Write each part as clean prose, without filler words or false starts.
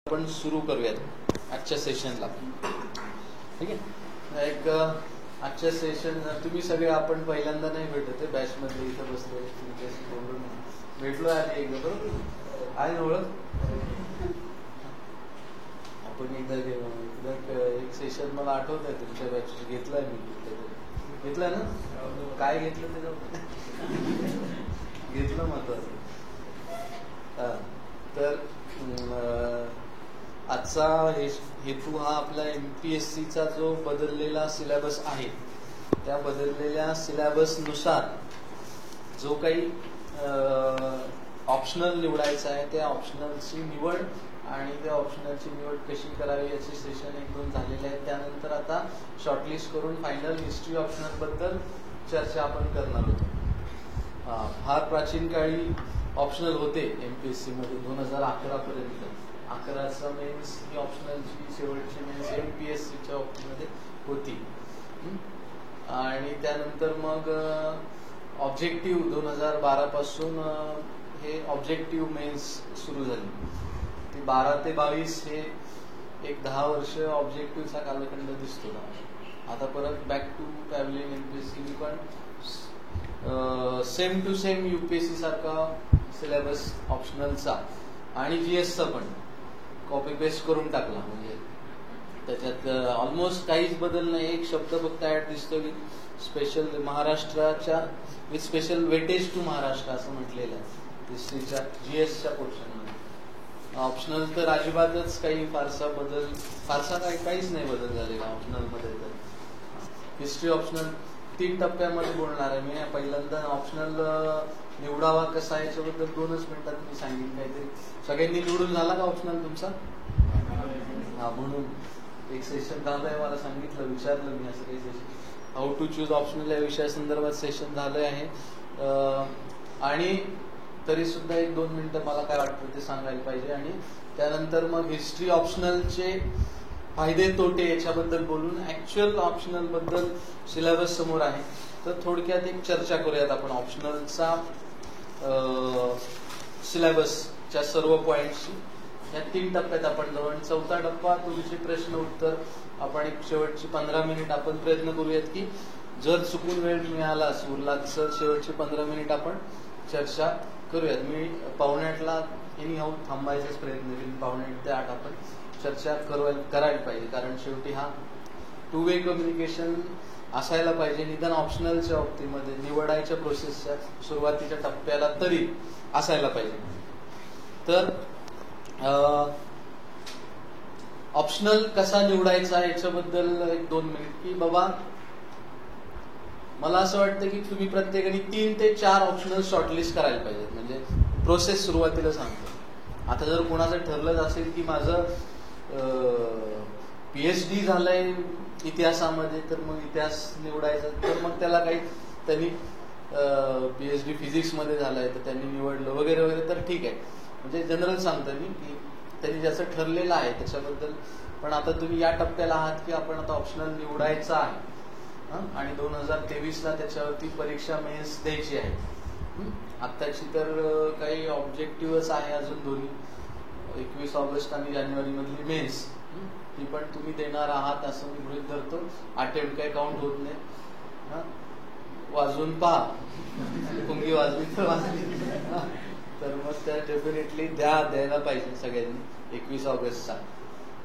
आपण सुरू करूयात आजच्या सेशनला. ठीक आहे. एक आजच्या सेशन तुम्ही सगळे आपण पहिल्यांदा नाही भेटत आहे बॅच मध्ये इथं बसलो बोलून भेटलो आहे एकदा बरोबर आहे ना ओळख. आपण एकदा एक सेशन मला आठवत आहे तुमच्या बॅच घेतलाय मी घेतलाय ना. काय घेतलं त्याच्यावर घेतलं महत्वाचं. तर आजचा हेतू हा आपला MPSCचा जो बदललेला सिलेबस आहे त्या बदललेल्या सिलेबसनुसार जो काही ऑप्शनल निवडायचा आहे त्या ऑप्शनलची निवड आणि त्या ऑप्शनलची निवड कशी करावी याचे सेशन 1-2 झालेले आहेत. त्यानंतर आता शॉर्टलिस्ट करून फायनल हिस्ट्री ऑप्शनल बद्दल चर्चा आपण करणार होतो. फार प्राचीन काळी ऑप्शनल होते MPSC मध्ये 2011 पर्यंत. 11चा मेन्स ही ऑप्शनलची शेवटची मेन्स MPSCच्या ऑप्शनमध्ये होती. आणि त्यानंतर मग ऑब्जेक्टिव्ह 2012 पासून हे ऑब्जेक्टिव्ह मेन्स सुरू झाली. ती 12 ते 22 हे एक 10 वर्ष ऑब्जेक्टिव्हचा कालखंड दिसतो. आता परत बॅक टू पॅव्हलियन MPSC पण सेम टू सेम UPSC सारखा सिलेबस ऑप्शनलचा आणि GSचा पण कॉपी पेस्ट करून टाकला. म्हणजे त्याच्यात ऑलमोस्ट काहीच बदल नाही. एक शब्द फक्त ऍड दिसतो की स्पेशल महाराष्ट्राच्या with special weightage to Maharashtra असं म्हटलेलं आहे हिस्ट्रीच्या GSच्या पोर्शनमध्ये. ऑप्शनल तर अजिबातच काही फारसा काहीच नाही बदल झालेला ऑप्शनलमध्ये. तर हिस्ट्री ऑप्शनल 3 टप्प्यामध्ये बोलणार आहे मी. पहिल्यांदा ऑप्शनल निवडावा कसा याच्याबद्दल 2च मिनिटात मी सांगेन. काहीतरी सगळ्यांनी निवडून झाला का ऑप्शनल तुमचा? हा, म्हणून एक सेशन झालंय. मला सांगितलं विचारलं मी असं काही session how to choose optional या विषयासंदर्भात सेशन झालं आहे. आणि तरी सुद्धा 1-2 मिनिटं मला काय वाटतं ते सांगायला पाहिजे. आणि त्यानंतर मग हिस्ट्री ऑप्शनलचे फायदे तोटे याच्याबद्दल बोलून ऍक्च्युअल ऑप्शनल बद्दल सिलेबस समोर आहे तर थोडक्यात एक चर्चा करूयात आपण ऑप्शनलचा सिलेबसच्या सर्व पॉइंट्सची. या 3 टप्प्यात आपण जाऊ आणि 4था टप्पा तुमचे प्रश्न उत्तर. आपण एक शेवटची 15 मिनिट आपण प्रयत्न करूयात की जर चुकून वेळ मिळाला उरला तर शेवटचे 15 मिनिट आपण चर्चा करूयात. मी 7:45ला एनी थांबायचाच प्रयत्न करेन. 7:45 ते 8 आपण चर्चा करायला पाहिजे. कारण शेवटी हा 2 वे कम्युनिकेशन असायला पाहिजे. निदान ऑप्शनलच्या बाबतीमध्ये निवडायच्या प्रोसेसच्या सुरुवातीच्या टप्प्याला तरी असायला पाहिजे. तर ऑप्शनल कसा निवडायचा याच्याबद्दल 1-2 मिनिट की बाबा मला असं वाटतं की तुम्ही प्रत्येकाने 3 ते 4 ऑप्शनल शॉर्टलिस्ट करायला पाहिजेत. म्हणजे प्रोसेस सुरुवातीला सांगतो. आता जर कोणाचं ठरलं असेल की माझं PhD झालंय इतिहासामध्ये तर मग इतिहास निवडायचा तर मग त्याला काही त्यांनी PhD फिजिक्स मध्ये झालाय तर त्यांनी निवडलं वगैरे वगैरे तर ठीक आहे. म्हणजे जनरल सांगतो मी की त्यांनी ज्याचं ठरलेलं आहे त्याच्याबद्दल. पण आता तुम्ही या टप्प्याला आहात की आपण आता ऑप्शनल निवडायचा आहे आणि 2023ला त्याच्यावरती परीक्षा मेन्स द्यायची आहे. आत्ताची तर काही ऑब्जेक्टिव्हच आहे अजून दोन्ही 21 ऑगस्ट आणि जानेवारी मधली मेन्स ती पण तुम्ही देणार आहात असं मी गृहीत धरतो. अटेम्प्ट काही काउंट होत नाही. वाजवून पहा पुंगी वाजली तर वाजली तर मग त्या डेफिनेटली द्यायला पाहिजे सगळ्यांनी 21 ऑगस्टचा.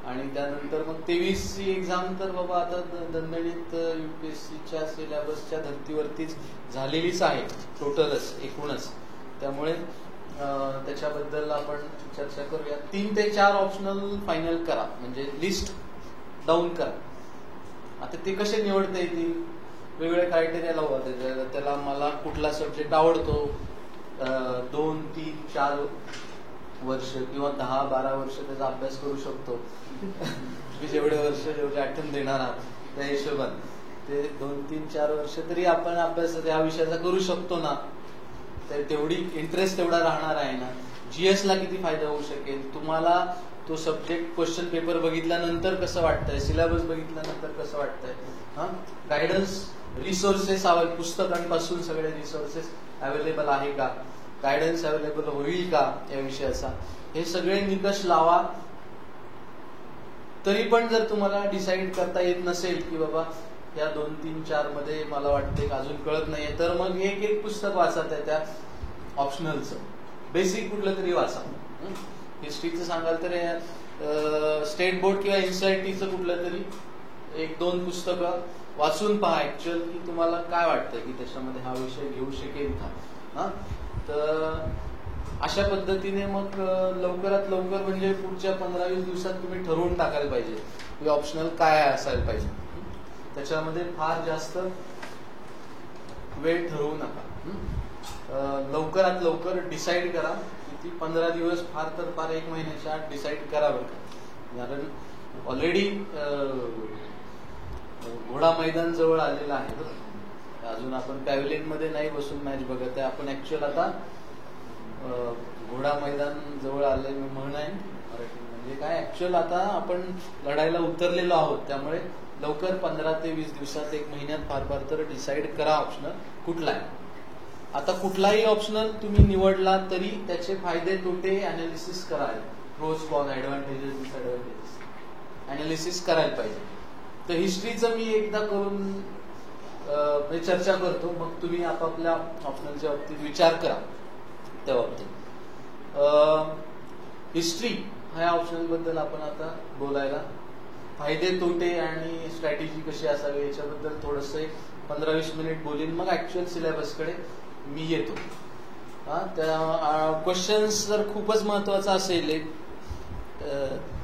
आणि त्यानंतर मग 23ची एक्झाम तर बाबा आता दणदणीत UPSCच्या सिलेबसच्या धर्तीवरतीच झालेलीच आहे टोटलच एकूणच. त्यामुळे त्याच्याबद्दल आपण चर्चा करूया. 3 ते 4 ऑप्शनल फायनल करा म्हणजे लिस्ट डाऊन करा. आता ते कसे निवडता येतील वेगवेगळे क्रायटेरिया लावू. त्याला मला कुठला सब्जेक्ट आवडतो 2, 3, 4 वर्ष किंवा 10-12 वर्ष त्याचा अभ्यास करू शकतो. मी जेवढे वर्ष जेवढे आठवण देणार आहात त्या हिशोबात ते 2, 3, 4 वर्ष तरी आपण अभ्यास या विषयाचा करू शकतो ना. तर तेवढी इंटरेस्ट तेवढा राहणार आहे ना. GSला किती फायदा होऊ शकेल तुम्हाला तो सब्जेक्ट क्वेश्चन पेपर बघितल्यानंतर कसं वाटतंय सिलेबस बघितल्यानंतर कसं वाटतंय. गायडन्स रिसोर्सेस पुस्तकांपासून सगळे रिसोर्सेस अवेलेबल आहे का गायडन्स अवेलेबल होईल का या विषयाचा हे सगळे निकष लावा तरी पण जर तुम्हाला डिसाईड करता येत नसेल की बाबा या 2, 3, 4 मध्ये मला वाटते अजून कळत नाहीये, तर मग एक पुस्तक वाचा त्या ऑप्शनलचं, बेसिक कुठलं तरी वाचा. हिस्ट्रीचं सांगाल तर स्टेट बोर्ड किंवा NCERTचं कुठलं तरी 1-2 पुस्तकं वाचून पहा ऍक्च्युअल की तुम्हाला काय वाटतंय की त्याच्यामध्ये हा विषय घेऊ शकेल का. तर अशा पद्धतीने मग लवकरात लवकर म्हणजे पुढच्या 15-20 दिवसात तुम्ही ठरवून टाकायला पाहिजे की ऑप्शनल काय असायला पाहिजे. त्याच्यामध्ये फार जास्त वेळ ठरवू नका. लवकरात लवकर डिसाईड करा. किती 15 दिवस फार तर फार 1 महिन्याच्या आत डिसाईड करा बरं का. कारण ऑलरेडी घोडा मैदान जवळ आलेला आहे बरं. अजून आपण पॅव्हलियन मध्ये नाही बसून मॅच बघत आहे आपण. ऍक्च्युअल आता घोडा मैदान जवळ आले म्हण आहे मराठी, म्हणजे काय ऍक्च्युअल आता आपण लढायला उतरलेलो आहोत. त्यामुळे लवकर 15 ते 20 दिवसात 1 महिन्यात फार फार तर डिसाईड करा ऑप्शनल कुठला आहे. आता कुठलाही ऑप्शनल तुम्ही निवडला तरी त्याचे फायदे तोटे अनालिसिस करा. प्रोज कॉन, ऍडव्हान्टेजेस, डिसएडव्हान्टेजेस अनालिसिस करायला पाहिजे. तर हिस्ट्रीचं मी एकदा करून चर्चा करतो, मग तुम्ही आपापल्या ऑप्शनलच्या बाबतीत विचार करा. त्या बाबतीत हिस्ट्री ह्या ऑप्शनल बद्दल आपण आता बोलायला, फायदे तोटे आणि स्ट्रॅटेजी कशी असावी याच्याबद्दल थोडस 15-20 मिनिट बोलीन. मग ऍक्च्युअल सिलेबसकडे मी येतो. त्या क्वेश्चन्स जर खूपच महत्वाचा असेल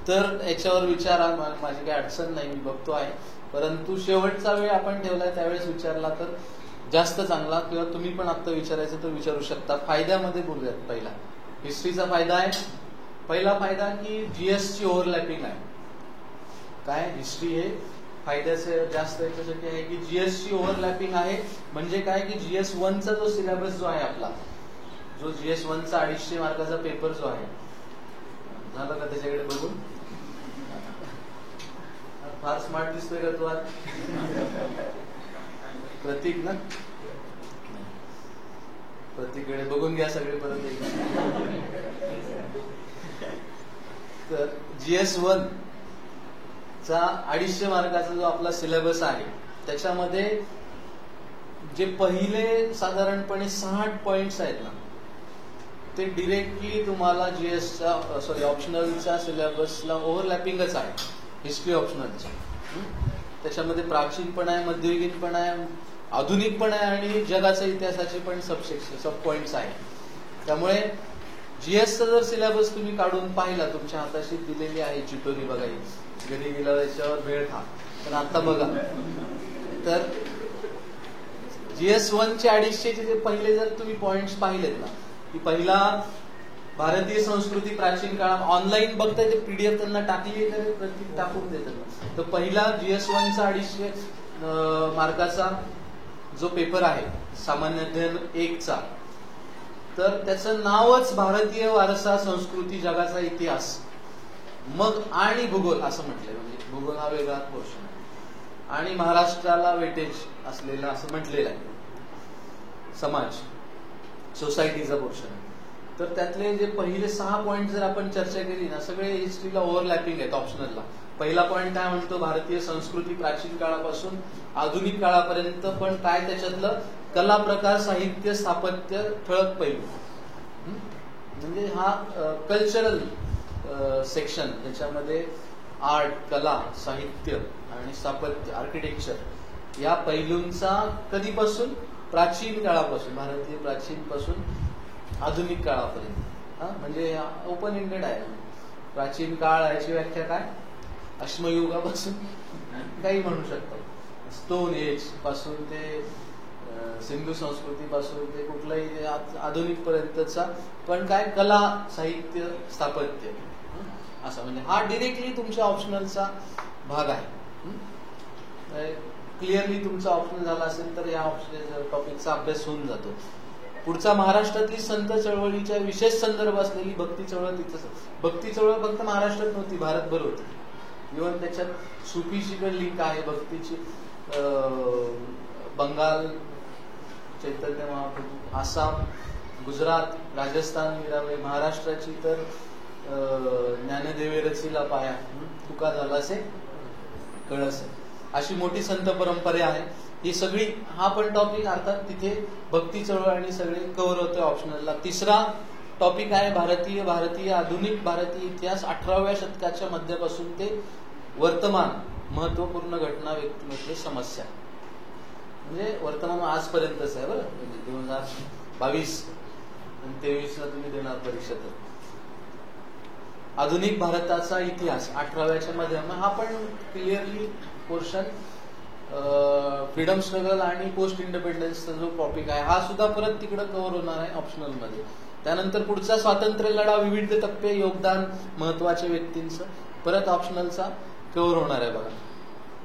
तर याच्यावर विचारा, माझी काही अडचण नाही, मी बघतो आहे. परंतु शेवटचा वेळ आपण ठेवलाय त्यावेळेस विचारला तर जास्त चांगला, किंवा तुम्ही पण आता विचारायचं तर विचारू शकता. फायद्यामध्ये बोलूयात. पहिला हिस्ट्रीचा फायदा आहे. पहिला फायदा की जीएस ची ओव्हरलॅपिंग आहे. काय हिस्ट्री हे फायद्याचे जास्त याच्यासाठी आहे की जीएस ची ओव्हरलॅपिंग आहे. म्हणजे काय की GS 1चा जो सिलेबस जो आहे आपला, जो GS 1चा 250 मार्काचा पेपर जो आहे, झालं का त्याच्याकडे बघून? फार स्मार्ट दिसतोय का तू आज? प्रतीक ना, प्रतीकडे बघून घ्या सगळे परत एकदा. तर GS 1 चा 250 मार्काचा जो आपला सिलेबस आहे त्याच्यामध्ये जे पहिले साधारणपणे 60 पॉइंट्स आहेत ना, ते डिरेक्टली तुम्हाला जीएसच्या सॉरी ऑप्शनलच्या सिलेबसला ओव्हरलॅपिंगच आहे. हिस्ट्री ऑप्शनलच्या त्याच्यामध्ये प्राचीन पण आहे, मध्ययुगीन पण आहे, आधुनिक पण आहे आणि जगाच्या इतिहासाचे पण सब पॉइंट्स आहेत. त्यामुळे जीएसचा जर सिलेबस तुम्ही काढून पाहिला, तुमच्या हाताशी दिलेली आहे चिटोरी बघायची, घरी गेला त्याच्यावर वेळ खा, पण आता बघा तर GS 1चे 250 जे पहिले जर तुम्ही पॉइंट्स पाहिलेत ना, की पहिला भारतीय संस्कृती प्राचीन काळात, ऑनलाईन बघताय ते PDF त्यांना टाकली तर प्रत्येक टाकून देतात. तर पहिला GS 1चा 250 मार्काचा जो पेपर आहे सामान्य अध्ययन 1चा, तर त्याचं नावच भारतीय वारसा, संस्कृती, जगाचा इतिहास, मग आणि भूगोल असं म्हटलंय. म्हणजे भूगोल हा वेगळा पोर्शन आहे आणि महाराष्ट्राला वेटेज असलेला असं म्हटलेलं आहे. समाज, सोसायटीचा पोर्शन आहे. तर त्यातले जे पहिले 6 पॉइंट जर आपण चर्चा केली ना, सगळे हिस्ट्रीला ओव्हरलॅपिंग आहेत ऑप्शनलला. पहिला पॉइंट काय म्हणतो, भारतीय संस्कृती प्राचीन काळापासून आधुनिक काळापर्यंत, पण काय त्याच्यातलं कला प्रकार, साहित्य, स्थापत्य, ठळक पैलू, म्हणजे हा कल्चरल सेक्शन. त्याच्यामध्ये आर्ट, कला, साहित्य आणि स्थापत्य, आर्किटेक्चर या पैलूंचा कधीपासून, प्राचीन काळापासून, भारतीय प्राचीन पासून आधुनिक काळापर्यंत, म्हणजे ओपन एंडेड आहे. प्राचीन काळ याची व्याख्या काय, अश्मयुगापासून काही म्हणू शकतो, स्टोन एज पासून ते सिंधू संस्कृतीपासून ते कुठलाही आधुनिक पर्यंतचा, पण काय कला, साहित्य, स्थापत्य असं. म्हणजे हा डिरेक्टली तुमच्या ऑप्शनलचा भाग आहे. क्लिअरली तुमचा ऑप्शनल झाला असेल तर या ऑप्शनल टॉपिकचा अभ्यास होऊन जातो. पुढचा महाराष्ट्रातली संत चळवळीच्या विशेष संदर्भ असलेली भक्ती चळवळ. तिथं भक्ती चळवळ फक्त महाराष्ट्रात नव्हती, भारतभर होती. इव्हन त्याच्यात सुफीची पण लिंक आहे भक्तीची. बंगाल चैतन्य महाप्रभू, आसाम, गुजरात, राजस्थान मीराबाई, महाराष्ट्राची तर ज्ञानदेवे रचिला पाया तुका झालासे कळसे, अशी मोठी संत परंपरा आहे. ही सगळी हा पण टॉपिक अर्थात तिथे भक्ती चळवळ आणि सगळे कव्हर होते ऑप्शनलला. तिसरा टॉपिक आहे भारतीय आधुनिक भारतीय इतिहास 18व्या शतकाच्या मध्यापासून ते वर्तमान महत्वपूर्ण घटना व्यक्तिमत्व समस्या. म्हणजे वर्तमान आजपर्यंतच आहे बरं, म्हणजे 2022 आणि 23ला तुम्ही देणार परीक्षा. तर आधुनिक भारताचा इतिहास 18व्याच्या मध्ये हा पण क्लिअरली पोर्शन फ्रीडम स्ट्रगल आणि पोस्ट इंडिपेंडन्सचा जो टॉपिक आहे हा सुद्धा परत तिकडे कव्हर होणार आहे ऑप्शनल मध्ये. त्यानंतर पुढचा स्वातंत्र्य लढा, विविध टप्पे, योगदान महत्वाच्या व्यक्तींचं परत ऑप्शनलचा कव्हर होणार आहे बघा.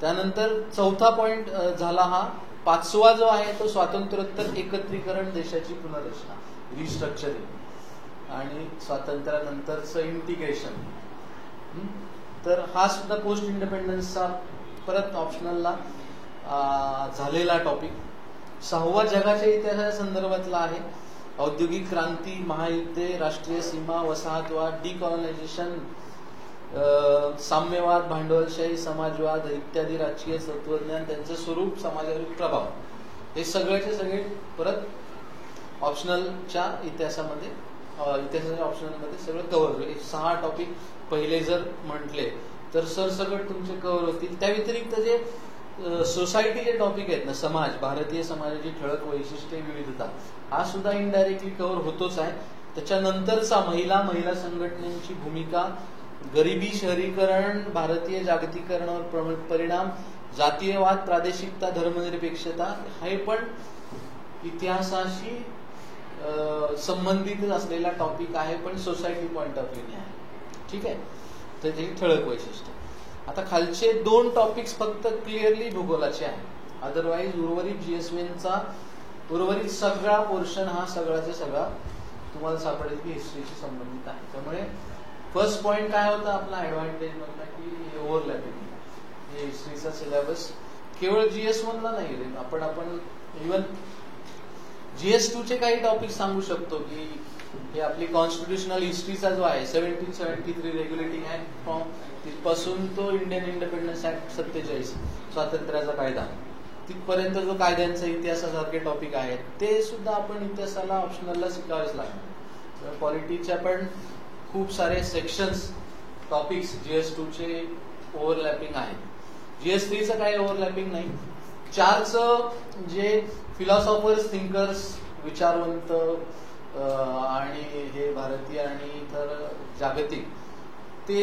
त्यानंतर चौथा पॉइंट झाला हा. पाचवा जो आहे तो स्वातंत्र्योत्तर एकत्रीकरण, देशाची पुनर्रचना, रिस्ट्रक्चरिंग आणि स्वातंत्र्यानंतरचं इंटिग्रेशन. तर हा सुद्धा पोस्ट इंडिपेंडन्सचा परत ऑप्शनलला झालेला टॉपिक. सहावा जगाच्या इतिहासाच्या संदर्भातला आहे. औद्योगिक क्रांती, महायुद्धे, राष्ट्रीय सीमा, वसाहतवाद, डिकॉलनायझेशन, साम्यवाद, भांडवलशाही, समाजवाद इत्यादी राजकीय तत्वज्ञान, त्यांचं स्वरूप, समाजावरील प्रभाव, हे सगळ्याचे सगळे परत ऑप्शनलच्या इतिहासामध्ये इतिहासाच्या ऑप्शनलमध्ये सगळं कव्हर होईल. 6 टॉपिक पहिले जर म्हटले तर सरसकट तुमचे कव्हर होतील. त्या व्यतिरिक्त जे सोसायटीचे टॉपिक आहेत ना, समाज, भारतीय समाजाची ठळक वैशिष्ट्ये, विविधता, हा सुद्धा इनडायरेक्टली कव्हर होतोच आहे. त्याच्यानंतरचा महिला संघटनेची भूमिका, गरिबी, शहरीकरण, भारतीय जागतिकीकरणावर परिणाम, जातीयवाद, प्रादेशिकता, धर्मनिरपेक्षता, हे पण इतिहासाशी संबंधित असलेला टॉपिक आहे, पण सोसायटी पॉइंट ऑफ व्ह्यूने आहे. ठीक आहे, तर त्याची ठळक वैशिष्ट्य. आता खालचे 2 टॉपिक्स फक्त क्लिअरली भूगोलाचे आहे. अदरवाईज उर्वरित जीएसवेनचा उर्वरित सगळा पोर्शन हा सगळ्याचा सगळा तुम्हाला सापडेल की हिस्ट्रीशी संबंधित आहे. त्यामुळे फर्स्ट पॉइंट काय होता आपला ऍडव्हान्टेज मधला की ओव्हरलॅपिंग. हे हिस्ट्रीचा सिलेबस केवळ जीएस मधला नाही, आपण इव्हन GS2 चे काही टॉपिक सांगू शकतो की हे आपली कॉन्स्टिट्युशनल हिस्ट्रीचा जो आहे 1773 रेग्युलेटिंग ऍक्ट फॉर्म तिथपासून तो इंडियन इंडिपेंडन्स ऍक्ट 47 स्वातंत्र्याचा कायदा तिथपर्यंत जो कायद्यांचा इतिहासासारखे टॉपिक आहेत ते सुद्धा आपण इतिहासाला ऑप्शनलला शिकावेच लागणार. पॉलिटीच्या पण खूप सारे सेक्शन्स टॉपिक्स GS2 चे ओव्हरलॅपिंग आहेत. GS3चं काही ओव्हरलॅपिंग नाही. 4चं जे फिलॉसॉफर्स, थिंकर्स, विचारवंत आणि हे भारतीय आणि इतर जागतिक ते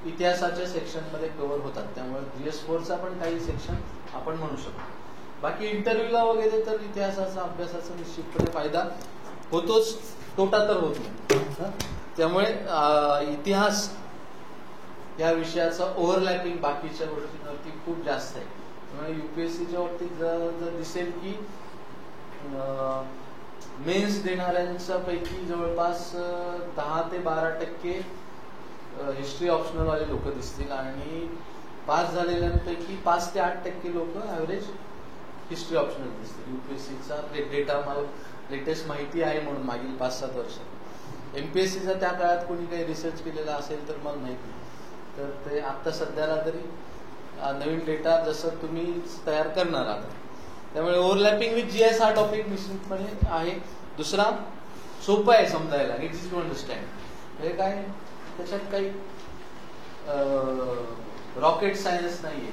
इतिहासाच्या सेक्शनमध्ये कव्हर होतात. त्यामुळे GS4चा पण काही सेक्शन आपण म्हणू शकतो. बाकी इंटरव्ह्यूला वगैरे तर इतिहासाचा अभ्यासाचा निश्चितपणे फायदा होतोच, तोटा तर होत नाही. त्यामुळे इतिहास या विषयाचा ओव्हरलॅपिंग बाकीच्या गोष्टींवरती खूप जास्त आहे. त्यामुळे UPSCच्या बाबतीत जर दिसेल की मेन्स देणाऱ्यांच्या पैकी जवळपास 10 ते 12% हिस्ट्री ऑप्शनल वाले लोक दिसतील आणि पास झालेल्यांपैकी 5 ते 8% लोक ऍव्हरेज हिस्ट्री ऑप्शनल दिसतील. UPSCचा डेटा मला लेटेस्ट माहिती आहे म्हणून मागील 5-7 वर्षात. MPSCचा त्या काळात कोणी काही रिसर्च केलेला असेल तर मला माहिती नाही. तर ते आता सध्याला तरी नवीन डेटा जसं तुम्ही तयार करणार आहात. त्यामुळे ओव्हरलॅपिंग विथ GS हा टॉपिक निश्चितपणे आहे. दुसरा सोपा आहे समजायला, इझी टू अंडरस्टँड. हे काय त्याच्यात काही रॉकेट सायन्स नाहीये.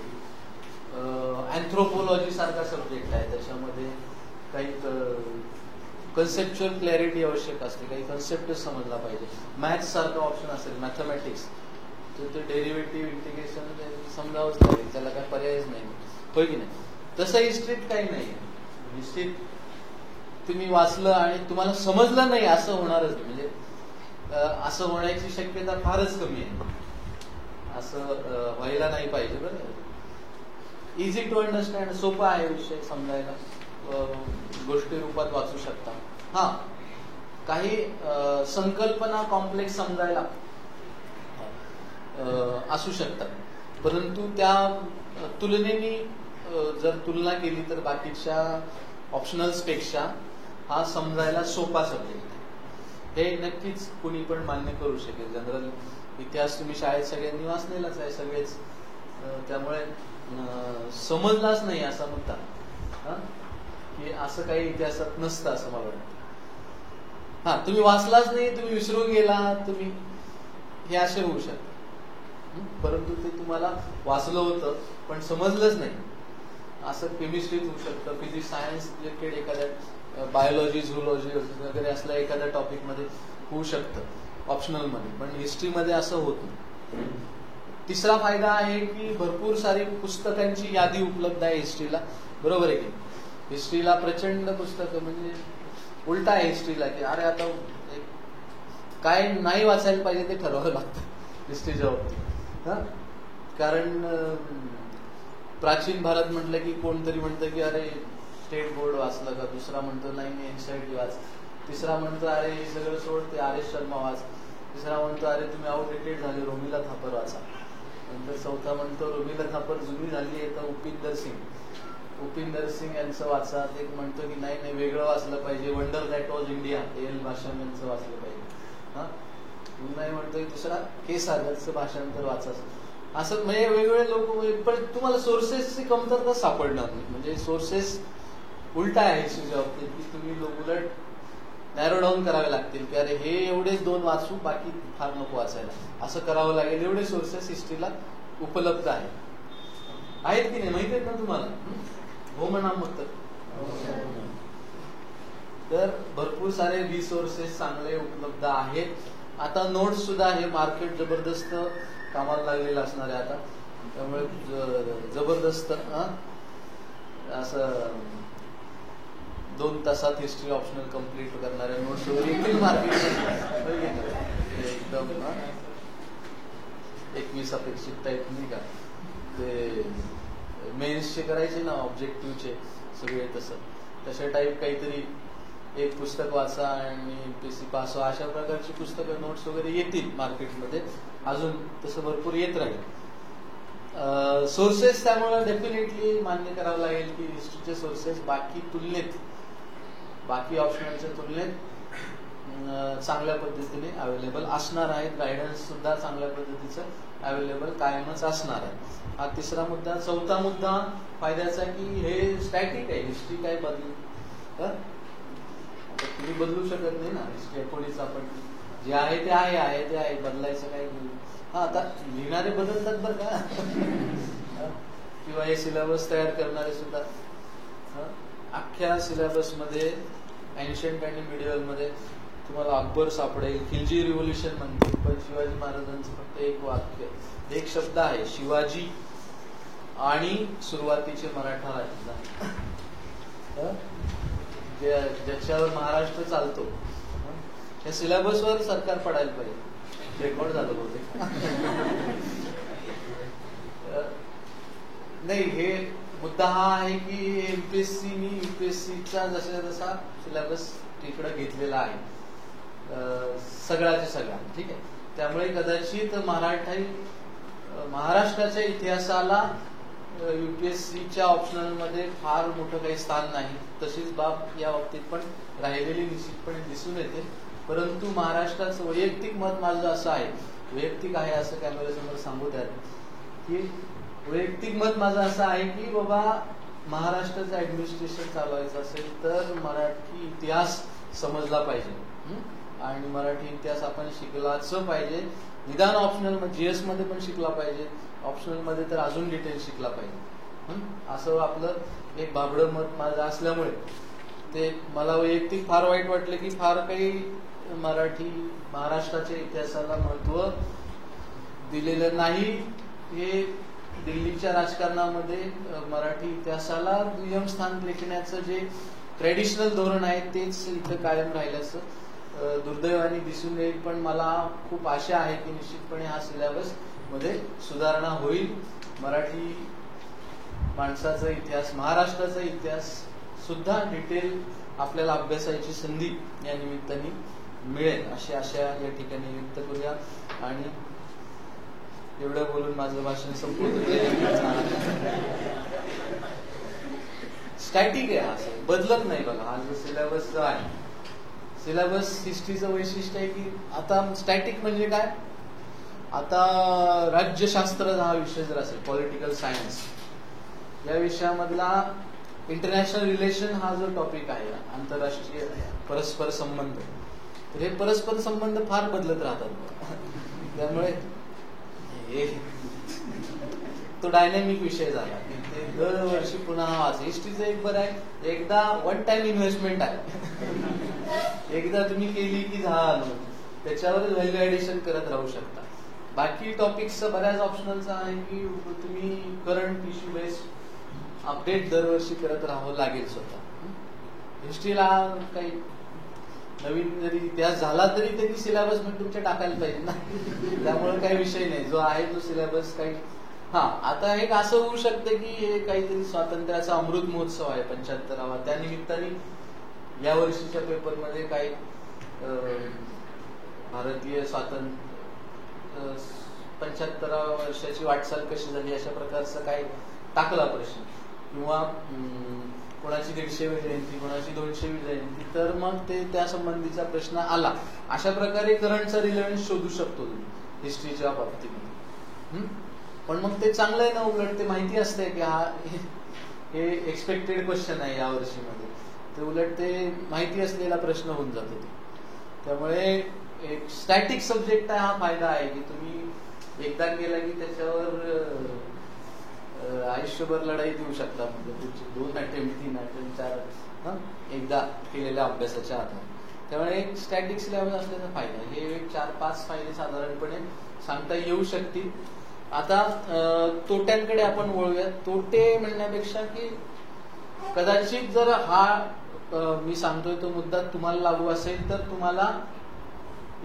अँथ्रोपोलॉजी सारखा सब्जेक्ट आहे. त्याच्यामध्ये काही कन्सेप्च्युअल क्लॅरिटी आवश्यक असते, काही कन्सेप्टच समजला पाहिजे. मॅथ्स सारखा ऑप्शन असेल, मॅथमॅटिक्स, तर ते डेरिव्हेटिव्ह, इंटिग्रेशन समजावंच लागेल, त्याला काय पर्यायच नाही, होय की नाही. तसं हिस्ट्रीत काही नाही. हिस्ट्रीत तुम्ही वाचलं आणि तुम्हाला समजलं नाही असं होणारच, म्हणजे असं होण्याची शक्यता फारच कमी आहे. असं व्हायला नाही पाहिजे. बरं, इझी टू अंडरस्टँड, सोपा आहे विषय समजायला, गोष्टी रूपात वाचू शकता. हा, काही संकल्पना कॉम्प्लेक्स समजायला असू शकतात, परंतु त्या तुलनेने जर तुलना केली तर बाकीच्या ऑप्शनल्स पेक्षा हा समजायला सोपा सब्जेक्ट आहे. हे नक्कीच कुणी पण मान्य करू शकेल. जनरल इतिहास तुम्ही शाळेत सगळ्यांनी वाचलेलाच आहे सगळेच, त्यामुळे समजलाच नाही असा मुद्दा की असं काही इतिहासात नसतं असं मला वाटतं. हा, तुम्ही वाचलाच नाही, तुम्ही विसरून गेला, तुम्ही हे असे होऊ शकते. परंतु ते तुम्हाला वाचलं होतं पण समजलंच नाही असं केमिस्ट्रीत होऊ शकतं, फिजिक्स सायन्स रिलेटेड एखाद्या बायोलॉजी झुलॉजी वगैरे असल्या एखाद्या टॉपिकमध्ये होऊ शकतं ऑप्शनल मध्ये, पण हिस्ट्रीमध्ये असं होत नाही. तिसरा फायदा आहे की भरपूर सारी पुस्तकांची यादी उपलब्ध आहे हिस्ट्रीला, बरोबर आहे की. हिस्ट्रीला प्रचंड पुस्तकं, म्हणजे उलटा आहे हिस्ट्रीला की अरे आता काय नाही वाचायला पाहिजे ते ठरवावं लागतं हिस्ट्रीच्या बाबतीत. कारण प्राचीन भारत म्हटलं की कोणतरी म्हणतं की अरे स्टेट बोर्ड वाचलं का, दुसरा म्हणतो नाही मी एनसीईआरटी वाच, तिसरा म्हणतो अरे हे सगळं सोड ते आर एस शर्मा वाच, तिसरा म्हणतो अरे तुम्ही आउटडेटेड झाले रोमिला थापर वाचा, नंतर चौथा म्हणतो रोमिला थापर जुनी झाली आहे तर उपिंदर सिंग यांचं वाचा. एक म्हणतो की नाही नाही वेगळं वाचलं पाहिजे, wonder that was India L भाषण यांचं वाचलं पाहिजे. नाही म्हणतोय दुसरा के सागरचं भाषांतर वाचा. असं म्हणजे वेगवेगळे लोक, पण तुम्हाला सोर्सेसची कमतरता सापडणार नाही. म्हणजे सोर्सेस उलटा आहे हिस्ट्रीच्या बाबतीत की तुम्ही उलट नॅरो डाऊन करावे लागतील की अरे हे एवढेच 2 वाचू बाकी फार नको वाचायला, असं करावं लागेल. एवढे सोर्सेस हिस्ट्रीला उपलब्ध आहेत की नाही माहिती आहेत ना तुम्हाला? हो म्हणा मग. तर भरपूर सारे रिसोर्सेस चांगले उपलब्ध आहेत. आता नोट्स सुद्धा हे मार्केट जबरदस्त कामाला लागलेलं असणार आहे आता, त्यामुळे जबरदस्त असं 2 तासात हिस्ट्री ऑप्शनल कम्प्लीट करणाऱ्या नोट्स वगैरे येतील मार्केट एकदम 21 अपेक्षित टाईप नाही का, ते मेन्सचे करायचे ना ऑब्जेक्टिव्हचे सगळे तशा टाईप काहीतरी एक पुस्तक वाचा आणि एमपीएससी पास व्हा, अशा प्रकारची पुस्तकं नोट्स वगैरे येतील मार्केटमध्ये. अजून तसं भरपूर येत राहील. सोर्सेस त्यामुळे डेफिनेटली मान्य करावं लागेल की हिस्ट्रीचे सोर्सेस बाकी ऑप्शनलच्या तुलनेत चांगल्या पद्धतीने अवेलेबल असणार आहेत. गायडन्स सुद्धा चांगल्या पद्धतीचं अवेलेबल कायमच असणार आहे. हा तिसरा मुद्दा. चौथा मुद्दा फायद्याचा की हे स्टॅटिक आहे, हिस्ट्री काय तुम्ही बदलू शकत नाही ना. हिस्ट्री कोणीच आपण जे आहे ते आहे बदलायचं काही नाही. आता लिहिणारे बदलतात बरं का किंवा हे सिलेबस तयार करणारे सुद्धा. अख्ख्या सिलेबसमध्ये एन्शियंट आणि मिडिवल मध्ये तुम्हाला अकबर सापडेल, खिलजी रिव्होल्युशन म्हणतील, पण शिवाजी महाराजांचं फक्त एक वाक्य, एक शब्द आहे, शिवाजी आणि सुरुवातीचे मराठा राजधानी. ज्याच्यावर महाराष्ट्र चालतो त्या सिलेबसवर सरकार पडायला पाहिजे. रेकॉर्ड झालं बहुतेक नाही. हे मुद्दा हा आहे की एमपीएससीनी युपीएससीचा जसा सिलेबस तिकडे घेतलेला आहे सगळ्याच्या सगळा, ठीक आहे. त्यामुळे कदाचित महाराष्ट्राच्या इतिहासाला युपीएससीच्या ऑप्शनल मध्ये फार मोठं काही स्थान नाही. तशीच बाब या बाबतीत पण राहिलेली निश्चितपणे दिसून येते. परंतु महाराष्ट्राचं वैयक्तिक मत माझं असं आहे, वैयक्तिक आहे असं कॅमेऱ्यासमोर सांगू द्या की वैयक्तिक मत माझं असं आहे की बाबा महाराष्ट्राचं ऍडमिनिस्ट्रेशन चालवायचं असेल तर मराठी इतिहास समजला पाहिजे आणि मराठी इतिहास आपण शिकलाच पाहिजे. निदान ऑप्शनल जीएस मध्ये पण शिकला पाहिजे, ऑप्शनल मध्ये तर अजून डिटेल शिकला पाहिजे. असं आपलं एक बाबडं मत माझं असल्यामुळे ते मला वैयक्तिक फार वाईट वाटलं की फार काही महाराष्ट्राच्या इतिहासाला महत्व दिलेलं नाही. हे दिल्लीच्या राजकारणामध्ये मराठी इतिहासाला दुय्यम स्थान लेखण्याचं जे ट्रेडिशनल धोरण आहे तेच इथं कायम राहिल्याचं दुर्दैवाने दिसून येईल. पण मला खूप आशा आहे की निश्चितपणे हा सिलेबस मध्ये सुधारणा होईल. मराठी माणसाचा इतिहास, महाराष्ट्राचा इतिहास सुद्धा डिटेल आपल्याला अभ्यासाची संधी या निमित्ताने मिळेल अशी आशा या ठिकाणी व्यक्त करूया. आणि एवढं बोलून माझं भाषण संपूर्ण स्टॅटिक आहे, असं बदलत नाही. बघा हा जो सिलेबस आहे सिलेबस हिस्ट्रीचं वैशिष्ट्य आहे की आता स्टॅटिक म्हणजे काय, आता राज्यशास्त्र हा विषय जर असेल, पॉलिटिकल सायन्स या विषयामधला इंटरनॅशनल रिलेशन हा जो टॉपिक आहे, आंतरराष्ट्रीय परस्पर संबंध, तर हे परस्पर संबंध फार बदलत राहतात. त्यामुळे हे तो डायनॅमिक विषय झाला की ते दरवर्षी पुन्हा वाच. हिस्ट्रीचं एक बरं आहे, एकदा वन टाइम इन्व्हेस्टमेंट आहे, एकदा तुम्ही केली की झालं, त्याच्यावर व्हॅल्यू ऍडिशन करत राहू शकता. बाकी टॉपिक्सचं बऱ्याच ऑप्शनलचं आहे की तुम्ही करंट इश्यू बेस्ड अपडेट दरवर्षी करत राहावं लागेल स्वतः. हिस्ट्रीला काही नवीन जरी इतिहास झाला तरी त्यांनी सिलेबस मध्ये तुमच्या टाकायला पाहिजे ना, त्यामुळे काही विषय नाही, जो आहे तो सिलेबस काही. हा, आता एक असं होऊ शकतं की हे काहीतरी स्वातंत्र्याचा अमृत महोत्सव आहे 75वा, त्या निमित्ताने या वर्षीच्या पेपरमध्ये काही भारतीय स्वातंत्र्य 75व्या वर्षाची वाटचाल कशी झाली अशा प्रकारचं काही टाकला प्रश्न, किंवा कोणाची 150वी जयंती, कोणाची 200वी जयंती, तर मग ते त्या संबंधीचा प्रश्न आला. अशा प्रकारे करंटचा रिलेव्हन्स शोधू शकतो तुम्ही हिस्ट्रीच्या बाबतीमध्ये. पण मग ते चांगलं आहे ना, उलट ते माहिती असते की हा हे एक्सपेक्टेड क्वेश्चन आहे या वर्षीमध्ये, ते उलट ते माहिती असलेला प्रश्न होऊन जातो. त्यामुळे एक स्टॅटिक सब्जेक्ट आहे, हा फायदा आहे की तुम्ही एकदा केला की त्याच्यावर आयुष्यभर लढाई देऊ शकता. म्हणजे तुमची 2 अटेम्प्ट 3 अटेम्प्ट 4 एकदा केलेल्या अभ्यासाच्या आधारे. त्यामुळे एक स्टॅटिक सिलेबस असल्याचा फायदा, हे 4-5 फायदे साधारणपणे सांगता येऊ शकतील. आता तोट्यांकडे आपण वळूयात. तोटे म्हणण्यापेक्षा की कदाचित जर हा मी सांगतोय तो मुद्दा तुम्हाला लागू असेल तर तुम्हाला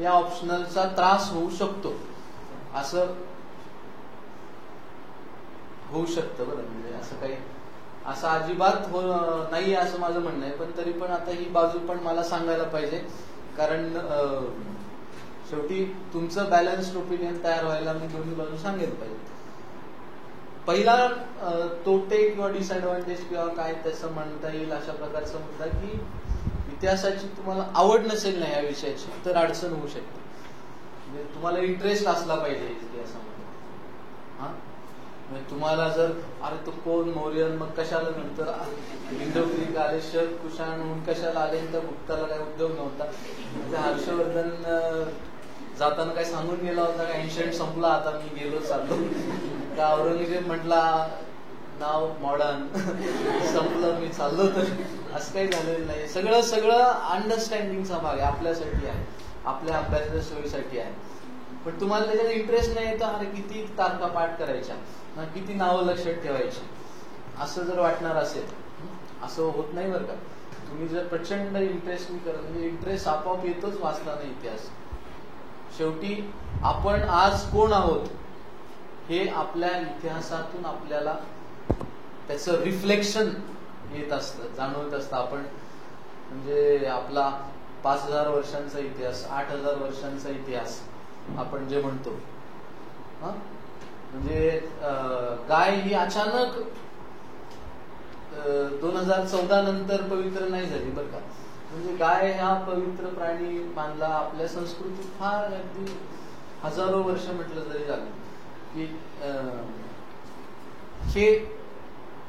या ऑप्शनलचा त्रास होऊ शकतो, असं होऊ शकतं. बरं, म्हणजे असं काही असं अजिबात नाही असं माझं म्हणणं आहे, पण तरी पण आता ही बाजू पण मला सांगायला पाहिजे, कारण शेवटी तुमचं बॅलन्स्ड ओपिनियन तयार व्हायला मी दोन्ही बाजू सांगेल पाहिजे. पहिला तोटे किंवा डिसएडव्हान्टेज किंवा काय त्याचं म्हणता येईल अशा प्रकारचा मुद्दा की इतिहासाची तुम्हाला आवड नसेल ना या विषयाची तर अडचण होऊ शकते. म्हणजे तुम्हाला इंटरेस्ट असला पाहिजे इतिहासामध्ये. हा, तुम्हाला जर अरे तो कोण मौर्यन, मग कशाला नंतर इंडो ग्रीक आले, शक कुशाण म्हणून कशाला आले, तर गुप्ताला काय उद्योग नव्हता. म्हणजे हर्षवर्धन जाताना काय सांगून गेला होता का एन्शंट संपला आता मी गेलो चाललो, का औरंगजेब म्हटला नाव मॉडर्न संपलं मी चाललो, तर असं काही झालेलं नाही. सगळं अंडरस्टँडिंगचा भाग आहे, आपल्यासाठी आहे, आपल्या अभ्यासाच्या सोयीसाठी आहे. पण तुम्हाला त्याच्यात इंटरेस्ट नाही येतं, अरे किती तारखा पाठ करायच्या, किती नावं लक्षात ठेवायची, असं जर वाटणार असेल, असं होत नाही बरं का. तुम्ही जर प्रचंड इंटरेस्टने करत, म्हणजे इंटरेस्ट आपोआप येतोच वाचताना इतिहास. शेवटी आपण आज कोण आहोत हे आपल्या इतिहासातून आपल्याला त्याचं रिफ्लेक्शन येत असतं, जाणवत असतं. आपण म्हणजे आपला 5000 वर्षांचा इतिहास, 8000 वर्षांचा इतिहास आपण जे म्हणतो, म्हणजे गाय ही अचानक 2014 नंतर पवित्र नाही झाली बरं का. म्हणजे गाय हा पवित्र प्राणी मानला आपल्या संस्कृतीत फार अगदी हजारो वर्ष म्हटलं जरी झालं की हे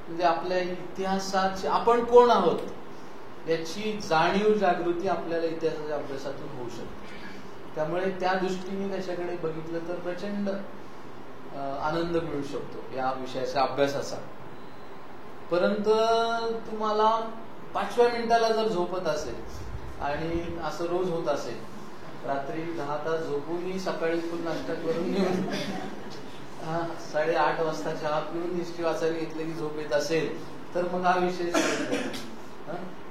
म्हणजे आपल्या इतिहासाची आपण कोण आहोत याची जाणीव जागृती आपल्याला इतिहासाच्या अभ्यासातून होऊ शकते. त्यामुळे त्या दृष्टीने त्याच्याकडे बघितलं तर प्रचंड आनंद मिळू शकतो या विषयाच्या अभ्यासाचा. परंतु तुम्हाला 5व्या मिनिटाला जर झोपत असेल आणि असं रोज होत असेल, रात्री 10 तास झोपूनही सकाळी फुल नाश्ता करून घेऊन 8:30 वाजता चहा पिऊन हिस्ट्री वाचायला घेतलं की झोप येत असेल, तर मग हा विषय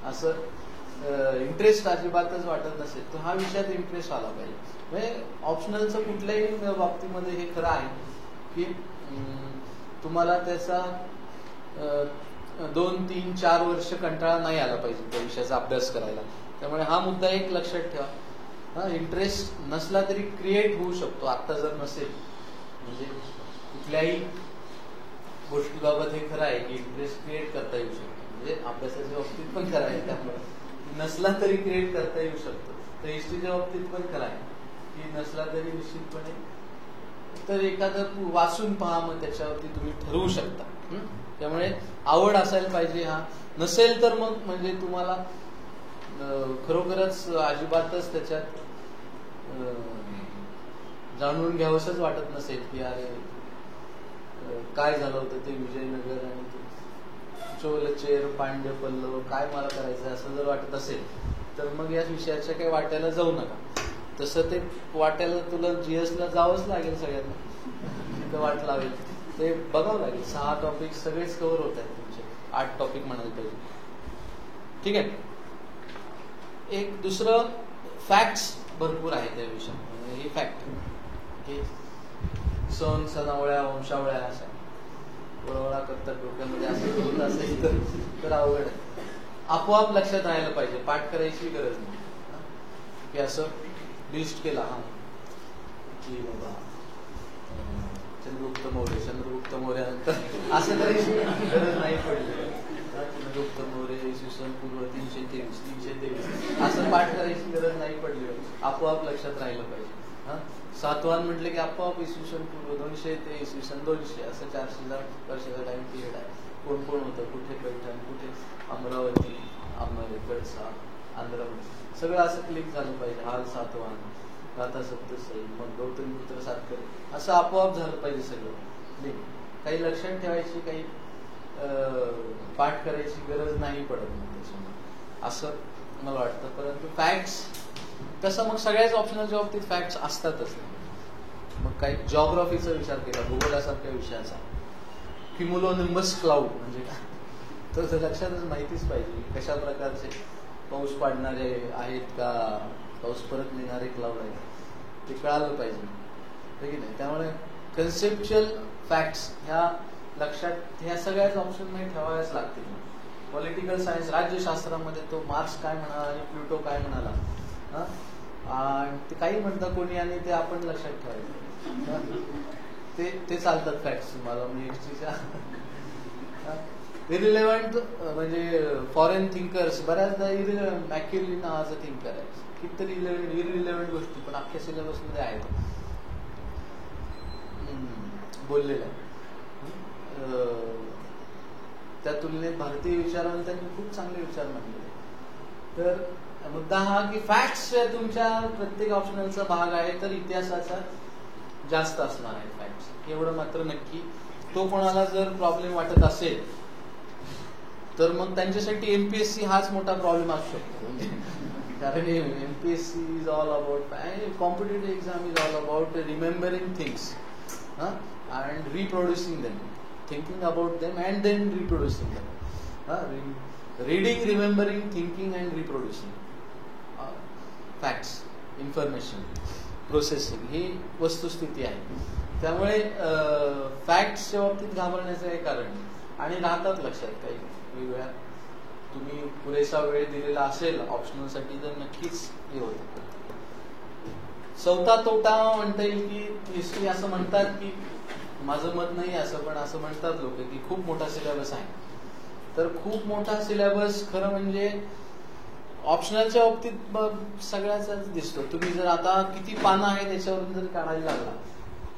असं इंटरेस्ट अजिबातच वाटत नसेल तर हा विषयात इंटरेस्ट आला पाहिजे. म्हणजे ऑप्शनलचं कुठल्याही बाबतीमध्ये हे खरं आहे की तुम्हाला त्याचा 2, 3, 4 वर्ष कंटाळा नाही आला पाहिजे त्या विषयाचा अभ्यास करायला. त्यामुळे हा मुद्दा एक लक्षात ठेवा. इंटरेस्ट नसला तरी क्रिएट होऊ शकतो. आता जर नसेल म्हणजे कुठल्याही गोष्टीबाबत हे खरं आहे की इंटरेस्ट क्रिएट करता येऊ शकतो. म्हणजे अभ्यासाच्या बाबतीत पण खरं आहे. त्यामुळे नसला तरी क्रिएट करता येऊ शकतो. तर हिस्ट्रीच्या बाबतीत पण खरं आहे की नसला तरी निश्चितपणे तर एखादं वाचून पहा, मग त्याच्यावरती तुम्ही ठरवू शकता. त्यामुळे आवड असायला पाहिजे. हा नसेल तर मग म्हणजे तुम्हाला खरोखरच अजिबातच त्याच्यात जाणून घ्यावंसच वाटत नसेल की अरे काय झालं होतं ते विजयनगर आणि ते चोलचेर पांड्य पल्लव काय मला करायचं असं जर वाटत असेल तर मग या विषयाच्या काही वाट्याला जाऊ नका. तसं ते वाट्याला तुला जीएसला जावंच लागेल, सगळ्यांना तिथं वाट लावेल, ते बघावं लागेल. 6 टॉपिक सगळेच कव्हर होत आहेत तुमचे, 8 टॉपिक म्हणायला पाहिजे. ठीक आहे. एक दुसरं फॅक्ट्स भरपूर आहेत त्या विषयात. हे फॅक्ट सण सणावळ्या वंशावळ्या अशा वळवळा करतात डोक्यामध्ये, असं होत असेल तर अवघड आहे. आपोआप लक्षात राहायला पाहिजे, पाठ करायची गरज नाही की असं लिस्ट केला हा की बाबा चंद्रगुप्त मौर्य नंतर असं करायची गरज नाही पडली. चंद्रगुप्त मौर्य इसवी सन पूर्व 323 असं पाठ करायची गरज नाही पडली. आपोआप लक्षात राहिलं पाहिजे. सातवाहन म्हटलं की आपोआप इसवी सन पूर्व 200 ते इसवी सन 200 असं 400 वर्षाचा टाइम पिरियड आहे. कोण कोण होतं, कुठे पैठण, कुठे अमरावती, कळसा, आंध्रप्रदेश, सगळं असं क्लिक झालं पाहिजे. हाल सातवाहन, गाथा सप्तसई, मग गौतमीपुत्र सातकरी, असं आपोआप झालं पाहिजे सगळं. काही लक्षात ठेवायची, काही पाठ करायची गरज नाही पडत त्याच्यामुळे, असं मला वाटतं. परंतु फॅक्ट्स तसं मग सगळ्याच ऑप्शनलच्या बाबतीत फॅक्ट्स असतातच. मग काही जॉग्राफीचा विचार केला, भूगोलासारख्या विषयाचा, क्युमुलोनिंबस क्लाउड म्हणजे काय तर लक्षातच माहितीच पाहिजे कशा प्रकारचे पाऊस पाडणारे आहेत का, पाऊस परत नेणारे क्लाउड आहेत, ते कळालं पाहिजे की नाही. त्यामुळे कन्सेप्च्युअल फॅक्ट्स ह्या लक्षात, ह्या सगळ्याच ऑप्शन मध्ये ठेवाव्याच लागतील. पॉलिटिकल सायन्स, राज्यशास्त्रामध्ये तो मार्क्स काय म्हणाला आणि प्लुटो काय म्हणाला, ते काही म्हणतात कोणी आणि ते आपण लक्षात ठेवायचं, ते चालतात फॅक्ट्स तुम्हाला. हिस्ट्रीच्या इरिलेव्हंट म्हणजे फॉरेन थिंकर्स बऱ्याचदा मॅक्युरी नावाचं थिंकर आहे, कितीतरी इरिलेव्हंट गोष्टी पण अख्ख्या सिलेबस मध्ये आहेत बोललेल्या. त्या तुलनेत भारतीय विचारवंतांनी खूप चांगले विचार मांडले. तर मुद्दा हा की फॅक्ट्स तुमच्या प्रत्येक ऑप्शनलचा भाग आहे, तर इतिहासाचा जास्त असणार आहे फॅक्ट्स, एवढं मात्र नक्की. तो कोणाला जर प्रॉब्लेम वाटत असेल तर मग त्यांच्यासाठी एमपीएससी हाच मोठा प्रॉब्लेम असू शकतो. कारण MPSC is all about, competitive exam is all about remembering things and reproducing them, thinking about them and then reproducing them. Reading, remembering, thinking and reproducing facts, information, processing ही वस्तुस्थिती आहे. त्यामुळे फॅक्ट्सच्या बाबतीत घाबरण्याचं काही कारण नाही. आणि राहतात लक्षात काही वेगवेगळ्या, तुम्ही पुरेसा वेळ दिलेला असेल ऑप्शनलसाठी तर नक्कीच हे होतं. चौथा तोटा म्हणता येईल की हिस्ट्री असं म्हणतात की, माझं मत नाही असं, पण असं म्हणतात लोक की खूप मोठा सिलेबस आहे. तर खूप मोठा सिलेबस खरं म्हणजे ऑप्शनलच्या बाबतीत सगळ्याचाच दिसतो. तुम्ही जर आता किती पानं आहे त्याच्यावरून जर काढायला लागला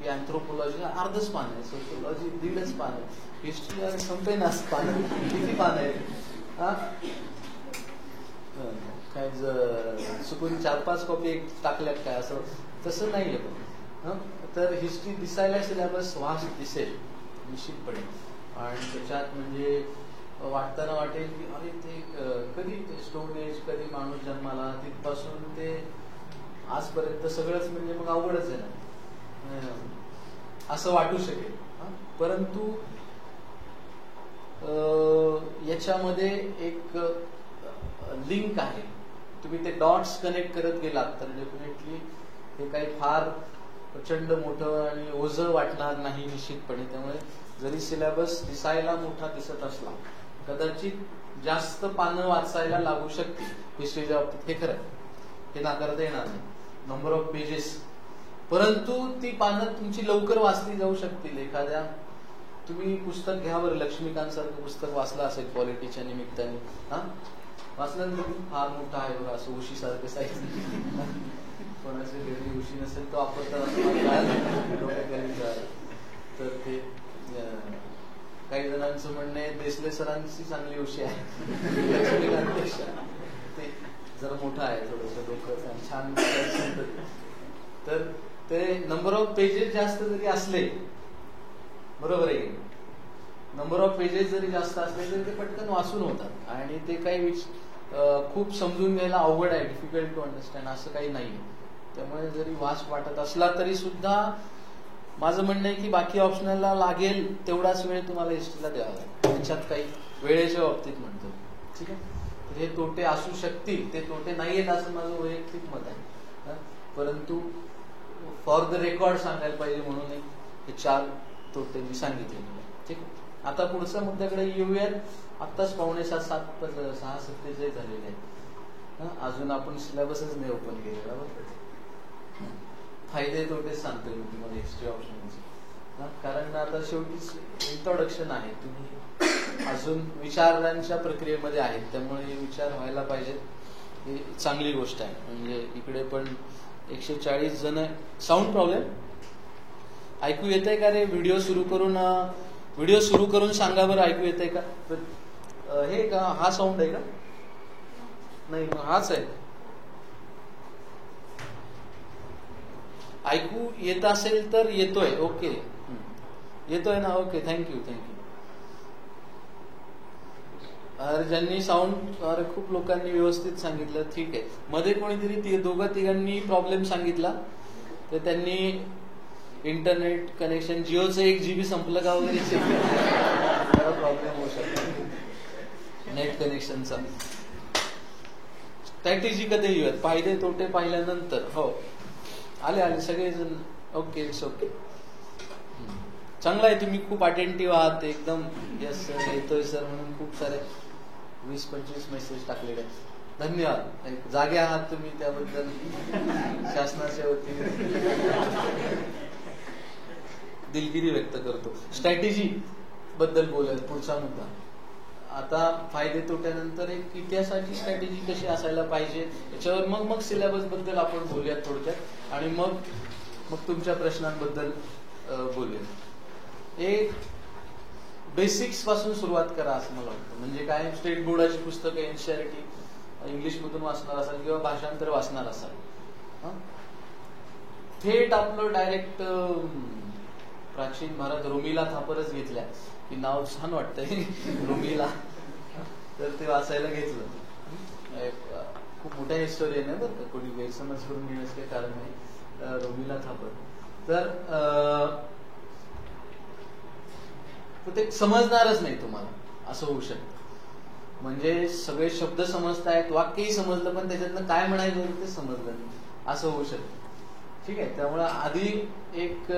की अँथ्रोपोलॉजी अर्धच पान आहे, सोशिओलॉजी 1.5 पान आहे, हिस्ट्री संपेनाच पानं, किती पान आहे काय चुकून 4-5 कॉपी टाकल्यात काय, असं तसं नाहीये. पण तर हिस्ट्री दिसायला सिलेबस वास्ट दिसेल निश्चितपणे, आणि त्याच्यात म्हणजे वाटताना वाटेल की अरे ते कधी ते स्टोन एज, कधी माणूस जन्माला, तिथपासून ते आजपर्यंत सगळंच म्हणजे मग अवघडच आहे ना, असं वाटू शकेल. परंतु याच्यामध्ये एक लिंक आहे. तुम्ही ते डॉट्स कनेक्ट करत गेलात तर डेफिनेटली हे काही फार प्रचंड मोठं आणि ओझं वाटणार नाही निश्चितपणे. त्यामुळे जरी सिलेबस दिसायला मोठा दिसत असला, कदाचित जास्त पानं वाचायला लागू शकतील हिस्ट्रीच्या बाबतीत, हे खरं, हे नाकारता येणार नाही, नंबर ऑफ पेजेस. परंतु ती पानं तुमची लवकर वाचली जाऊ शकतील. एखाद्या तुम्ही पुस्तक घ्या बरं, लक्ष्मीकांत सारखं पुस्तक वाचलं असेल पॉलिटीच्या निमित्ताने, वाचल्यानंतर फार मोठा आहे बघा, असं उशीसारखं साईज. कोणाच्या घरी उशी नसेल तो आपण तर ते काही जणांचं म्हणणं आहे देसले सरांची चांगली उशी आहे, लक्ष्मीकांतपेक्षा ते जरा मोठं आहे थोडंसं डोकं छान. तर ते नंबर ऑफ पेजेस जास्त जरी असले, बरोबर आहे, नंबर ऑफ पेजेस जरी जास्त असले तरी ते पटकन वाचून होतात आणि ते काही खूप समजून घ्यायला अवघड आहे, डिफिकल्ट टू अंडरस्टँड असं काही नाही. त्यामुळे जरी वाच वाटत असला तरी सुद्धा माझं म्हणणं आहे की बाकी ऑप्शनलला लागेल तेवढाच वेळ तुम्हाला हिस्ट्रीला द्यावा लागेल, त्याच्यात काही वेळेच्या बाबतीत म्हणतो. ठीक आहे, तर हे तोटे असू शकतील, ते तोटे नाही आहेत असं माझं वैयक्तिक मत आहे, परंतु फॉर द रेकॉर्ड सांगायला पाहिजे म्हणून हे 4 तोटे मी सांगितले. ठीक आहे, आता पुढच्या मुद्द्याकडे येऊयात. आत्ताच 6:47 झालेले आहेत, अजून आपण सिलेबसच नाही ओपन केलेला. फायदे तोटे सांगतोय मी तुम्हाला हिस्ट्री ऑप्शनचे, कारण आता शेवटी इंट्रोडक्शन आहे, तुम्ही अजून विचारांच्या प्रक्रियेमध्ये आहेत, त्यामुळे हे विचार व्हायला पाहिजेत. ही चांगली गोष्ट आहे. म्हणजे इकडे पण 140 जण. साऊंड प्रॉब्लेम ऐकू येतंय का रे? व्हिडिओ सुरू करून सांगा बरं, ऐकू येतंय का? हे का हा साऊंड आहे का? नाही, हाच आहे. ऐकू येत असेल तर येतोय, ओके, येतोय ना, ओके, थँक्यू. अरे ज्यांनी साऊंड, अरे खूप लोकांनी व्यवस्थित सांगितलं, ठीक आहे. मध्ये कोणीतरी 2-3 प्रॉब्लेम सांगितला, तर त्यांनी इंटरनेट कनेक्शन जिओचं 1 GB संपलं का वगैरे प्रॉब्लेम होऊ शकतो नेट कनेक्शनचा. स्ट्रॅटेजी कधी येऊयात, फायदे तोटे पाहिल्यानंतर. हो, आले सगळेजण, ओके, इट्स ओके, चांगला आहे. तुम्ही खूप अटेंटिव्ह आहात एकदम. यस सर, येतोय सर म्हणून खूप सारे 20-25 मेसेज टाकलेले आहेत. धन्यवाद, जागे आहात तुम्ही, त्याबद्दल शासनाच्या वतीने दिलगिरी व्यक्त करतो. स्ट्रॅटेजी बद्दल बोलायला पुढचा मुद्दा. आता फायदे तोट्यानंतर एक इतिहासाची स्ट्रॅटेजी कशी असायला पाहिजे याच्यावर मग सिलेबस बद्दल आपण बोलूयात थोडक्यात, आणि मग तुमच्या प्रश्नांबद्दल बोलूयात. एक बेसिक्स पासून सुरुवात करा असं मला वाटतं. म्हणजे काय, स्टेट बोर्डाची पुस्तकं एनसीईआरटी इंग्लिश मधून वाचणार असाल किंवा भाषांतर वाचणार असाल, थेट आपलं डायरेक्ट प्राचीन भारत रोमिला थापरच घेतल्या की नाव छान वाटतंय रोमिला, तर ते वाचायला घेतलं. खूप मोठ्या हिस्टोरियन आहे बरं का, कोणी गैरसमज करून घेण्याचं काही कारण नाही. रोमिला थापर, तर ते समजणारच नाही तुम्हाला, असं होऊ शकतं. म्हणजे सगळे शब्द समजतायत, वाक्यही समजलं, पण त्याच्यातनं काय म्हणायचं ते समजलं नाही, असं होऊ शकतं. ठीक आहे, त्यामुळे आधी एक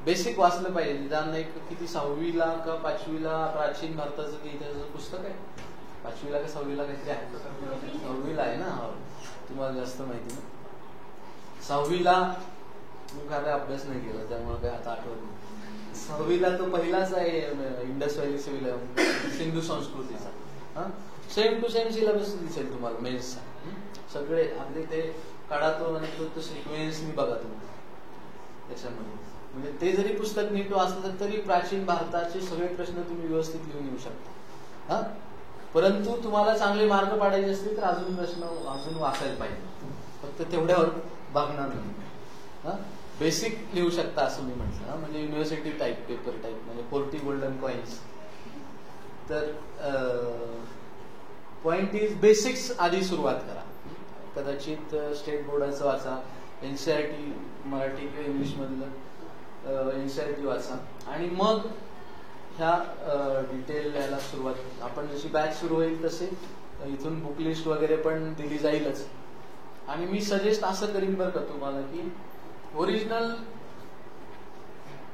बेसिक वाचलं पाहिजे. निदान एक किती 6वीला का 5वीला प्राचीन भारताचं इतिहासाचं पुस्तक आहे, 5वीला का 6वीला काहीतरी आहे, 6वीला आहे ना, तुम्हाला जास्त माहिती ना. 6वीला मी काय अभ्यास नाही केला त्यामुळे काय आता आठवत नाही. 6वीला तो पहिलाच आहे इंडस व्हॅली सिंधू संस्कृतीचा, सेम टू सेम सिलेबस दिसेल तुम्हाला मेन्सचा. सगळे अगदी ते काढा तो सिक्वेन्स मी बघा तुम्ही त्याच्यामध्ये. म्हणजे ते जरी पुस्तक नीट वाचलं तरी प्राचीन भारताचे सगळे प्रश्न तुम्ही व्यवस्थित लिहून येऊ शकता. परंतु तुम्हाला चांगले मार्क पाडायचे असतील तर अजून प्रश्न अजून वाचायला पाहिजे, फक्त तेवढ्यावर भागणार नाही. बेसिक लिहू शकता असं मी म्हटलं, म्हणजे युनिव्हर्सिटी टाईप, पेपर टाईप, म्हणजे 40 गोल्डन कॉइन्स. तर पॉइंट इज बेसिक्स आधी सुरुवात करा. कदाचित स्टेट बोर्डाचं वाचा, एनसीईआरटी मराठी किंवा इंग्लिश मधलं एनसीईआरटी वाचा, आणि मग ह्या डिटेल यायला सुरुवात. आपण जशी बॅच सुरू होईल तसे इथून बुक लिस्ट वगैरे पण दिली जाईलच. आणि मी सजेस्ट असं करीन बरं का तुम्हाला की ओरिजिनल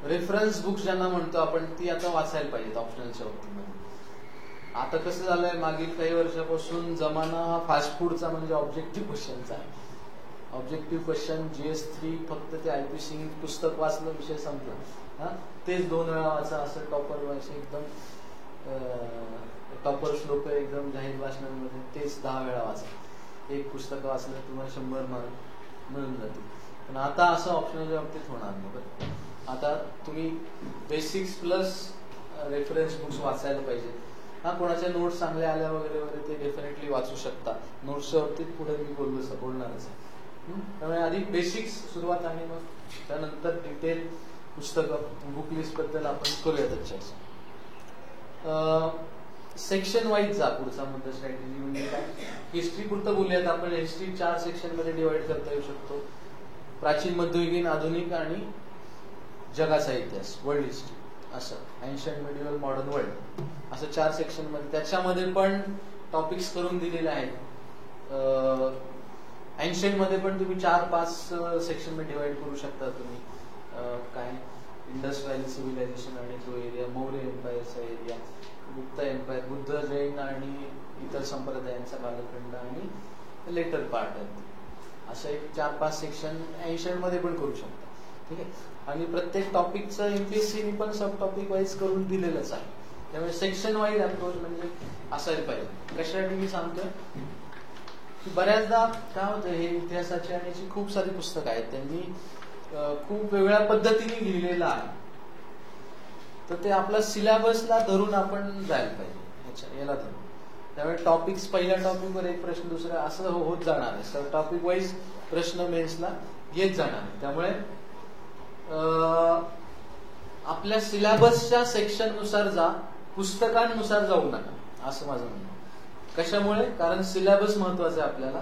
रेफरन्स बुक्स ज्यांना म्हणतो आपण ती आता वाचायला पाहिजेत ऑप्शनलच्या बाबतीमध्ये. आता कसं झालंय, मागील काही वर्षापासून जमाना फास्ट फूडचा, म्हणजे ऑब्जेक्टिव्ह क्वेश्चनचा आहे. ऑब्जेक्टिव्ह क्वेश्चन GS3 फक्त ते IP सिंग पुस्तक वाचलं, विषय संपला. तेच 2 वेळा वाचा, असं टॉपर व्हायचं एकदम टॉपर्स लोक एकदम जाहीर भाषणांमध्ये तेच 10 वेळा वाचा, एक पुस्तक वाचलं तुम्हाला 100 मार्क मिळून जातील. पण आता असं ऑप्शनलच्या बाबतीत होणार नाही. बरं, आता तुम्ही बेसिक्स प्लस रेफरन्स बुक्स वाचायला पाहिजे. हा, कोणाच्या नोट्स चांगल्या आल्या वगैरे वगैरे ते डेफिनेटली वाचू शकता. नोट्सच्या बाबतीत पुढे मी बोलणारच आहे. त्यामुळे आधी बेसिक्स सुरुवात आणि मग त्यानंतर डिटेल पुस्तकं बुक लिस्ट बद्दल आपण करूयात चर्चा. सेक्शन वाईज जा. पुढचा मुद्दा स्ट्रॅटेजी म्हणजे काय, हिस्ट्री पुरतं बोलूयात आपण. हिस्ट्री 4 सेक्शन मध्ये डिवाइड करता येऊ शकतो. प्राचीन, मध्ययुगीन, आधुनिक आणि जगाचा इतिहास, वर्ल्ड हिस्ट्री, असं एन्शंट, मिडिवल, मॉडर्न, वर्ल्ड, असं 4 सेक्शन मध्ये. त्याच्यामध्ये पण टॉपिक्स करून दिलेले आहेत. एन्शंट मध्ये पण तुम्ही 4-5 सेक्शन मध्ये डिवाइड करू शकता तुम्ही. काय, इंडस व्हॅली सिव्हिलायझेशन आणि तो एरिया, मौर्य एम्पायरचा एरिया, गुप्त एम्पायर, बुद्ध, जैन आणि इतर संप्रदायांचा कालखंड आणि लेटर पार्ट आहे. असं एक 4-5 सेक्शन एन्शंट मध्ये पण करू शकता. ठीक आहे. आणि प्रत्येक टॉपिकचं एमपीएससीने पण सब टॉपिक वाईज करून दिलेलंच आहे. त्यामुळे सेक्शन वाईज अप्रोच म्हणजे असायला पाहिजे. कशासाठी मी सांगतोय की बऱ्याचदा काय होतं, हे इतिहासाची आणि याची खूप सारी पुस्तकं आहेत, त्यांनी खूप वेगळ्या पद्धतीने लिहिलेलं आहे. तर ते आपल्या सिलेबसला धरून आपण जायला पाहिजे, याला धरून. त्यामुळे टॉपिक्स, पहिल्या टॉपिकवर एक प्रश्न, दुसरा, असं होत जाणार आहे. सब टॉपिक वाईज प्रश्न मेन्सला येत जाणार आहे. त्यामुळे आपल्या सिलेबसच्या सेक्शन नुसार जा, पुस्तकांनुसार जाऊ नका, असं माझं म्हणणं. कशामुळे? कारण सिलेबस महत्वाचा आहे आपल्याला.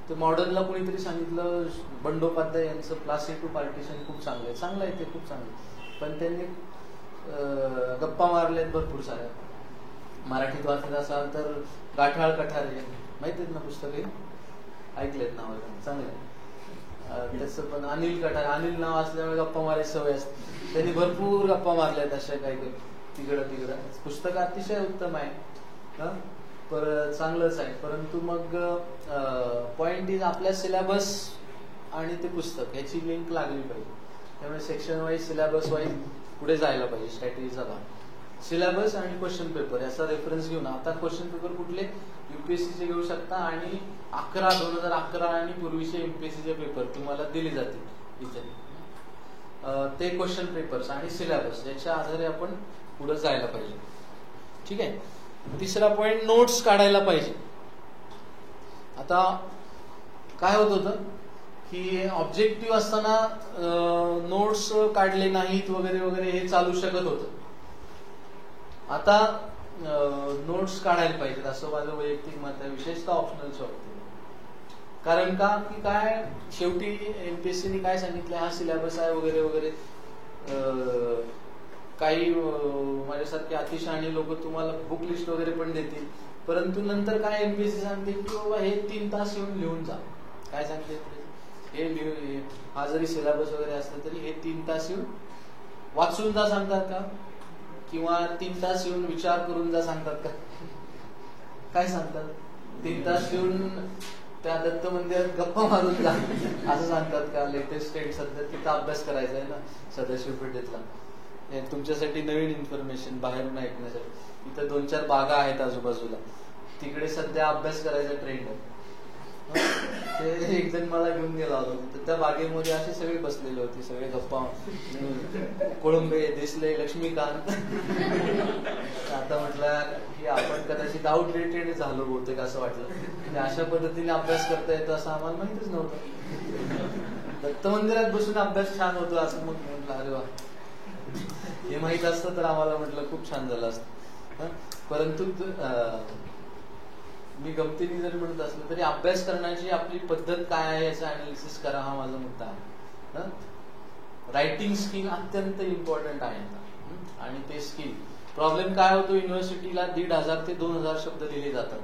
ते मॉडर्नला कोणीतरी सांगितलं, बंडोपाध्याय यांचं प्लास्टिक टू पार्टिशन खूप चांगलं आहे, ते खूप चांगलं. पण त्यांनी गप्पा मारल्यात भरपूर साऱ्या. मराठीत वाचत असाल तर गाठाळ कठारे माहिती आहेत ना पुस्तके, ऐकलेत नाव, चांगले. त्याचं पण अनिल कठारे, अनिल नाव असल्यामुळे गप्पा मारायची सवय असते. त्यांनी भरपूर गप्पा मारल्यात अशा काही तिकडं. पुस्तक अतिशय उत्तम आहे, चांगलंच आहे. परंतु मग पॉइंट इज आपल्या सिलेबस आणि ते पुस्तक याची लिंक लागली पाहिजे. त्यामुळे सेक्शन वाईज, सिलेबस वाईज पुढे जायला पाहिजे. स्ट्रॅटेजीचा भाग सिलेबस आणि क्वेश्चन पेपर याचा रेफरन्स घेऊन. आता क्वेश्चन पेपर कुठले युपीएससीचे घेऊ शकता आणि 2011 आणि पूर्वीचे एमपीएससीचे पेपर तुम्हाला दिले जातील इथे. ते क्वेश्चन पेपर्स आणि सिलेबस याच्या आधारे आपण पुढे जायला पाहिजे. ठीक आहे. तिसरा पॉइंट, नोट्स काढायला पाहिजे. आता काय होत होतं की ऑब्जेक्टिव्ह असताना नोट्स काढले नाहीत वगैरे वगैरे हे चालू शकत होतं. आता नोट्स काढायला पाहिजेत असं माझं वैयक्तिक मत आहे, विशेषतः ऑप्शनलच्या बाबतीत. कारण का की काय, शेवटी एमपीएससीने काय सांगितलं, हा सिलेबस आहे वगैरे वगैरे. काही माझ्यासारखे अतिशहाणी लोक तुम्हाला बुक लिस्ट वगैरे पण देतील, परंतु नंतर काय एमपीएससी सांगते की बाबा हे 3 तास येऊन लिहून जा. काय सांगते, हे हा जरी सिलेबस वगैरे असला तरी हे 3 तास येऊन वाचून जा सांगतात का, किंवा 3 तास येऊन विचार करून जा सांगतात का? काय सांगतात? 3 तास येऊन त्या दत्त मंदिरात गप्पा मारून जा असं सांगतात का? लेटेस्ट स्टेट सध्या तिथं अभ्यास करायचा आहे ना सदाशिव पेठेतला. तुमच्यासाठी नवीन इन्फॉर्मेशन बाहेरून ऐकण्यासाठी. इथं 2-4 बागा आहेत आजूबाजूला, तिकडे सध्या अभ्यास करायचा ट्रेंड आहे. ते एक जण मला घेऊन गेला होता, तर त्या बागेमध्ये असे सगळे बसलेले होते, सगळे गप्पा, कोळंबे दिसले, लक्ष्मीकांत. आता म्हटलं की आपण कदाचित आउटडेटेड झालो बहुतेक असं वाटलं. अशा पद्धतीने अभ्यास करता येतो असं आम्हाला माहितीच नव्हतं. दत्त मंदिरात बसून अभ्यास छान होतो असं मग म्हटलं, अरे वा, हे माहित असतं तर आम्हाला म्हटलं खूप छान झालं असतं. परंतु मी गमतीने जरी म्हणत असलं तरी अभ्यास करण्याची आपली पद्धत काय आहे याचं अनालिसिस करा, हा माझा मुद्दा आहे. रायटिंग स्किल अत्यंत इम्पॉर्टंट आहे. आणि ते स्किल, प्रॉब्लेम काय होतो, युनिव्हर्सिटीला 1500 ते 2000 शब्द लिहिले जातात.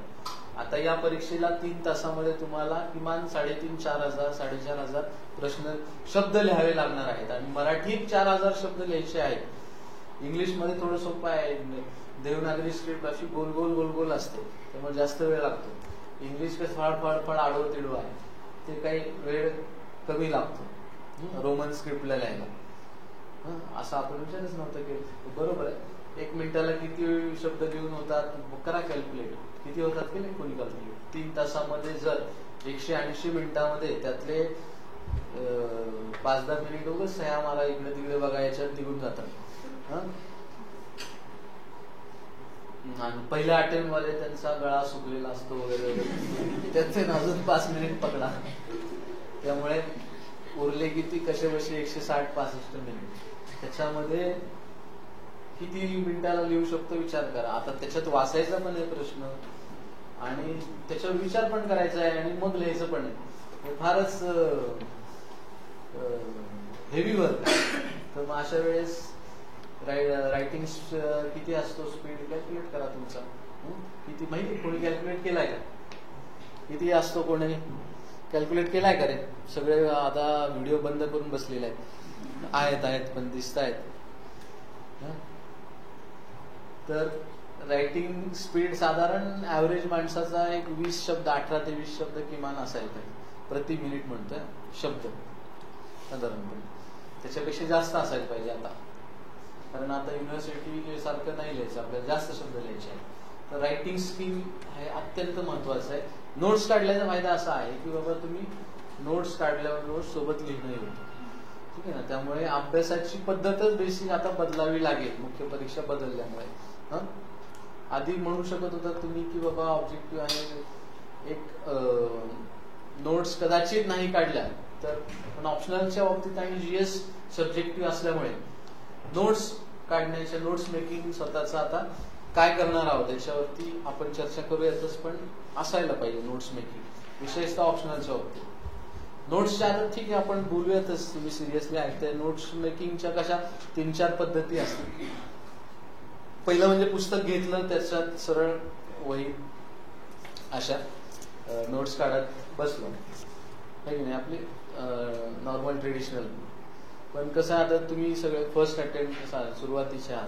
आता या परीक्षेला 3 तासामध्ये तुम्हाला किमान 3,500-4,000, 4,500 प्रश्न शब्द लिहावे लागणार आहेत. आणि मराठीत 4000 शब्द लिहायचे आहेत. इंग्लिशमध्ये थोडं सोपं आहे, देवनागरी स्क्रिप्ट अशी गोल गोल गोल गोल असते, त्यामुळे जास्त वेळ लागतो. इंग्लिश कसं फाड आडवं तिडवं आहे, ते काही वेळ कमी लागतो रोमन स्क्रिप्टला लिहायला. असं आपण विचारच नव्हतं की बरोबर आहे. 1 मिनिटाला किती शब्द लिहून होतात करा कॅल्क्युलेट, किती होतात की नाही कोणी कॅल्क्युलेट. 3 तासामध्ये जर 180 मिनिटामध्ये त्यातले 5-10 मिनिट उगाच सह्या मारा इकडे तिकडे बघा याच्यात निघून जातात. आणि पहिल्या अटेम्प्ट मध्ये त्यांचा गळा सुकलेला असतो वगैरे वगैरे, त्याचे अजून 5 मिनिट पकडा. त्यामुळे उरले किती कसे बसे 160-65 मिनिट. त्याच्यामध्ये किती मिनिटाला लिहू शकतो विचार करा. आता त्याच्यात वाचायचा पण आहे प्रश्न आणि त्याच्यावर विचार पण करायचा आहे आणि मग लिहायचं पण आहे. फारच हेवी वर्क आहे. तर मग अशा वेळेस रायटिंग किती असतो स्पीड कॅल्क्युलेट करा तुमचा. किती माहिती कोणी कॅल्क्युलेट केलाय का? किती असतो कोणी कॅल्क्युलेट केलाय का रे? सगळे आता व्हिडिओ बंद करून बसलेले आहेत पण दिसत आहेत. तर रायटिंग स्पीड साधारण ऍव्हरेज माणसाचा एक 20 शब्द 18 ते 20 शब्द किमान असायला पाहिजे प्रति मिनिट म्हणतोय शब्द साधारणपणे. त्याच्यापेक्षा जास्त असायला पाहिजे आता, कारण आता युनिव्हर्सिटी सारखं नाही लिहायचं, आपल्याला जास्त शब्द लिहायचे आहेत. तर रायटिंग स्किल हे अत्यंत महत्वाचं आहे. नोट्स काढल्याचा फायदा असा आहे की बाबा तुम्ही नोट्स काढल्यावर नोट्स सोबत लिहिणंही होतं. ठीक आहे ना. त्यामुळे अभ्यासाची पद्धतच बेसिक आता बदलावी लागेल मुख्य परीक्षा बदलल्यामुळे. आधी म्हणू शकत होता तुम्ही की बाबा ऑब्जेक्टिव्ह आहे एक नोट्स कदाचित नाही काढल्या तर, पण ऑप्शनलच्या बाबतीत आणि जीएस सब्जेक्टिव्ह असल्यामुळे नोट्स काढण्याच्या नोट्स मेकिंग स्वतःचा आता काय करणार आहोत त्याच्यावरती आपण चर्चा करूयातच, पण असायला पाहिजे नोट्स मेकिंग विशेषतः ऑप्शनलच्या बाबतीत. नोट्सच्या आता ठीक आहे आपण बोलूयातच, तुम्ही सिरियसली ऐकताय. नोट्स मेकिंगच्या कशा 3-4 पद्धती असतात. पहिलं म्हणजे पुस्तक घेतलं त्याच्यात सरळ वही अशा नोट्स काढत बसलो आहे की नाही, आपली नॉर्मल ट्रेडिशनल. पण कसं आता तुम्ही सगळे फर्स्ट अटेम्प्ट सुरुवातीच्या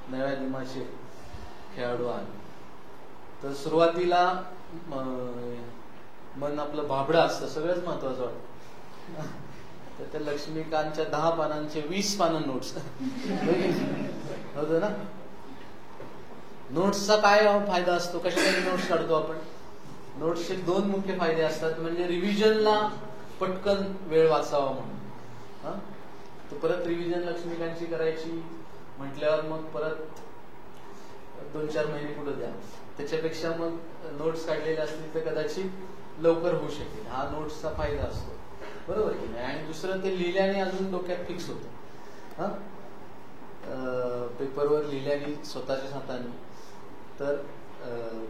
नव्या निमाचे खेळाडू आहात, तर सुरुवातीला मन आपलं भाबडं असतं, सगळ्यात महत्वाचं वाटतं. तर त्या लक्ष्मीकांतच्या 10 पानांचे 20 पानं नोट्स होतं ना. नोट्सचा काय फायदा असतो, कशासाठी नोट्स काढतो आपण? नोट्सचे 2 मुख्य फायदे असतात. म्हणजे रिव्हिजनला पटकन वेळ वाचावा म्हणून. तर परत रिव्हिजन लक्ष्मीकांतची करायची म्हटल्यावर मग परत 2-4 महिने कुठं द्या. त्याच्यापेक्षा मग नोट्स काढलेले असतील तर कदाचित लवकर होऊ शकेल. हा नोट्सचा फायदा असतो, बरोबर की नाही. आणि दुसरं ते लिहिल्याने अजून डोक्यात फिक्स होतं. पेपरवर लिहिल्याने स्वतःच्या हाताने तर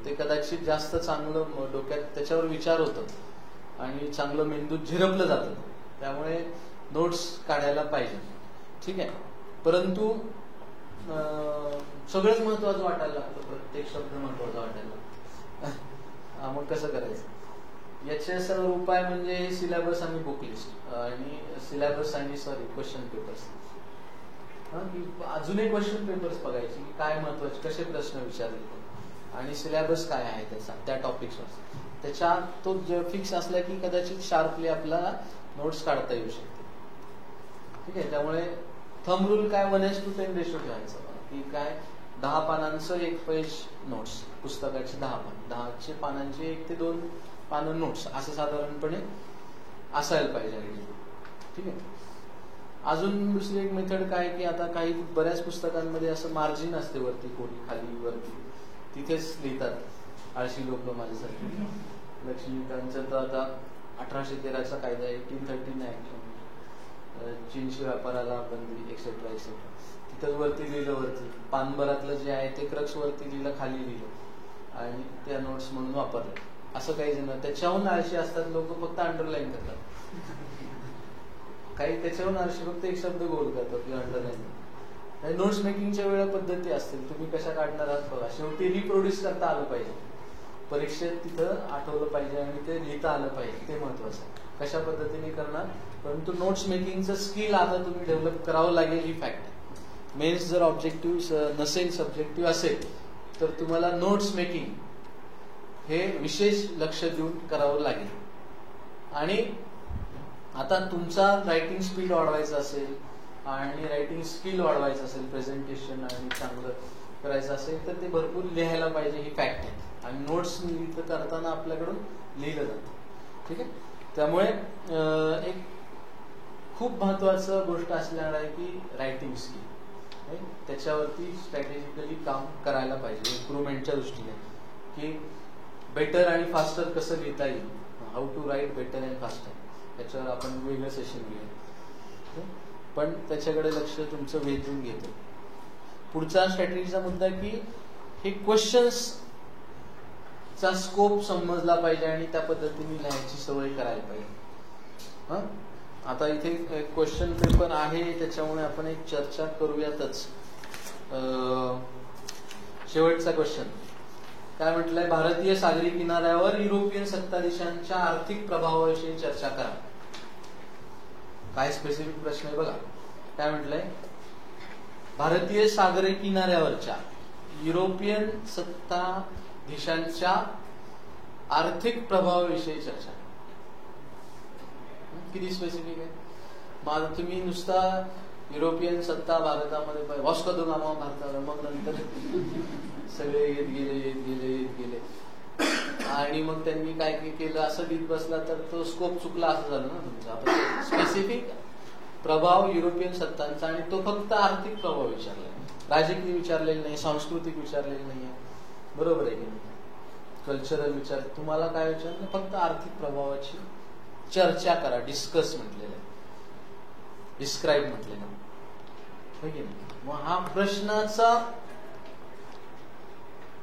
ते कदाचित जास्त चांगलं डोक्यात त्याच्यावर विचार होतं आणि चांगलं मेंदूत झिरपलं जातं. त्यामुळे नोट्स काढायला पाहिजे. ठीक आहे. परंतु सगळंच महत्वाचं वाटायला लागतं, प्रत्येक शब्द महत्वाचा वाटायला लागतो. मग कसं करायचं? याच्या उपाय म्हणजे सिलेबस आणि बुक लिस्ट आणि सिलेबस आणि क्वेश्चन पेपर्स. अजूनही क्वेश्चन पेपर्स बघायचे की काय महत्वाचे, कसे प्रश्न विचारले आणि सिलेबस काय आहे त्याचा त्या टॉपिक्सवर. त्याच्या तो फिक्स असला की कदाचित शार्पली आपल्याला नोट्स काढता येऊ शकते. ठीक आहे. त्यामुळे थंब रूल काय 1:10 रेशो ठेवायचं की काय 10 पानांचं 1 पेज नोट्स, पुस्तकाचे 10 पान, 10 पानांचे 1 ते 2 पानं नोट्स असं साधारणपणे असायला पाहिजे. ठीक आहे. अजून दुसरी एक मेथड काय की आता काही बऱ्याच पुस्तकांमध्ये असं मार्जिन असते वरती, कोणी खाली वरती, तिथेच लिहितात आळशी लोक माझ्यासाठी. लक्ष्मीकांतचा तर आता 1813चा कायदा 1813 ऍक्ट, चीनशी व्यापाराला बंदी एक्सेट्रा एक्सेट्रा, तिथंच वरती लिहिलं. वरती पानभरातलं जे आहे ते क्रक्स वरती लिहिलं, खाली लिहिलं आणि त्या नोट्स म्हणून वापरले. असं काही जण त्याच्याहून आळशी असतात लोक, फक्त अंडरलाईन करतात. काही त्याच्याहून आळशी फक्त एक शब्द गोल करतात किंवा अंडरलाईन. नोट्स मेकिंगच्या वेळा पद्धती असतील, तुम्ही कशा काढणार आहात बघा. शेवटी रिप्रोड्यूस करता आलं पाहिजे, परीक्षेत तिथं आठवलं पाहिजे आणि ते लिहिता आलं पाहिजे, ते महत्वाचं आहे. कशा पद्धतीने करणार, परंतु नोट्स मेकिंगचं स्किल आता तुम्ही डेव्हलप करावं लागेल ही फॅक्ट आहे. मेन्स जर ऑब्जेक्टिव्ह नसेल, सब्जेक्टिव्ह असेल, तर तुम्हाला नोट्स मेकिंग हे विशेष लक्ष देऊन करावं लागेल. आणि आता तुमचा रायटिंग स्पीड वाढवायचा असेल आणि रायटिंग स्किल वाढवायचं असेल, प्रेझेंटेशन आणि चांगलं करायचं असेल तर ते भरपूर लिहायला पाहिजे, ही फॅक्ट आहे. आणि नोट्स करताना आपल्याकडून लिहिलं जातं. ठीक आहे. त्यामुळे एक खूप महत्वाचं गोष्ट असणार आहे की रायटिंग स्किल, त्याच्यावरती स्ट्रॅटेजिकली काम करायला पाहिजे इम्प्रुव्हमेंटच्या दृष्टीने, की बेटर आणि फास्टर कसं लिहिता येईल. How to write better and faster, त्याच्यावर आपण वेगळं सेशन घेऊया, पण त्याच्याकडे लक्ष तुमचं वेधून घेतो. पुढचा स्ट्रॅटेजीचा मुद्दा की हे क्वेश्चन्सचा स्कोप समजला पाहिजे आणि त्या पद्धतीने लिहायची सवय करायला पाहिजे. आता इथे एक क्वेश्चन पेपर आहे, त्याच्यामुळे आपण एक चर्चा करूयातच. शेवटचा क्वेश्चन काय म्हटलंय, भारतीय सागरी किनाऱ्यावर युरोपियन सत्ताधीशांच्या आर्थिक प्रभावाविषयी चर्चा करा. काय स्पेसिफिक प्रश्न आहे बघा. काय म्हटलंय, भारतीय सागरी किनाऱ्यावरच्या युरोपियन सत्ताधीशांच्या आर्थिक प्रभावाविषयी चर्चा. किती स्पेसिफिक आहे. मग तुम्ही नुसता युरोपियन सत्ता भारतामध्ये, वॉस्को द गामा भारताला, मग नंतर सगळे येत गेले आणि मग त्यांनी काय केलं असं लिहित बसला तर तो स्कोप चुकला असं झालं ना तुमचा. स्पेसिफिक प्रभाव युरोपियन सत्तांचा, आणि तो फक्त आर्थिक प्रभाव विचारलाय, राजकीय विचारलेलं नाही, सांस्कृतिक विचारलेलं नाहीये, बरोबर आहे की नाही, कल्चरल विचार. तुम्हाला काय विचारलं, फक्त आर्थिक प्रभावाची चर्चा करा. डिस्कस म्हटलेलं आहे, डिस्क्राईब म्हटलेलं आहे. मग हा प्रश्नाचा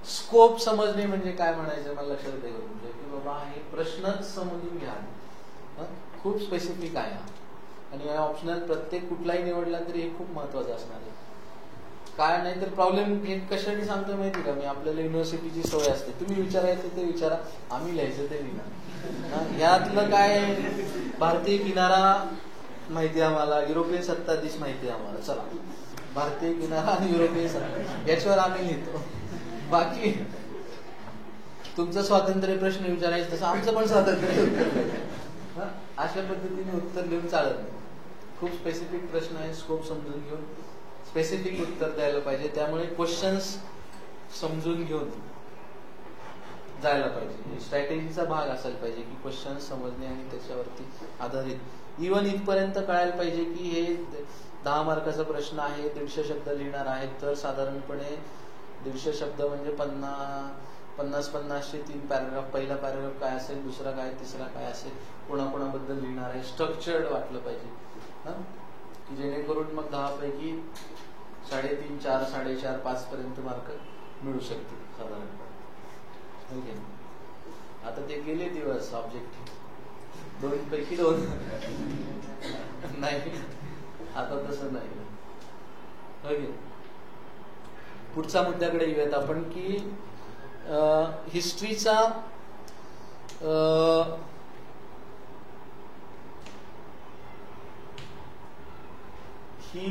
स्कोप समजणे म्हणजे काय म्हणायचं मला लक्षात येईल तुमच्या, की बाबा हे प्रश्नच समजून घ्या, खूप स्पेसिफिक आहे आणि ऑप्शनल प्रत्येक कुठलाही निवडला तरी हे खूप महत्वाचं असणार आहे. काय नाही तर प्रॉब्लेम हे कशासाठी सांगतो माहिती का मी, आपल्याला युनिव्हर्सिटीची सवय असते, तुम्ही विचारायचं ते विचारा, आम्ही लिहायचं ते लिहिणार. ह्यातलं काय, भारतीय किनारा माहिती आम्हाला, युरोपियन सत्ताधीश माहिती आम्हाला, चला भारतीय किनारा आणि युरोपियन सत्ताधीश याच्यावर आम्ही लिहितो. बाकी तुमचं स्वातंत्र्य प्रश्न विचारायचं तसं आमचं पण स्वातंत्र्य उत्तर, अशा पद्धतीने उत्तर लिहून चालत नाही. खूप स्पेसिफिक प्रश्न आहे, स्कोप समजून घेऊन स्पेसिफिक उत्तर द्यायला पाहिजे. त्यामुळे क्वेश्चन्स समजून घेऊन जायला पाहिजे. स्ट्रॅटेजीचा भाग असायला पाहिजे की क्वेश्चन समजणे आणि त्याच्यावरती आधारित इव्हन इथपर्यंत कळायला पाहिजे की हे 10 मार्काचा प्रश्न आहे, 150 शब्द लिहिणार आहेत, तर साधारणपणे 150 शब्द म्हणजे 50-50चे 3 पॅराग्राफ. पहिला पॅराग्राफ काय असेल, दुसरा काय, तिसरा काय असेल, कोणाकोणाबद्दल लिहिणार आहे, स्ट्रक्चर्ड वाटलं पाहिजे, की जेणेकरून मग 10 पैकी 3.5, 4, 4.5, 5 पर्यंत मार्क मिळू शकतील साधारणपणे. आता ते गेले दिवस ऑब्जेक्टिव्ह 2 पैकी 2 नाही, आता तसं नाही. पुढच्या मुद्द्याकडे येऊयात आपण की हिस्ट्रीचा ही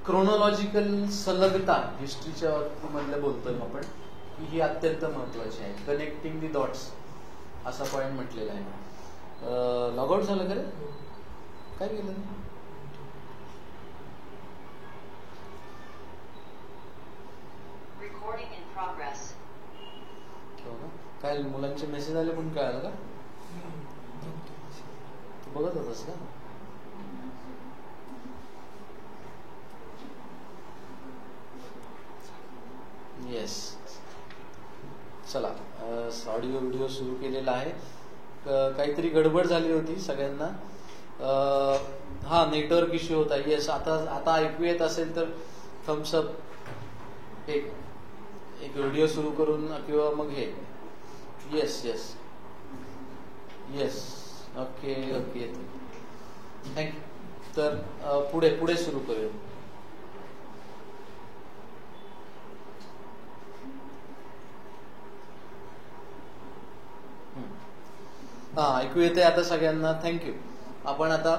क्रोनॉलॉजिकल सलगता हिस्ट्रीच्या बाबतीमधलं बोलतोय आपण की ही अत्यंत महत्वाची आहे. कनेक्टिंग दी डॉट्स असा पॉइंट म्हटलेला आहे. लॉग आउट झालं का रे, काय केलं काय, मुलांचे मेसेज आले म्हणून काय आलं का, तू बघत होतास का? येस, चला ऑडिओ व्हिडिओ सुरू केलेला आहे. काहीतरी गडबड झाली होती सगळ्यांना. हा नेटवर्क इश्यू होता. येस, आता ऐकू येत असेल तर थम्स अप, एक व्हिडिओ सुरू करून किंवा मग हे. Yes yes yes, okay okay, thank you. तर पुढे सुरू करूया. ऐकू येते आता सगळ्यांना, थँक्यू. आपण आता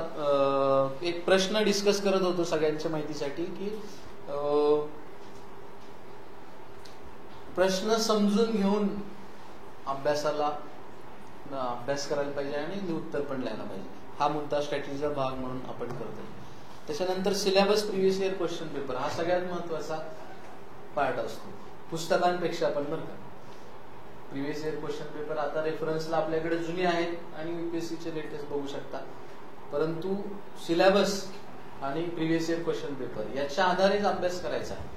एक प्रश्न डिस्कस करत होतो सगळ्यांच्या माहितीसाठी की प्रश्न समजून घेऊन अभ्यास करायला पाहिजे आणि उत्तर पण लिहायला पाहिजे. हा मुद्दा स्ट्रॅटेजीचा भाग म्हणून आपण करतोय. त्याच्यानंतर syllabus previous year question paper हा सगळ्यात महत्वाचा पार्ट असतो पुस्तकांपेक्षा पण बरं का. प्रिव्हियस इयर क्वेश्चन पेपर आता रेफरन्सला आपल्याकडे जुने आहेत आणि UPSCचे लेटेस्ट बघू शकता, परंतु सिलेबस आणि प्रिव्हियस इयर क्वेश्चन पेपर याच्या आधारेच अभ्यास करायचा आहे.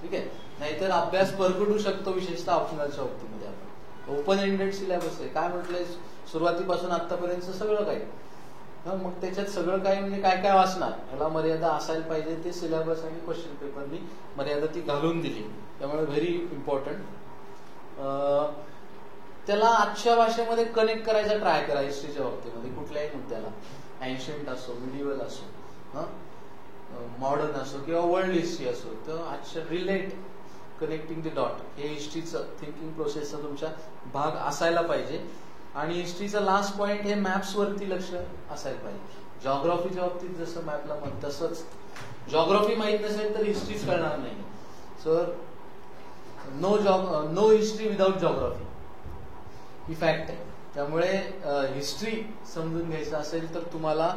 ठीक आहे, नाहीतर अभ्यास परगडू शकतो, विशेषतः ऑप्शनलच्या बाबतीमध्ये. आपण ओपन एंडेड सिलेबस आहे, काय म्हटलंय सुरुवातीपासून आतापर्यंत सगळं काही, मग त्याच्यात सगळं काही म्हणजे काय काय वाचणार, याला मर्यादा असायला पाहिजे. ते सिलेबस आणि क्वेश्चन पेपरनी मर्यादा ती घालून दिली, त्यामुळे व्हेरी इम्पॉर्टंट. त्याला आजच्या भाषेमध्ये कनेक्ट करायचा ट्राय करा. हिस्ट्रीच्या बाबतीमध्ये कुठल्याही मुद्द्याला, एन्शियंट असो, मिडिवल असो, मॉडर्न असो किंवा वर्ल्ड हिस्ट्री असो, तर आजच्या रिलेट कनेक्टिंग द डॉट हे हिस्ट्रीचं थिंकिंग प्रोसेसचा तुमचा भाग असायला पाहिजे. आणि हिस्ट्रीचा लास्ट पॉइंट हे मॅप्स वरती लक्ष असायला पाहिजे. जॉग्राफीच्या बाबतीत जसं मॅपला म्हणत तसंच जॉग्राफी माहित नसेल तर हिस्ट्रीच कळणार नाही. Sir no history without geography ही फॅक्ट आहे. त्यामुळे हिस्ट्री समजून घ्यायचं असेल तर तुम्हाला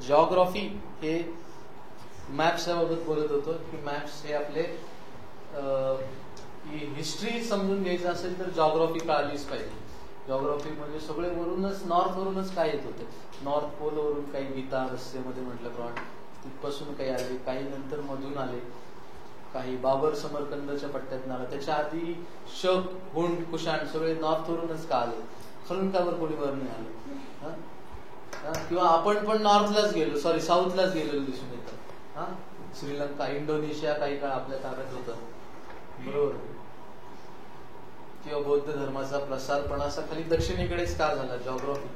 जॉग्राफी हे मॅप्सच्या बाबत बोलत होतो की मॅप्स हे आपले हिस्ट्री समजून घ्यायचं असेल तर जॉग्राफी कळालीच पाहिजे. जॉग्राफी म्हणजे सगळे वरूनच नॉर्थ वरूनच काय येत होते, नॉर्थ पोल वरून काही गीता रस्त्यामध्ये म्हटल्याप्रमाणे तिथपासून काही आले, काही नंतर मधून आले, काही बाबर समरकंदच्या पट्ट्यातून आला, त्याच्या आधी शक हुंड कुशाण सगळे नॉर्थ वरूनच का आले, खरून का कोणी वर नाही आले. किंवा आपण पण नॉर्थलाच गेलो, सॉरी साऊथलाच गेलेलो दिसून येतं. श्रीलंका, इंडोनेशिया काही काळ आपल्या ताब्यात होतं, बरोबर. किंवा बौद्ध धर्माचा प्रसार पण असा खाली दक्षिणेकडेच का झाला, जॉग्राफी.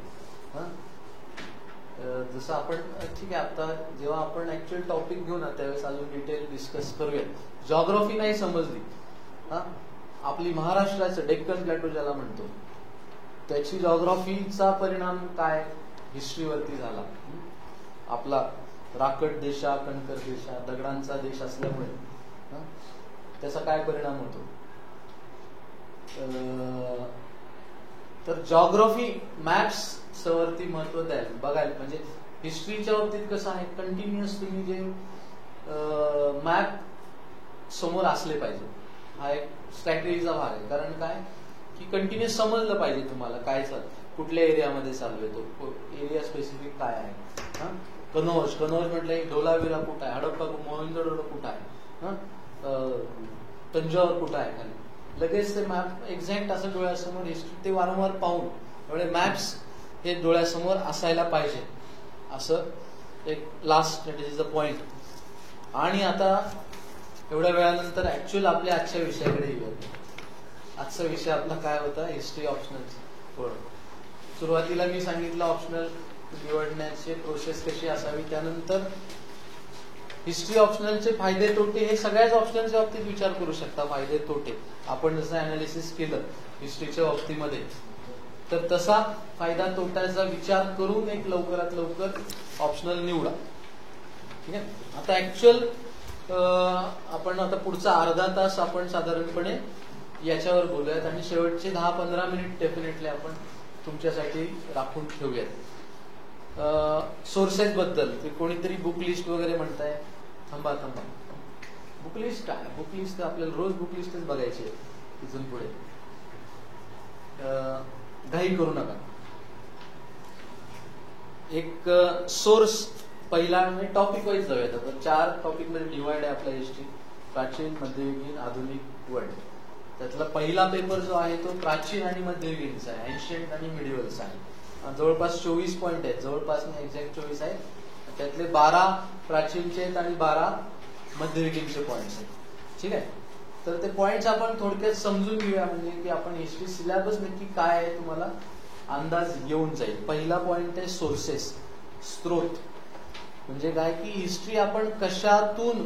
जसं आपण ठीक आहे, आता जेव्हा आपण ऍक्च्युअल टॉपिक घेऊ ना त्यावेळेस अजून डिटेल डिस्कस करूया. जॉग्राफी नाही समजली, आपली महाराष्ट्राचं डेक्कन प्लॅटो ज्याला म्हणतो त्याची जॉग्राफीचा परिणाम काय हिस्ट्रीवरती झाला. आपला राकट देशा, कणकर देशा, दगडांचा देश असल्यामुळे त्याचा काय परिणाम होतो. तर जॉग्राफी मॅप्स वरती महत्व द्यायला बघायला म्हणजे हिस्ट्रीच्या बाबतीत कसं आहे, कंटिन्युअस तुम्ही जे मॅप समोर असले पाहिजे, हा एक स्ट्रॅटेजीचा भाग आहे. कारण काय की कंटिन्युअस समजलं पाहिजे तुम्हाला काय कुठल्या एरियामध्ये चालू आहे, तो एरिया स्पेसिफिक काय आहे. कनौज म्हटलं ढोलावीरा कुठं आहे, हडप्पा मोहनजोदडो कुठं आहे, तंजावर कुठं आहे, खाली लगेच ते मॅप एक्झॅक्ट असं डोळ्यासमोर हिस्ट्री ते वारंवार पाहून, त्यामुळे मॅप्स हे डोळ्यासमोर असायला पाहिजे, असं एक लास्ट स्ट्रॅटेजीचा पॉइंट. आणि आता एवढ्या वेळानंतर ऍक्च्युअल आपल्या आजच्या विषयाकडे येऊया. आजचा विषय आपला काय होता, हिस्ट्री ऑप्शनल. सुरुवातीला मी सांगितलं ऑप्शनल निवडण्याची प्रोसेस कशी असावी, त्यानंतर हिस्ट्री ऑप्शनलचे फायदे तोटे हे सगळ्याच ऑप्शनलच्या बाबतीत विचार करू शकता. फायदे तोटे आपण जसं अनालिसिस केलं हिस्ट्रीच्या बाबतीमध्ये, तर तसा फायदा तोट्याचा विचार करून एक लवकरात लवकर ऑप्शनल निवडा. ठीक आहे, आता ऍक्च्युअल आपण आता पुढचा अर्धा तास आपण साधारणपणे याच्यावर बोलूयात आणि शेवटचे 10-15 मिनिट डेफिनेटली आपण तुमच्यासाठी राखून ठेवूयात. सोर्सेस बद्दल कोणीतरी बुक लिस्ट वगैरे म्हणताय, थांबा बुक लिस्ट काय, बुक लिस्ट आपल्याला रोज बुक लिस्टच बघायची आहे इथून पुढे, घाई करू नका. एक सोर्स पहिला टॉपिक वाईज जाऊयात. आता 4 टॉपिक मध्ये डिवाइड आहे आपला हिस्ट्री, प्राचीन, मध्ययुगीन, आधुनिक, वर्ल्ड. त्यातला पहिला पेपर जो आहे तो प्राचीन आणि मध्ययुगीनचा आहे, एन्शियंट आणि मिडिवलचा आहे. जवळपास 24 पॉइंट आहेत, जवळपास एक्झॅक्ट 24 आहेत. त्यातले 12 प्राचीनचे आहेत आणि 12 मध्ययुगीनचे पॉइंट्स आहेत. ठीक आहे, तर ते पॉइंट्स आपण थोडक्यात समजून घेऊया, म्हणजे की आपण हिस्ट्री सिलेबस नक्की काय आहे तुम्हाला अंदाज येऊन जाईल. पहिला पॉइंट आहे सोर्सेस, स्त्रोत. म्हणजे काय की हिस्ट्री आपण कशातून,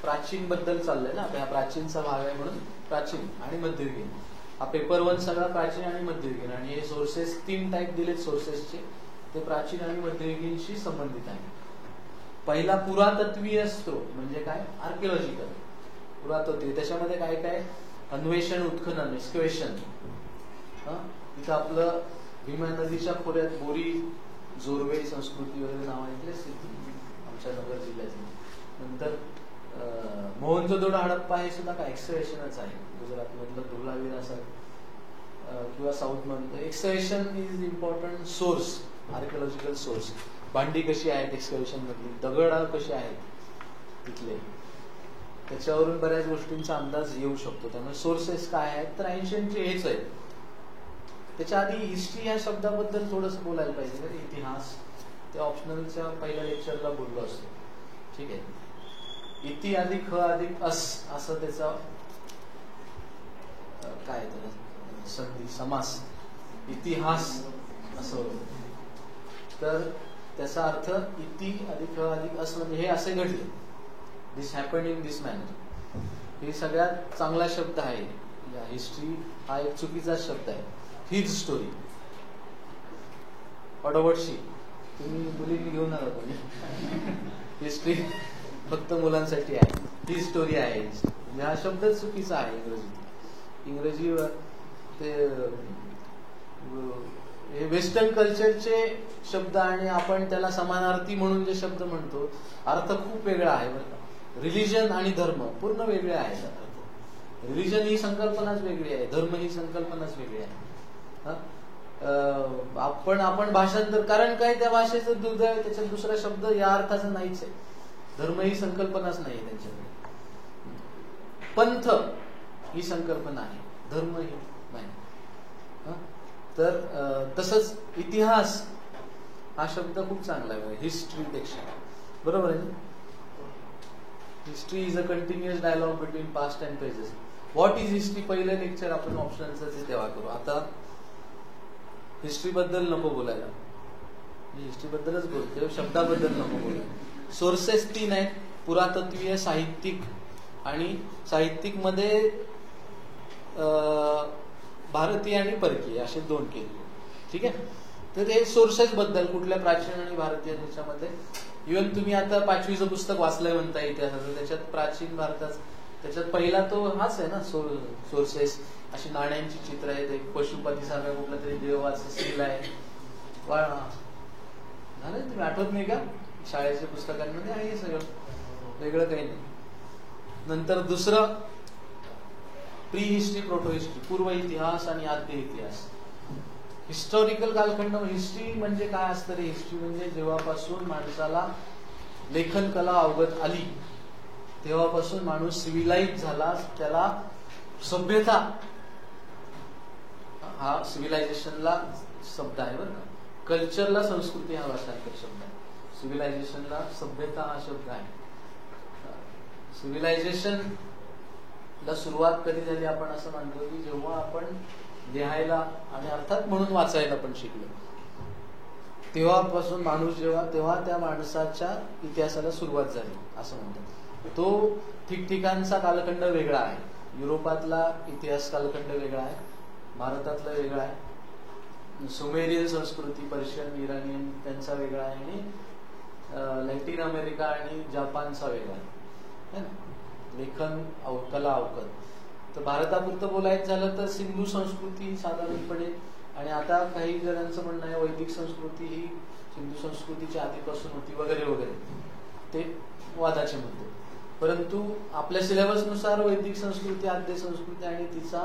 प्राचीन बद्दल चाललंय ना, हा प्राचीनचा भाग आहे म्हणून प्राचीन आणि मध्ययुगीन. हा पेपर 1 सगळा प्राचीन आणि मध्ययुगीन, आणि हे सोर्सेस 3 टाईप दिलेत सोर्सेसचे, ते प्राचीन आणि मध्ययुगीनशी संबंधित आहे. पहिला पुरातत्वीय स्त्रोत म्हणजे काय, आर्किओलॉजिकल पुरातत्वीय. त्याच्यामध्ये काय काय, अन्वेषण, उत्खनन, एक्स्कवेशन. इथं आपलं भीमा नदीच्या खोऱ्यात बोरी, जोरवे संस्कृती वगैरे नाव ऐकले, आमच्या नगर जिल्ह्यातली. नंतर मोहनजोदडो हडप्पा हे सुद्धा काय एक्सकॅव्हेशनच आहे. गुजरातमधलं धुलावीर असं किंवा साऊथ मधलं excavation is important source, archaeological source. भांडी कशी आहेत एक्सकॅव्हेशन मधली, दगड कशी आहेत तिथले, त्याच्यावरून बऱ्याच गोष्टींचा अंदाज येऊ शकतो. त्यामुळे सोर्सेस काय आहेत तर एन्शियंटचे हेच आहेत. त्याच्या आधी हिस्ट्री या शब्दाबद्दल थोडंसं बोलायला पाहिजे ना. इतिहास ते ऑप्शनलच्या पहिल्या लेक्चरला बोललो असतो. ठीक आहे. इति अधिक ह अधिक अस असं त्याचा काय त्याला संधी समास इतिहास असं. तर त्याचा अर्थ इति अधिक ह अधिक अस म्हणजे हे असे घडले, दिस हॅपन इन दिस मॅनर. हे सगळ्यात चांगला शब्द आहे. हिस्ट्री हा एक चुकीचा शब्द आहे. हीच स्टोरी ऑटोबॉटशी तुम्ही मुलींनी घेऊन आला तुम्ही. हिस्ट्री फक्त मुलांसाठी आहे, ही स्टोरी आहे. हा शब्द चुकीचा आहे इंग्रजी ते वेस्टर्न कल्चरचे शब्द आणि आपण त्याला समानार्थी म्हणून जे शब्द म्हणतो अर्थ खूप वेगळा आहे बरं का. रिलिजन आणि धर्म पूर्ण वेगळे आहेत. रिलिजन ही संकल्पनाच वेगळी आहे, धर्म ही संकल्पनाच वेगळी आहे. आपण भाषांतर, कारण काय त्या भाषेचं दुर्दैव त्याच्यात दुसरा शब्द या अर्थाचा नाहीच आहे. धर्म ही संकल्पनाच नाही त्यांच्याकडे. पंथ ही संकल्पना आहे, धर्म ही नाही. तर तसंच इतिहास हा शब्द खूप चांगला आहे हिस्ट्रीपेक्षा. बरोबर आहे ना. History is a continuous dialogue between past and present. What is history पहिलं लेक्चर आपण ऑप्शनचं तेव्हा करू. आता हिस्ट्री बद्दल नको बोलायला, हिस्ट्री बद्दलच बोलतो, शब्दाबद्दल नको बोलायला. सोर्सेस 3 आहेत, पुरातत्वीय, साहित्यिक आणि साहित्यिक मध्ये भारतीय आणि परकीय असे 2 केले. ठीक आहे. तर हे सोर्सेस बद्दल कुठल्या प्राचीन आणि भारतीय देशामध्ये इव्हन तुम्ही आता 5वीचं पुस्तक वाचलंय म्हणता इतिहासाचं, त्याच्यात प्राचीन भारतात त्याच्यात पहिला तो हाच आहे ना सोर्सेस. अशी नाण्यांची चित्र आहेत, एक पशुपती सारखा कुठला तरी देवाचं सील आहे. झालं तुम्ही आठवत नाही का शाळेच्या पुस्तकांमध्ये आहे सगळं, वेगळं काही नाही. नंतर दुसरं प्री हिस्ट्री, प्रोटो हिस्ट्री, पूर्व इतिहास आणि आद्य इतिहास. हिस्टॉरिकल कालखंड. हिस्ट्री म्हणजे काय असतं रे. हिस्ट्री म्हणजे जेव्हापासून माणसाला लेखन कला अवगत आली तेव्हापासून माणूस सिव्हिलाइज झाला, त्याला सभ्यता हा सिव्हिलायझेशनला शब्द आहे बरं का. कल्चरला संस्कृती हा भाषांतर शब्द आहे. सिव्हिलायझेशनला सभ्यता हा शब्द आहे. सिव्हिलायझेशन ला सुरुवात कधी झाली आपण असं मानतो की जेव्हा आपण लिहायला आणि अर्थात म्हणून वाचायला पण शिकलो, तेव्हापासून माणूस तेव्हा त्या माणसाच्या इतिहासाला सुरुवात झाली असं म्हणतात. तो ठिकठिकाणचा कालखंड वेगळा आहे. युरोपातला इतिहास कालखंड वेगळा आहे, भारतातला वेगळा आहे, सुमेरियन संस्कृती, पर्शियन, इराणियन त्यांचा वेगळा आहे, आणि लॅटिन अमेरिका आणि जपानचा वेगळा आहे. लेखन कला अवकत. तर भारतापुरतं बोलायचं झालं तर सिंधू संस्कृती साधारणपणे, आणि आता काही जणांचं म्हणणं आहे वैदिक संस्कृती ही सिंधू संस्कृतीच्या आधीपासून होती वगैरे वगैरे, ते वादाचे मुद्दे. परंतु आपल्या सिलेबसनुसार वैदिक संस्कृती, आद्य संस्कृती आणि तिचा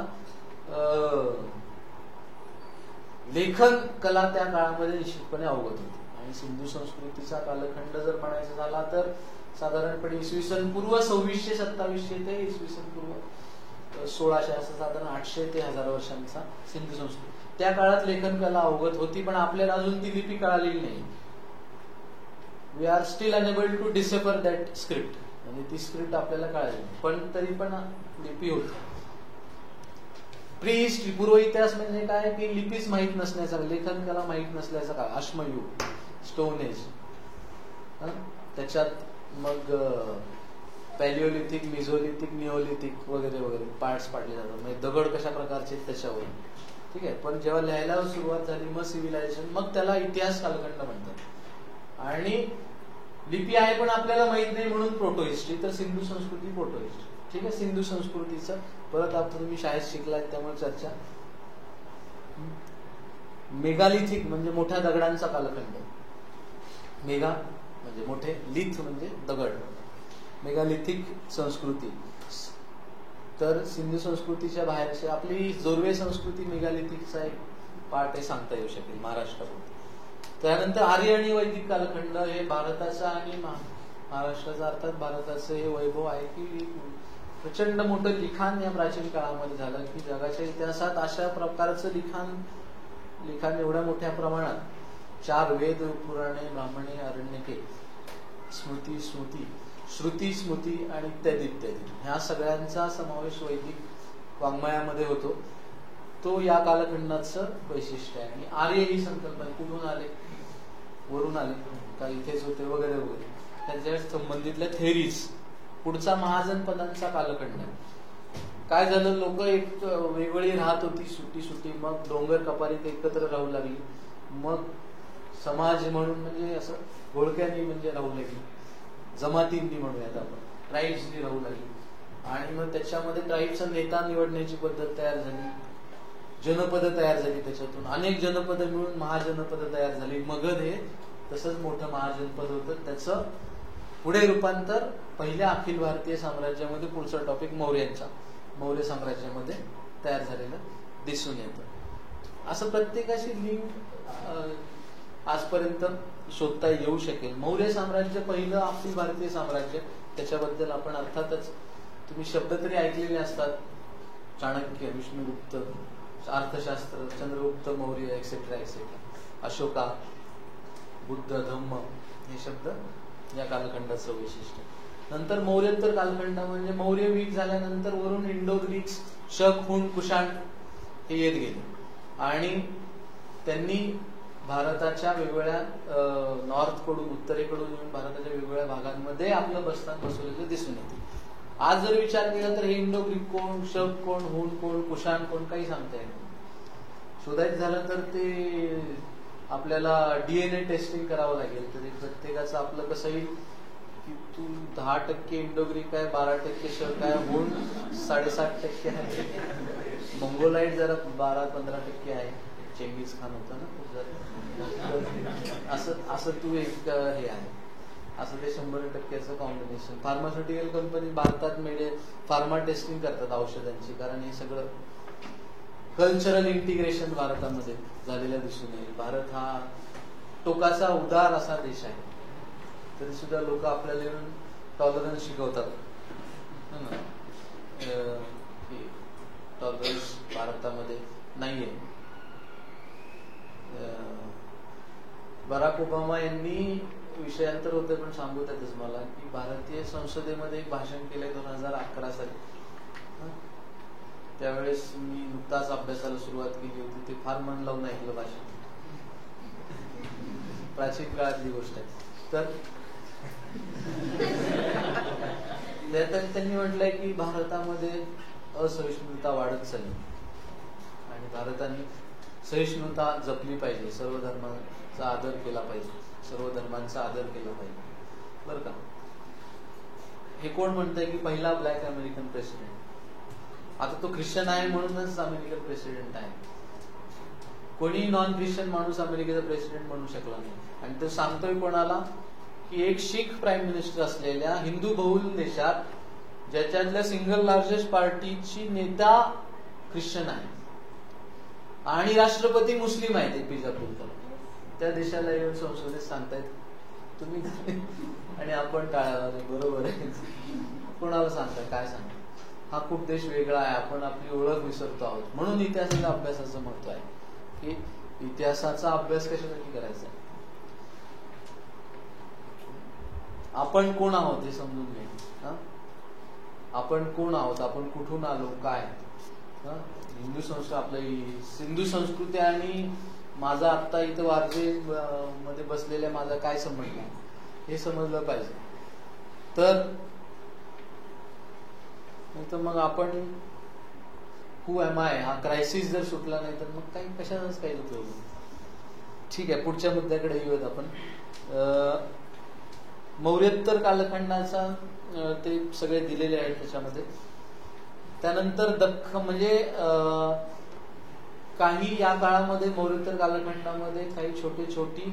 लेखन कला त्या काळामध्ये निश्चितपणे अवगत होती. आणि सिंधू संस्कृतीचा कालखंड जर म्हणायचा झाला तर साधारणपणे इसवी सन पूर्व 2600-2700 ते इसवी सन पूर्व 1600 असं साधारण 800 ते 1000 वर्षांचा सिंधू संस्कृती. त्या काळात लेखन कला अवगत होती, पण आपल्याला अजून ती लिपी कळालेली नाही. We are still unable to decipher that script. म्हणजे ती स्क्रिप्ट आपल्याला कळाली, पण तरी पण लिपी होती. प्री हिस्ट्री, पूर्व इतिहास म्हणजे काय की लिपीच माहीत नसण्याचा, लेखन कला माहीत नसल्याचा काळ. अश्मयुग, स्टोन एज, त्याच्यात मग पॅलिओलिथिक, मिझोलिथिक, निओलिथिक वगैरे वगैरे पार्ट्स पाडले जातात. म्हणजे दगड कशा प्रकारचे त्याच्यावर. ठीक आहे. पण जेव्हा लिहायला सुरुवात झाली मग सिव्हिलायझेशन, मग त्याला इतिहास कालखंड म्हणतात. आणि लिपी आहे पण आपल्याला माहित नाही म्हणून प्रोटो हिस्ट्री. तर सिंधू संस्कृती, प्रोटो हिस्ट्री. ठीक आहे. सिंधू संस्कृतीचं परत आता तुम्ही शाळेत शिकलाय त्यामुळे चर्चा. मेगालिथिक म्हणजे मोठ्या दगडांचा कालखंड. मेगा म्हणजे मोठे, लिथ म्हणजे दगड, मेगालिथिक संस्कृती. तर सिंधू संस्कृतीच्या बाहेरची आपली जोर्वे संस्कृती मेगालिथिकचा एक पार्ट आहे सांगता येऊ शकेल महाराष्ट्रामध्ये. त्यानंतर आर्य आणि वैदिक कालखंड हे भारताचा आणि महाराष्ट्राचा अर्थात भारताचं हे वैभव आहे की प्रचंड मोठं लिखाण या प्राचीन काळामध्ये झालं की जगाच्या इतिहासात अशा प्रकारचं लिखाण एवढ्या मोठ्या प्रमाणात, 4 वेद, पुराणे, ब्राह्मणे, आरण्यके, श्रुती, स्मृती आणि इत्यादी इत्यादी ह्या सगळ्यांचा समावेश वैदिक वाङ्मयामध्ये होतो. तो या कालखंडाचं वैशिष्ट्य आहे. आणि आर्य ही संकल्पना कुठून आले, वरून आले का इथेच होते वगैरे वगैरे, त्याच्या संबंधितल्या थेरीज. पुढचा महाजनपदांचा कालखंड आहे. काय झालं, लोक एक वेगवेगळी राहत होती सुटी, मग डोंगर कपारीत एकत्र राहू लागली, मग समाज म्हणून म्हणजे असं घोळक्यांनी म्हणजे राहू लागली, जमातींनी म्हणूयात आपण, ट्राईब्सनी राहू लागली. आणि मग त्याच्यामध्ये ट्राईबचा नेता निवडण्याची पद्धत तयार झाली, जनपद तयार झाली, त्याच्यातून अनेक जनपद मिळून महाजनपद तयार झाली. मगध हे तसंच मोठं महाजनपद होतं. त्याचं पुढे रूपांतर पहिल्या अखिल भारतीय साम्राज्यामध्ये, पुढचा टॉपिक मौर्यांचा, मौर्य साम्राज्यामध्ये तयार झालेलं दिसून येतं. असं प्रत्येकाची लिंक आजपर्यंत शोधता येऊ शकेल. मौर्य साम्राज्य पहिलं अखिल भारतीय साम्राज्य, त्याच्याबद्दल आपण अर्थातच तुम्ही शब्द तरी ऐकलेले असतात, चाणक्य, विष्णुगुप्त, अर्थशास्त्र, चंद्रगुप्त मौर्य, एक्सेट्रा एक्सेट्रा, अशोका, बुद्ध, धम्म, हे शब्द या कालखंडाचं वैशिष्ट्य. नंतर मौर्योत्तर कालखंड म्हणजे मौर्य वीक झाल्यानंतर वरून इंडो ग्रीक्स, शक, हुन, कुशाण हे येत गेले आणि त्यांनी भारताच्या वेगवेगळ्या नॉर्थ कडून, उत्तरेकडून येऊन भारताच्या वेगवेगळ्या भागांमध्ये आपलं बस्तान बसवलेलं दिसून येते. आज जर विचार केला तर हे इंडो ग्रीक कोण, शक कोण, हुन कोण, कुशाण कोण, काही सांगता येईल. शोधायचं झालं तर ते आपल्याला DNA टेस्टिंग करावं लागेल. तर प्रत्येकाचं आपलं कसं येईल की तू 10% इंडो ग्रीक आहे, 12% शक आहे, हुन 7.5% आहे, मंगोलाईट जरा 12-15% आहे, चेंगीज खान होता ना, असं तू एक हे आहे, असं ते 100%चं कॉम्बिनेशन. फार्मास्युटिकल कंपनी भारतात फार्मा टेस्टिंग करतात औषधांची, कारण हे सगळं कल्चरल इंटिग्रेशन भारतामध्ये झालेलं दिसून येईल. भारत हा टोकाचा उदार असा देश आहे, तरी सुद्धा लोक आपल्याला येऊन टॉलरन्स शिकवतात. टॉलरन्स भारतामध्ये नाहीये. बराक ओबामा यांनी विषयांतर होते पण सांगू त्यातच मला की भारतीय संसदेमध्ये एक भाषण केलंय 2011 साली. त्यावेळेस मी नुकताच अभ्यासाला सुरुवात केली होती. ते फार मन लावून ऐकलं भाषण. प्राचीन काळातली गोष्ट आहे. तर त्यांनी म्हटलंय की भारतामध्ये असहिष्णुता वाढत चालली आणि भारताने सहिष्णुता जपली पाहिजे, सर्व धर्मांचा आदर केला पाहिजे, सर्व धर्मांचा आदर केला पाहिजे. बरं का, हे कोण म्हणतंय की पहिला ब्लॅक अमेरिकन प्रेसिडेंट? आता तो ख्रिश्चन आहे म्हणूनच अमेरिकन प्रेसिडेंट आहे. कोणी नॉन ख्रिश्चन माणूस अमेरिकेचा प्रेसिडेंट म्हणू शकला नाही. आणि तो सांगतोय कोणाला की एक शीख प्राईम मिनिस्टर असलेल्या हिंदू बहुल देशात, ज्याच्यातल्या सिंगल लार्जेस्ट पार्टीची नेता ख्रिश्चन आहे आणि राष्ट्रपती मुस्लिम आहेत, एपीजे अब्दुल कलाम, त्या देशाला येऊन संसदेत सांगतायत तुम्ही आणि आपण टाळायला. बरोबर आहे, कोणाला सांगताय, काय सांगताय? हा खूप देश वेगळा आहे, आपण आपली ओळख विसरतो आहोत. म्हणून इतिहासाच्या अभ्यासाचं महत्व आहे की इतिहासाचा अभ्यास कशासाठी करायचा आहे, आपण कोण आहोत हे समजून घ्या. आपण कोण आहोत, आपण कुठून आलो, काय. हिंदू संस्कृती, आपली सिंधू संस्कृती आणि माझा आत्ता इथं वारजे मध्ये बसलेल्या माझा काय संबंध आहे हे समजलं पाहिजे. तर मग आपण हु एम आय हा क्रायसिस जर सुटला नाही तर मग काही कशाचाच काही उपयोग. ठीक आहे, पुढच्या मुद्द्याकडे येऊयात आपण. मौर्योत्तर कालखंडाचा ते सगळे दिलेले आहेत त्याच्यामध्ये. त्यानंतर दख्ख म्हणजे काही या काळामध्ये मौर्योत्तर कालखंडामध्ये काही छोटी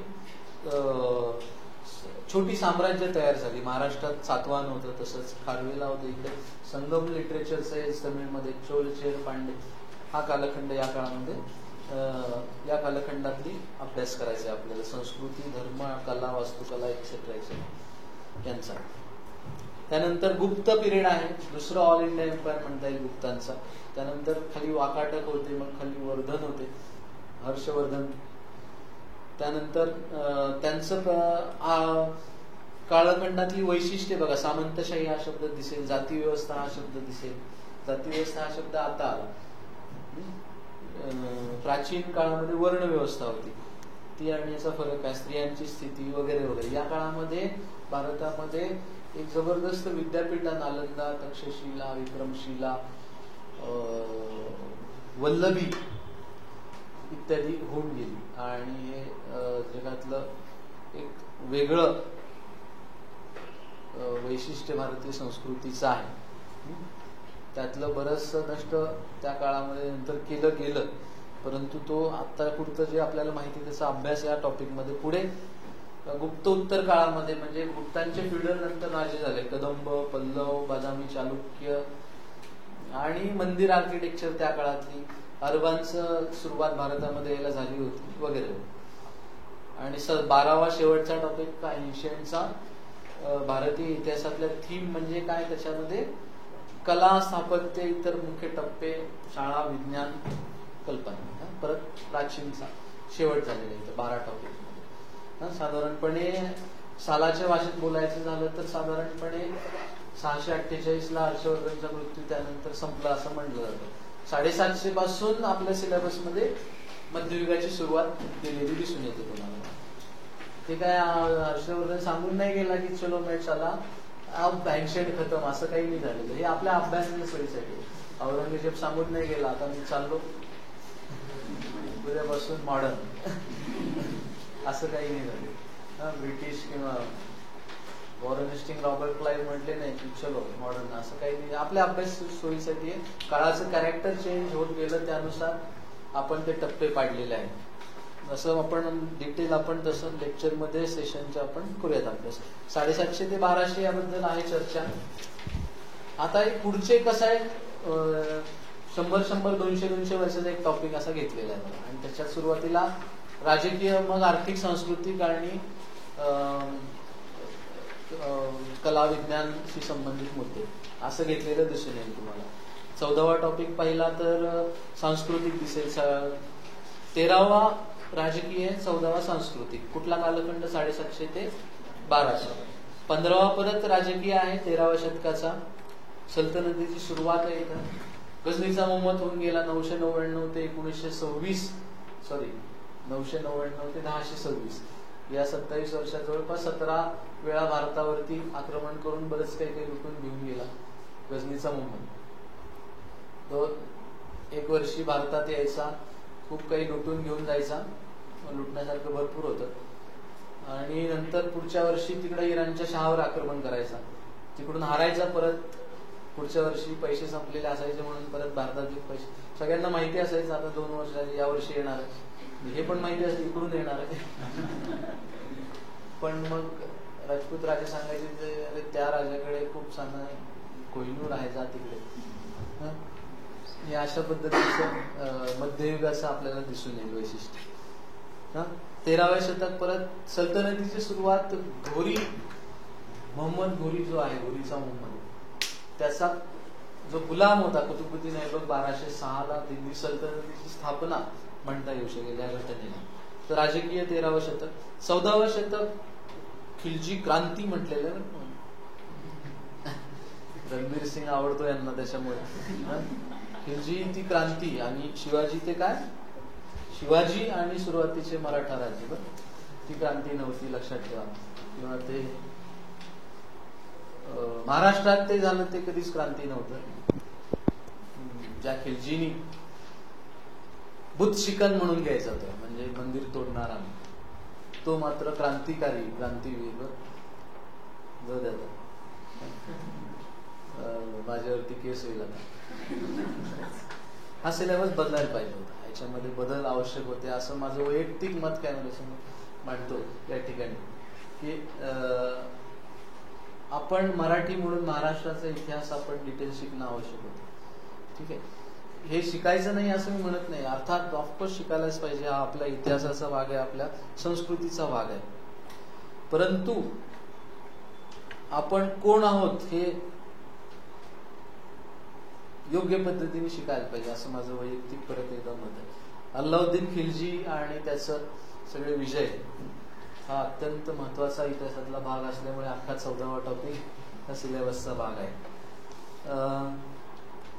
छोटी साम्राज्य तयार झाली. महाराष्ट्रात सातवाहन होतं, तसंच खारवेला होतं, इकडे संगम लिटरेचरचं आहे तमिळमध्ये, चोल चेर पांडे हा कालखंड या काळामध्ये या कालखंडातली अभ्यास करायचा आहे आपल्याला. संस्कृती, धर्म, कला, वास्तुकला एक्सेट्रा यांचा. त्यानंतर गुप्त पिरियड आहे, दुसरं ऑल इंडिया एम्पायर म्हणता येईल गुप्तांचा. त्यानंतर खाली वाकाटक होते, मग खाली वर्धन होते, हर्षवर्धन. त्यानंतर त्यांचं कालखंडातली वैशिष्ट्ये बघा, सामंतशाही हा शब्द दिसेल, जाती व्यवस्था हा शब्द दिसेल. जाती व्यवस्था हा शब्द आता आला. प्राचीन काळामध्ये वर्ण व्यवस्था होती ती आणि याचा फरक आहे, स्त्रियांची स्थिती वगैरे वगैरे. या काळामध्ये भारतामध्ये एक जबरदस्त विद्यापीठ, नालंदा, तक्षशिला, विक्रमशिला, वल्लभी इत्यादी होऊन गेली आणि हे जगातलं एक वेगळं वैशिष्ट्य भारतीय संस्कृतीचं आहे. त्यातलं बरंचसं नष्ट त्या काळामध्ये नंतर केलं गेलं, परंतु तो आता पुढचं जे आपल्याला माहिती त्याचा अभ्यास या टॉपिकमध्ये पुढे. गुप्तोत्तर काळामध्ये म्हणजे गुप्तांचे फिडर नंतर राजे झाले, कदंब, पल्लव, बादामी, चालुक्य आणि मंदिर आर्किटेक्चर त्या काळातली, अरबांचं सुरुवात भारतामध्ये यायला झाली होती वगैरे. आणि 12वा शेवटचा टॉपिक काय, एन्शियंटचा भारतीय इतिहासातल्या थीम म्हणजे काय, त्याच्यामध्ये कला, स्थापत्य, इतर मुख्य टप्पे, शाळा, विज्ञान, कल्पना. परत प्राचीनचा शेवट झालेला इथं 12 टॉपिक मध्ये. साधारणपणे सालाच्या भाषेत बोलायचं झालं तर साधारणपणे 648ला हर्षवर्धनचा मृत्यू त्यानंतर संपला असं म्हटलं जातं. 750 पासून आपल्या सिलेबसमध्ये मध्ययुगाची सुरुवात केलेली दिसून येते तुम्हाला. ते काय हर्षवर्धन सांगून नाही गेला की चलो मैं चला अब एन्शियंट खतम, असं काही नाही झालेलं. हे आपल्या अभ्यासाच्या सोयीसाठी. औरंगजेब सांगून नाही गेला आता मी चाललो उद्यापासून मॉडर्न, असं काही नाही झालं. ब्रिटिश किंवा वॉरन हेस्टिंग, रॉबर्ट क्लाइव्ह म्हटले नाही की चलो मॉडर्न, असं काही नाही. आपल्या अभ्यास सोयीसाठी काळाचं कॅरेक्टर चेंज होत गेलं त्यानुसार आपण ते टप्पे पाडलेले आहेत. असं आपण डिटेल आपण तसं लेक्चरमध्ये सेशनच्या आपण करूयात अभ्यास. 750 ते 1200 याबद्दल आहे चर्चा. आता एक पुढचे कसं आहे 100, 200 वर्षाचा एक टॉपिक असा घेतलेला आहे आणि त्याच्यात सुरुवातीला राजकीय, मग आर्थिक, सांस्कृतिक आणि कला, विज्ञानशी संबंधित मुद्दे असं घेतलेलं दिसून येईल तुम्हाला. 14वा टॉपिक पाहिला तर सांस्कृतिक दिसेल. 13वा राजकीय, 14वा सांस्कृतिक. कुठला कालखंड 750 ते 1200. 15वा परत राजकीय आहे 13व्या शतकाचा, सल्तनतीची सुरुवात आहे इथं. गझनीचा मोहम्मद होऊन गेला 999 ते 1926, 999 ते 1026 या 27 वर्षात जवळपास 17 वेळा भारतावरती आक्रमण करून बरेच काही लुटून घेऊन गेला गझनीचा मोहम्मद. तो एक वर्षी भारतात यायचा, खूप काही लुटून घेऊन जायचा, लुटण्यासारखं भरपूर होतं आणि नंतर पुढच्या वर्षी तिकडे इराणच्या शहावर आक्रमण करायचा, तिकडून हारायचा, परत पुढच्या वर्षी पैसे संपलेले असायचे म्हणून परत भारताचे पैसे सगळ्यांना माहिती असायचं आता 2 वर्ष या वर्षी येणार आहे, हे पण माहिती असते इकडून येणार आहे. पण मग राजपूत राजे सांगायचे त्या राजाकडे खूप साधं कोहिनूर आहे, जा तिकडे. हे अशा पद्धतीचं मध्ययुगाचं आपल्याला दिसून येईल वैशिष्ट्य. 13व्या शतक परत सल्तनतीची सुरुवात. घोरी मोहम्मद घोरी जो आहे, घोरीचा मोहम्मद, त्याचा जो गुलाम होता कुतुबुद्दीन ऐबक 1206ला दिल्ली सल्तनतीची स्थापना म्हणता येऊ शकेल या घटनेला. तर राजकीय 13वं शतक. 14वं शतक खिलजी क्रांती म्हटलेलं, रणबीर सिंग आवडतो यांना त्याच्यामुळे. खिलजी ती क्रांती आणि शिवाजी ते काय, शिवाजी आणि सुरुवातीचे मराठा राज्य, ती क्रांती नव्हती लक्षात ठेवा. किंवा ते महाराष्ट्रात ते झालं ते कधीच क्रांती नव्हतं. ज्या खिलजीनी बुत शिकन म्हणून घ्यायचा होता, म्हणजे मंदिर तोडणारा, तो मात्र क्रांतिकारी, क्रांतीवीर. जाऊ द्या माझ्यावरती केस होईल आता. हा सिलेबस बदलायला पाहिजे होता, याच्यामध्ये बदल आवश्यक होते असं माझं वैयक्तिक मत काय मांडतो या ठिकाणी. की आपण मराठी म्हणून महाराष्ट्राचा इतिहास आपण डिटेल शिकणं आवश्यक होतं. ठीक आहे, हे शिकायचं नाही असं मी म्हणत नाही, अर्थात ऑफकोर्स शिकायलाच पाहिजे, हा आपल्या इतिहासाचा भाग आहे, आपल्या संस्कृतीचा भाग आहे. परंतु आपण कोण आहोत हे योग्य पद्धतीने शिकायला पाहिजे असं माझं वैयक्तिक परत एकदा मत आहे. अल्लाउद्दीन खिलजी आणि त्याचं सगळे विजय हा अत्यंत महत्वाचा इतिहासातला भाग असल्यामुळे अख्खा 14वा टॉपिक हा सिलेबसचा भाग आहे.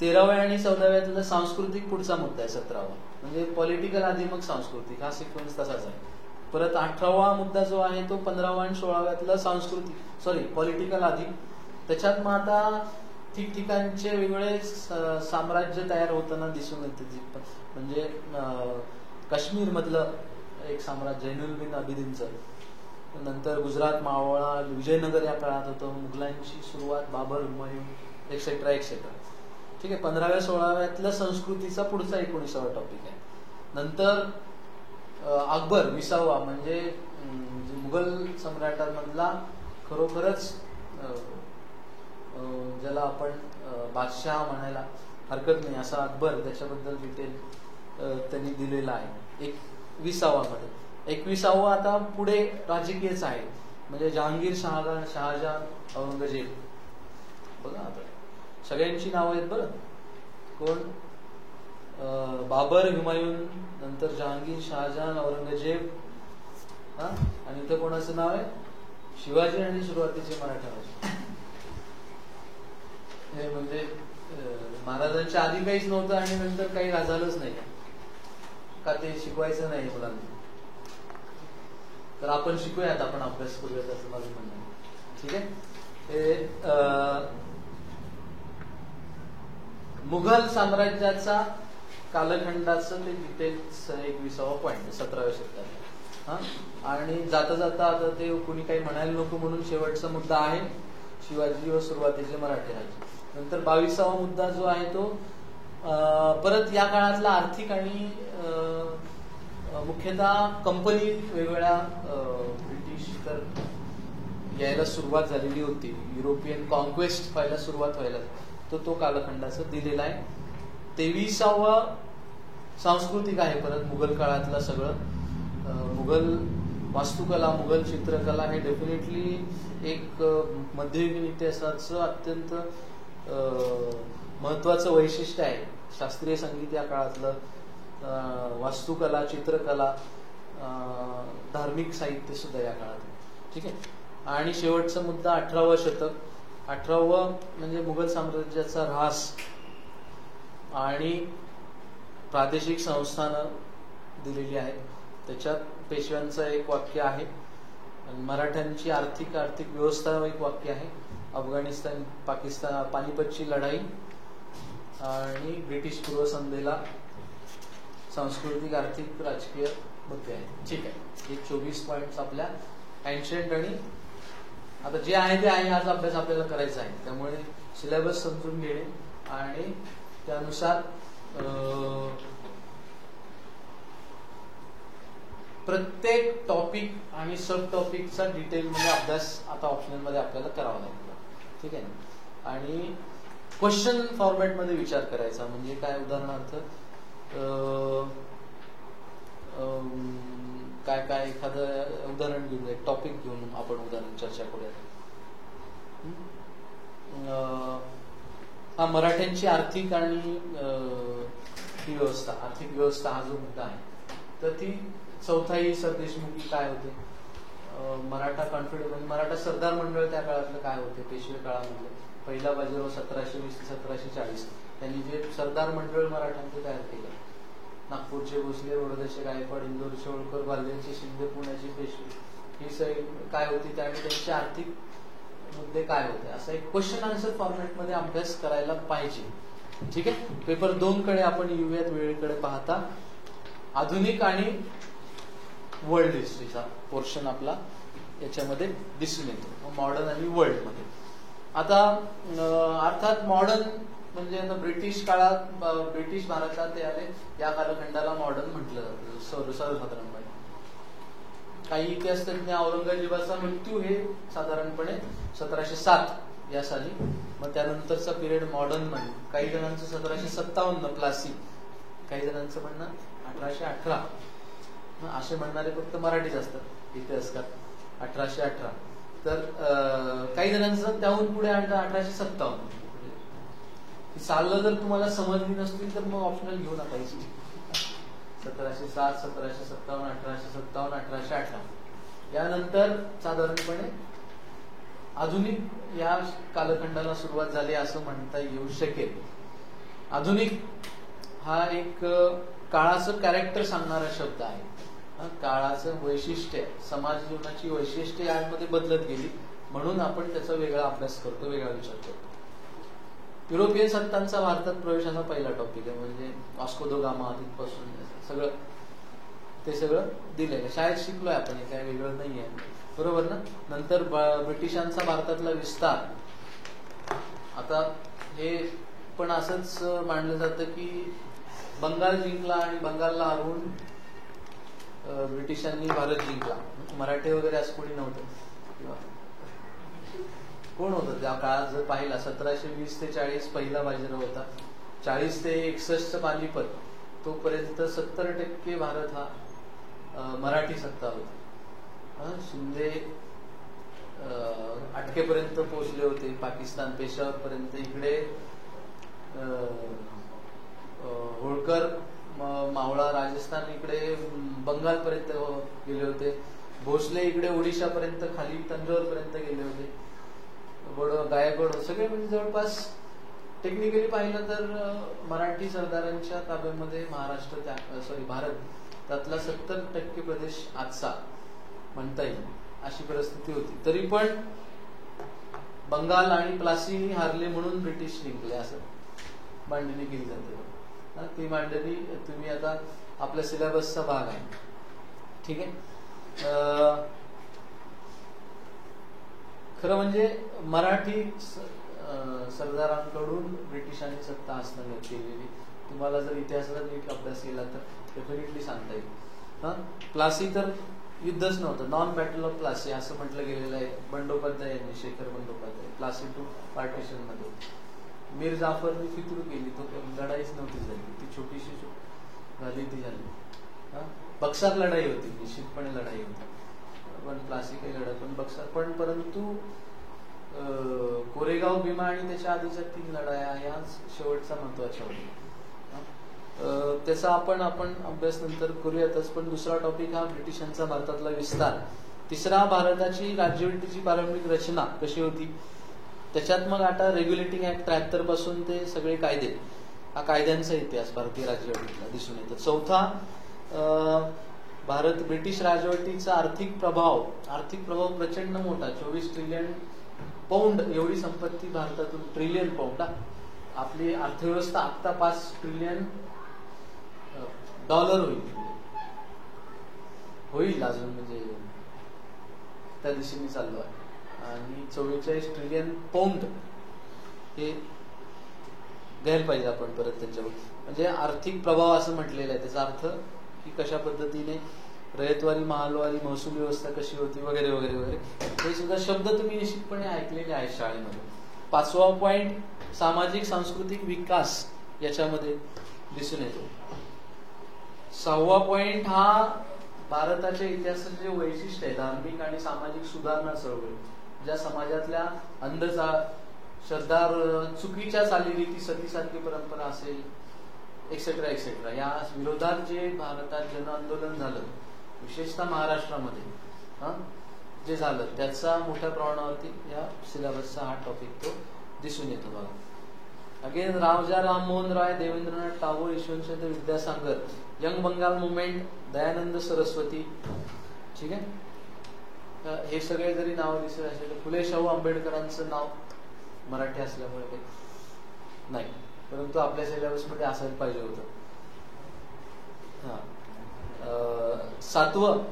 13व्या आणि 14व्यातला सांस्कृतिक पुढचा मुद्दा आहे 17वा, म्हणजे पॉलिटिकल आधी मग सांस्कृतिक, हा सिक्वेन्स तसाच आहे. परत 18वा मुद्दा जो आहे तो 15व्या आणि 16व्यातला सांस्कृतिक पॉलिटिकल आधी, त्याच्यात मग आता ठिकठिकाणचे वेगवेगळे साम्राज्य तयार होताना दिसून येते. म्हणजे काश्मीर मधलं एक साम्राज्य झैनुल अबिदीनचं, नंतर गुजरात मावळा विजयनगर या काळात होतं, मुघलांची सुरुवात बाबर हुमायून एक्सेट्रा एक्सेट्रा. ठीक आहे, 15व्या 16व्यातल्या संस्कृतीचा पुढचा 19वा टॉपिक आहे. नंतर अकबर 20वा, म्हणजे मुघल सम्राटांमधला खरोखरच ज्याला आपण बादशाह म्हणायला हरकत नाही असा अकबर, त्याच्याबद्दल डिटेल त्यांनी दिलेला आहे 20वा मध्ये. 21वा आता पुढे राजकीयच आहे, म्हणजे जहांगीर, शहाजहान, औरंगजेब. बघा आता सगळ्यांची नावं आहेत बरं, कोण बाबर, हुमायून, नंतर जहांगीर, शहाजहान, औरंगजेब, हा, आणि इथं कोणाचं नाव आहे शिवाजी आणि सुरुवातीचे मराठा राजे. हे म्हणजे महाराजांच्या आधी काहीच नव्हतं आणि नंतर काही झालंच नाही का, ते शिकवायचं नाही मुलांना. तर आपण शिकूयात, आपण अभ्यास करूयात असं माझं म्हणणं आहे. ठीक आहे, हे मुघल साम्राज्याचा कालखंडाचं ते डिटेल्स 21वा पॉइंट 17व्या शतकात. हा, आणि जाता जाता आता ते कुणी काही म्हणायला नको म्हणून शेवटचा मुद्दा आहे शिवाजी व सुरुवातीचे मराठी राज्य. नंतर 22वा मुद्दा जो आहे तो परत या काळातला आर्थिक आणि मुख्यतः कंपनी वेगवेगळ्या ब्रिटिश तर यायला सुरुवात झालेली होती, युरोपियन कॉन्क्वेस्ट व्हायला सुरुवात व्हायला, तो कालखंडाचं दिलेला आहे. 23वा सांस्कृतिक आहे, परत मुघल काळातलं सगळं. मुघल वास्तुकला, मुघल चित्रकला हे डेफिनेटली एक मध्ययुगीन इतिहासाचं अत्यंत महत्वाचं वैशिष्ट्य आहे. शास्त्रीय संगीत या काळातलं, वास्तुकला, चित्रकला, धार्मिक साहित्य सुद्धा या काळात. ठीक आहे, आणि शेवटचा मुद्दा 18वा शतक. 18वं म्हणजे मुघल साम्राज्याचा ऱ्हास आणि प्रादेशिक संस्थानं दिलेली आहेत. त्याच्यात पेशव्यांचं एक वाक्य आहे, मराठ्यांची आर्थिक व्यवस्था एक वाक्य आहे, अफगाणिस्तान पाकिस्तान पानिपतची लढाई आणि ब्रिटिश पूर्वसंध्येला सांस्कृतिक, आर्थिक, राजकीय मुद्दे आहेत. ठीक आहे, हे 24 पॉइंट्स आपल्या एन्शंट आणि आता जे आहे ते आहे, हाच अभ्यास आपल्याला करायचा आहे. त्यामुळे सिलेबस समजून घेणे आणि त्यानुसार प्रत्येक टॉपिक आणि सब टॉपिकचा डिटेल मध्ये अभ्यास आता ऑप्शनल मध्ये आपल्याला करावा लागेल. ठीक आहे ना, आणि क्वेश्चन फॉर्मॅट मध्ये विचार करायचा. म्हणजे काय, उदाहरणार्थ काय एखादं उदाहरण घेऊन, एक टॉपिक घेऊन आपण उदाहरण चर्चा करूया. हा मराठ्यांची आर्थिक आणि आर्थिक व्यवस्था हा जो मुद्दा आहे, तर ती चौथाई सरदेशमुखी काय होते, मराठा कॉन्फिडन्स, मराठा सरदार मंडळ त्या काळातलं काय होते, पेशवे काळामधलं पहिला बाजीराव 1720 ते 1740 त्यांनी जे सरदार मंडळ मराठ्यांचं तयार केलं. नागपूरचे भोसले, बडोद्याचे गायकवाड, इंदोरचे होळकर, ग्वाल्हेरचे शिंदे, पुण्याची पेशवे, ही सगळी काय होती, त्यामुळे त्यांचे आर्थिक मुद्दे काय होते, असा एक क्वेश्चन आन्सर फॉर्मॅट मध्ये अभ्यास करायला पाहिजे. ठीक आहे, पेपर 2 कडे आपण येऊयात वेळेकडे पाहता. आधुनिक आणि वर्ल्ड हिस्ट्रीचा पोर्शन आपला याच्यामध्ये दिसून येतो, मॉडर्न आणि वर्ल्ड मध्ये. आता अर्थात मॉडर्न म्हणजे आता ब्रिटिश काळात, ब्रिटिश भारतात ते आले, या कालखंडाला मॉडर्न म्हटलं जातं सर्वसाधारणपणे. काही इतिहासतज्ञ औरंगजेबाचा मृत्यू हे साधारणपणे 1707 या साली, मग त्यानंतरचा पिरियड मॉडर्न म्हणजे काही जणांचं 1757 प्लासी, काही जणांचं म्हणणं 1818, असे म्हणणारे फक्त मराठीच असतात इतिहासकार 1818, तर काही जणांचं त्याहून पुढे 1857. साल जर तुम्हाला समजली नसतील तर मग ऑप्शनल घेऊ नका. 1707, 1757, 1857, 1818 यानंतर साधारणपणे आधुनिक या कालखंडाला सुरुवात झाली असं म्हणता येऊ शकेल. आधुनिक हा एक काळाचं कॅरेक्टर सांगणारा शब्द आहे. काळाचं वैशिष्ट्य, समाज जीवनाची वैशिष्ट्ये यामध्ये बदलत गेली म्हणून आपण त्याचा वेगळा अभ्यास करतो, वेगळा विचार करतो. युरोपियन सत्तांचा भारतात प्रवेश असा पहिला टॉपिक आहे, म्हणजे वास्को द गामा तिथपासून सगळं ते सगळं दिलेलं शाळेत शिकलोय आपण, हे काय वेगळं नाहीये, बरोबर ना. नंतर ब्रिटिशांचा भारतातला विस्तार. आता हे पण असंच मानलं जातं की बंगाल जिंकला आणि बंगालला हरवून ब्रिटिशांनी भारत जिंकला. मराठे वगैरे असं कोणी नव्हतं. कोण होतं त्या काळात जर पाहिला, 1720 ते 40 पहिला बाजीराव होता, 40 ते 61 पानिपत, तोपर्यंत 70% भारत हा मराठी सत्ता होती. शिंदे अटकेपर्यंत पोहोचले होते, पाकिस्तान पेशावर पर्यंत. इकडे होळकर मावळा राजस्थान, इकडे बंगाल पर्यंत गेले होते. भोसले इकडे ओडिशा पर्यंत, खाली तंजौर पर्यंत गेले होते. गायकवाड सगळे म्हणजे जवळपास टेक्निकली पाहिलं तर मराठी सरदारांच्या ताब्यामध्ये महाराष्ट्र भारत त्यातला 70% प्रदेश आजचा म्हणता येईल अशी परिस्थिती होती. तरी पण बंगाल आणि प्लासी हारले म्हणून ब्रिटिश जिंकले असं मांडणी केली जाते. ती मांडणी तुम्ही आता आपल्या सिलेबसचा भाग आहे, ठीक आहे. खरं म्हणजे मराठी सरदारांकडून ब्रिटिशांनी सत्ता हस्तगत केलेली तुम्हाला जर इतिहासाचा नीट अभ्यास केला तर डेफिनेटली सांगता येईल. प्लासी तर युद्धच नव्हतं, नॉन बॅटल ऑफ प्लासी असं म्हटलं गेलेलं आहे बंडोपाध्याय यांनी, शेखर बंडोपाध्याय. प्लासी टू पार्टिशन मध्ये मीर जाफरने फितूर केली, तो लढाईच नव्हती झाली, ती छोटीशी झाली ती झाली. बक्सार लढाई होती, निश्चितपणे लढाई होती, पण प्लासी काही लढत पण बक्सार पण, परंतु कोरेगाव भीमा आणि त्याच्या आधीच्या 3 लढाया ह्या शेवटच्या महत्वाच्या होत्या. त्याचा आपण अभ्यास नंतर करूयातच. पण दुसरा टॉपिक हा ब्रिटिशांचा भारतातला विस्तार. तिसरा भारताची राजवटीची प्रारंभिक रचना कशी होती, त्याच्यात मग आता रेग्युलेटिंग ऍक्ट 73 पासून ते सगळे कायदे, हा कायद्यांचा इतिहास भारतीय राजवटीतला दिसून येतो. चौथा भारत ब्रिटिश राजवटीचा आर्थिक प्रभाव प्रचंड मोठा. 24 ट्रिलियन पौंड एवढी संपत्ती भारतातून, ट्रिलियन पौंड. आपली अर्थव्यवस्था आता 5 ट्रिलियन डॉलर होईल अजून, म्हणजे त्या दिशेने चाललो आहे. आणि 44 ट्रिलियन पौंड हे घ्यायला पाहिजे आपण परत त्यांच्यावर. म्हणजे आर्थिक प्रभाव असं म्हटलेलं आहे. त्याचा अर्थ की कशा पद्धतीने रयतवारी, महालवारी, महसूल व्यवस्था कशी होती वगैरे वगैरे वगैरे, हे सुद्धा शब्द तुम्ही निश्चितपणे ऐकलेले आहेत शाळेमध्ये. 5वा पॉइंट सामाजिक सांस्कृतिक विकास याच्यामध्ये दिसून येतो. 6वा पॉइंट हा भारताच्या इतिहासाचे जे वैशिष्ट्य आहे, धार्मिक आणि सामाजिक सुधारणा चळवळ, ज्या समाजातल्या श्रद्धा, चुकीच्या चालीरीती, सतीसारखी परंपरा असेल, एक्सेट्रा एक्सेट्रा, या विरोधात जे भारतात जन आंदोलन झालं, विशेषतः महाराष्ट्रामध्ये जे झालं, त्याचा मोठ्या प्रमाणावरती या सिलेबसचा हा टॉपिक तो दिसून येतो बघा. Again Raja Rammohan Roy, Debendranath Tagore, यशवंतचंद्र Vidyasagar, young Bengal movement, Dayanand Saraswati, ठीक आहे. हे सगळे जरी नाव दिसत असेल तर फुले शाहू आंबेडकरांचं नाव मराठी असल्यामुळे काही नाही, परंतु आपल्या सिलेबसमध्ये असायला पाहिजे होतं. 7वं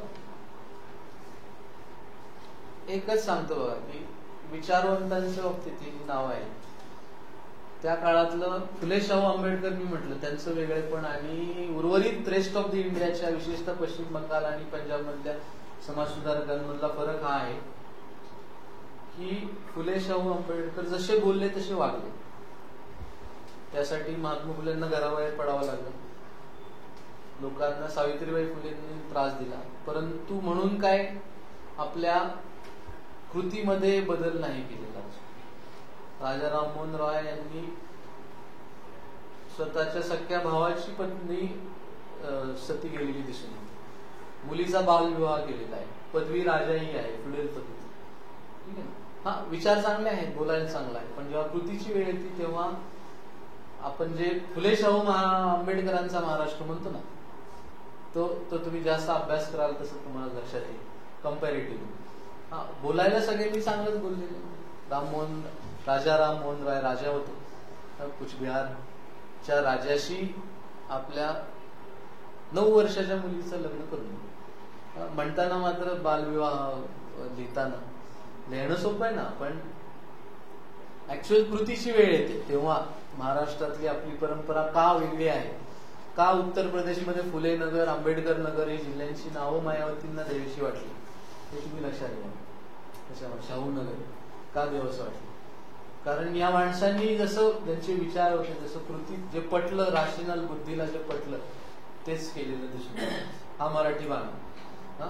एकच सांगतो बघा की विचारवंतांच्या बाबतीत नाव आहे. त्या काळातलं फुले शाहू आंबेडकर मी म्हटलं त्यांचं वेगळेपण, आणि उर्वरित रेस्ट ऑफ द इंडियाच्या, विशेषतः पश्चिम बंगाल आणि पंजाब मधल्या समाजसुधारकांमधला फरक हा आहे की फुले शाहू आंबेडकर जसे बोलले तसे वागले. त्यासाठी महात्मा फुलेंना घराबाहेर पडावं लागलं. लोकांना सावित्रीबाई फुलेंनी त्रास दिला, परंतु म्हणून काय आपल्या कृतीमध्ये बदल नाही केलेला. राजा राममोहन रॉय यांनी स्वतःच्या सख्या भावाची पत्नी सती गेलेली दिसून येते. मुलीचा बालविवाह केलेला आहे. पदवी राजाही आहे, फिडेल पदवी. ठीक आहे. हा, विचार चांगले आहेत, बोलायला चांगला आहे, पण जेव्हा कृतीची वेळ येते तेव्हा आपण जे फुले शाहू आंबेडकरांचा महाराष्ट्र म्हणतो ना, तो तुम्ही जास्त अभ्यास कराल तसं तुम्हाला लक्षात येईल. कम्पॅरेटिव्ह हा, बोलायला सगळे मी चांगलंच बोललेले. राजा राममोहन राय राजा होते. कुचबिहारच्या राजाशी आपल्या 9 वर्षाच्या मुलीचं लग्न करून म्हणताना मात्र बालविवाह लिहिणं सोपं आहे ना, पण ऍक्च्युअल कृतीची वेळ येते तेव्हा महाराष्ट्रातली आपली परंपरा का वेगळी आहे, का उत्तर प्रदेशमध्ये फुले नगर, आंबेडकर नगर ही जिल्ह्यांची नावं मायावतींना देवीशी वाटली हे तुम्ही लक्षात घ्या. त्याच्यामुळे शाहू नगर का देवस वाटली? कारण या माणसांनी जसं त्यांचे विचार होते, जसं कृती जे पटलं, राशनल बुद्धीला जे पटलं तेच केलेलं दिसून. हा मराठी भाग. हा,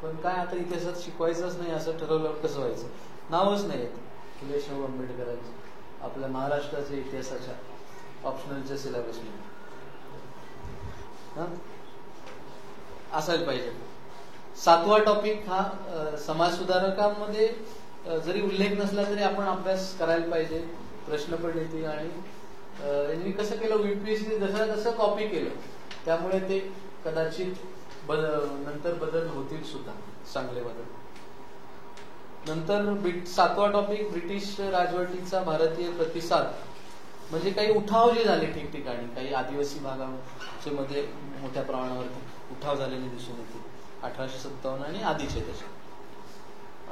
पण काय आता इतिहासात शिकवायचंच नाही असं ठरवल्यावर कसं व्हायचं? नावच नाही येत फुले शाहू आंबेडकरांचे आपल्या महाराष्ट्राच्या इतिहासाच्या ऑप्शनलच्या सिलेबसमध्ये. असायला पाहिजे. 7वा टॉपिक हा समाज सुधारकांमध्ये जरी उल्लेख नसला तरी आपण अभ्यास करायला पाहिजे. प्रश्न पण येतील आणि यांनी कसं केलं, UPSC जसं कॉपी केलं त्यामुळे ते कदाचित नंतर बदल होतील सुद्धा, चांगले बदल. नंतर 7वा टॉपिक ब्रिटिश राजवटीचा भारतीय प्रतिसाद, म्हणजे काही उठाव जे झाले ठिकठिकाणी, काही आदिवासी भागाच्या मध्ये मोठ्या प्रमाणावरती उठाव झालेले दिसून येते 1857 आणि आधीचे त्याचे.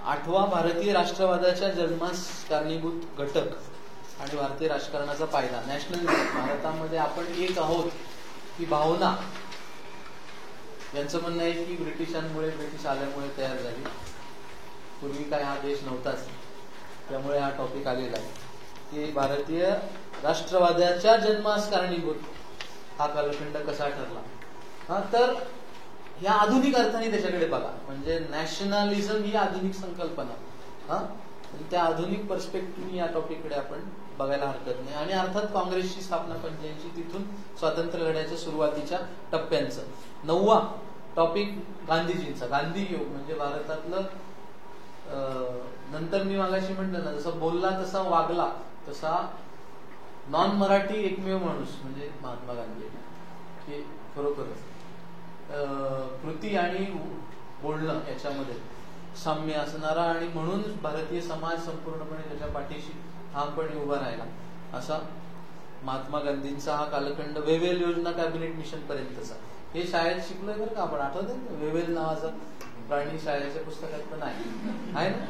8वा भारतीय राष्ट्रवादाच्या जन्मास कारणीभूत घटक आणि भारतीय राजकारणाचा पायदा, नॅशनलिझम. भारतामध्ये आपण एक आहोत ही भावना, यांचं म्हणणं आहे की ब्रिटिश आल्यामुळे तयार झाली. पूर्वी काय हा देश नव्हताच, त्यामुळे हा टॉपिक आलेला आहे की भारतीय राष्ट्रवादाच्या जन्मास कारणीभूत हा कालखंड कसा ठरला. हा, तर ह्या आधुनिक अर्थाने त्याच्याकडे बघा, म्हणजे नॅशनलिझम ही आधुनिक संकल्पना. हा, त्या आधुनिक पर्स्पेक्टिव्ह या टॉपिककडे आपण बघायला हरकत नाही. आणि अर्थात काँग्रेसची स्थापना 85, तिथून स्वातंत्र्य लढ्याच्या सुरुवातीच्या टप्प्यांचं. 9वा टॉपिक गांधीजींचा, गांधी योग, म्हणजे भारतातलं नंतर मी मागाशी म्हटलं ना, जसं बोलला तसा वागला तसा नॉन मराठी एकमेव माणूस म्हणजे महात्मा गांधी, हे खरोखरच कृती आणि बोलणं याच्यामध्ये साम्य असणारा आणि म्हणून भारतीय समाज संपूर्णपणे त्याच्या पाठीशी ठामपणे उभा राहिला असा महात्मा गांधींचा हा कालखंड. वेव्हेल योजना कॅबिनेट मिशन पर्यंतचा, हे शाळेत शिकलोय बरं का आपण, आठवतंय ना वेव्हेल नावाचा प्राणी शाळेच्या पुस्तकात पण आहे ना.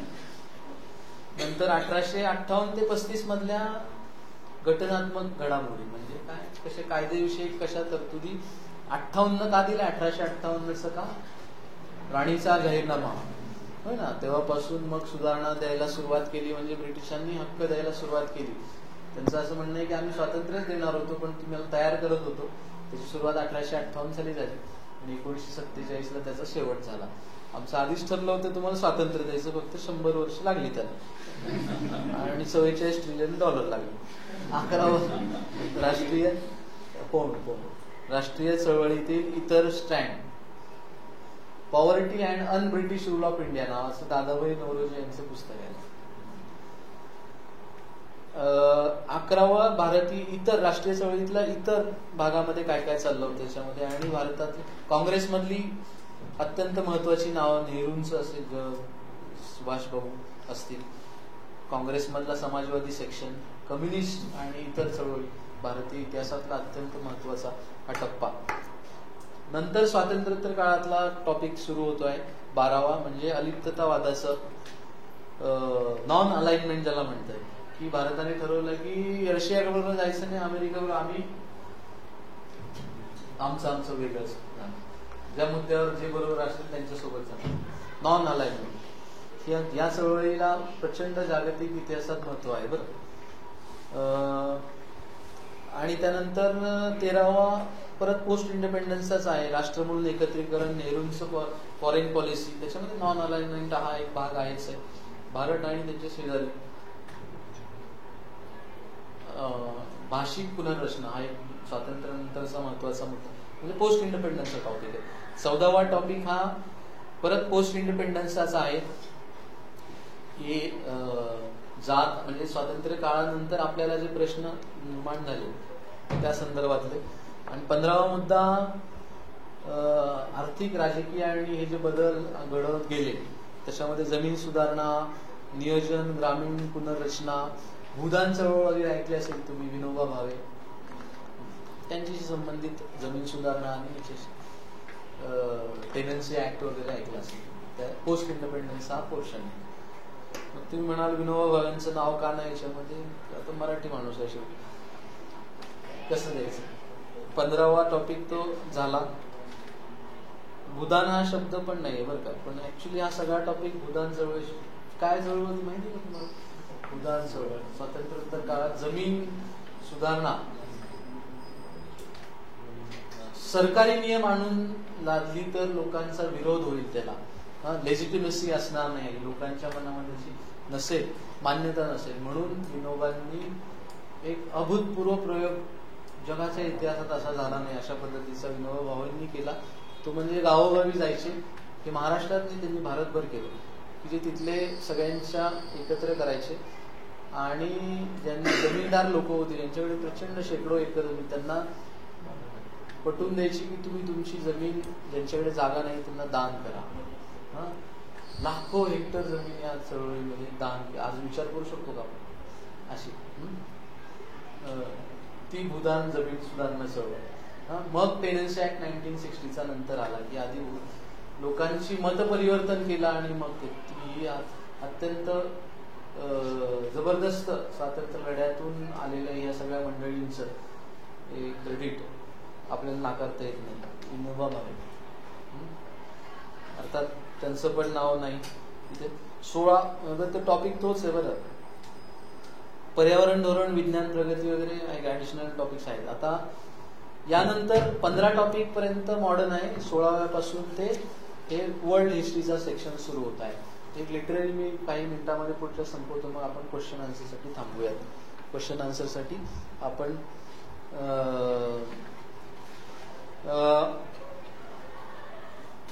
नंतर 1858 ते 35 मधल्या घटनात्मक घडामोडी, म्हणजे काय, कसे कायदेविषयक कशा तरतुदी. 58 का दिला, 1858 का? राणीचा जाहीरनामा, होय ना. तेव्हापासून मग सुधारणा द्यायला सुरुवात केली, म्हणजे ब्रिटिशांनी हक्क द्यायला सुरुवात केली. त्यांचं असं म्हणणं आहे की आम्ही स्वातंत्र्यच देणार होतो पण तुम्हाला तयार करत होतो. त्याची सुरुवात 1858 साली झाली आणि 1947 त्याचा शेवट झाला. आमचं आधीच ठरलं होतं तुम्हाला स्वातंत्र्य द्यायचं, फक्त 100 वर्ष लागली त्याला आणि $44 ट्रिलियन लागले. 11वा राष्ट्रीय चळवळीतील इतर stand, poverty and un British rule of India नावाचं दादाभाई नौरोजी यांचं पुस्तक आहे. 11वा भारतीय इतर राष्ट्रीय चळवळीतल्या इतर भागामध्ये काय काय चाललं होतं त्याच्यामध्ये, आणि भारतात काँग्रेसमधली अत्यंत महत्वाची नावं नेहरूंचं असेल, सुभाषबाबू असतील, काँग्रेसमधला समाजवादी सेक्शन, कम्युनिस्ट आणि इतर चळवळी, भारतीय इतिहासातला अत्यंत महत्वाचा हा टप्पा. नंतर स्वातंत्र्योत्तर काळातला टॉपिक सुरू होतोय 12वा, म्हणजे अलिप्ततावादाचं नॉन अलाइनमेंट ज्याला म्हणताय, की भारताने ठरवलं की रशियाबरोबर जायचं नाही, अमेरिकेबरोबर आम्ही आमचं वेगळंच, ज्या मुद्द्यावर जे बरोबर असेल त्यांच्यासोबत जाणार. नॉन अलाइनमेंट या चळवळीला प्रचंड जागतिक इतिहासात महत्व आहे बरं. आणि त्यानंतर 13वा परत पोस्ट इंडिपेंडन्सचाच आहे, राष्ट्र म्हणून एकत्रीकरण, नेहरूंचं फॉरेन पॉलिसी, त्याच्यामध्ये नॉन अलाइनमेंट हा एक भाग आहेच आहे. भारत आणि त्यांचे शेजारी. भाषिक पुनर्रचना हा एक स्वातंत्र्यानंतरचा महत्वाचा मुद्दा, म्हणजे पोस्ट इंडिपेंडन्सचा टॉपिक आहे. 14वा टॉपिक हा परत पोस्ट इंडिपेंडन्सचाच आहे, की जात म्हणजे स्वातंत्र्य काळानंतर आपल्याला जे प्रश्न निर्माण झाले त्या संदर्भातले. आणि 15वा मुद्दा आर्थिक, राजकीय आणि हे जे बदल घडत गेले त्याच्यामध्ये जमीन सुधारणा, नियोजन, ग्रामीण पुनर्रचना, भूदान चळवळ वगैरे ऐकली असेल तुम्ही, विनोबा भावे, त्यांच्याशी संबंधित जमीन सुधारणा आणि टेनन्सी ऍक्ट वगैरे ऐकलं असेल. त्या पोस्ट इंडिपेंडन्स हा पोर्शन आहे. मग तुम्ही म्हणाल विनोबा भावेंचं नाव का नाही याच्यामध्ये, आता मराठी माणूस आहे शेवटी, कसं द्यायचं. 15वा टॉपिक तो झाला. भूदान हा शब्द पण नाही बरं का, पण ऍक्च्युली हा सगळा टॉपिक भूदान चळवळ. काय चळवळ होती माहिती का तुम्हाला? भूदान चळवळ. स्वातंत्र्योत्तर काळात जमीन सुधारणा, सरकारी नियम आणून लादली तर लोकांचा विरोध होईल, त्याला लेजिटिमेसी असणार नाही, लोकांच्या मनामध्ये नसेल, मान्यता नसेल, म्हणून विनोबांनी एक अभूतपूर्व प्रयोग जगाच्या इतिहासात असा झाला नाही अशा पद्धतीचा विनोबा भावेंनी केला. तो म्हणजे गावोगावी जायचे, हे महाराष्ट्रात नाही त्यांनी भारतभर केलं, की जे तिथले सगळ्यांच्या एकत्र करायचे आणि ज्यांनी जमीनदार लोक होते ज्यांच्याकडे प्रचंड शेकडो एकर जमीन, त्यांना पटवून द्यायची की तुम्ही तुमची जमीन, ज्यांच्याकडे जागा नाही त्यांना दान करा. लाखो हेक्टर जमीन या चळवळीमध्ये दान, आज विचार करू शकतो का आपण अशी ती भूदान जमीन सुधारणा चळवळ. मग टेनन्सी ऍक्ट 1960चा नंतर आला, की आधी लोकांची मत परिवर्तन केलं आणि मग ती अत्यंत जबरदस्त स्वातंत्र्य लढ्यातून आलेल्या या सगळ्या मंडळींचं क्रेडिट आपल्याला नाकारता येत नाही. विनोबा भावे अर्थात त्यांचं पण नाव नाही तिथे. 16 टॉपिक तोच आहे बरं. पर्यावरण धोरण, विज्ञान प्रगती वगैरे ऍडिशनल टॉपिक्स आहेत. आता यानंतर 15 टॉपिक पर्यंत मॉडर्न आहे. 16व्यापासून ते हे वर्ल्ड हिस्ट्रीचा सेक्शन सुरू होत आहे. एक लिटरली मी काही मिनिटांमध्ये पुढच्या संपवतो, मग आपण क्वेश्चन आन्सरसाठी थांबूयात. क्वेश्चन आन्सरसाठी आपण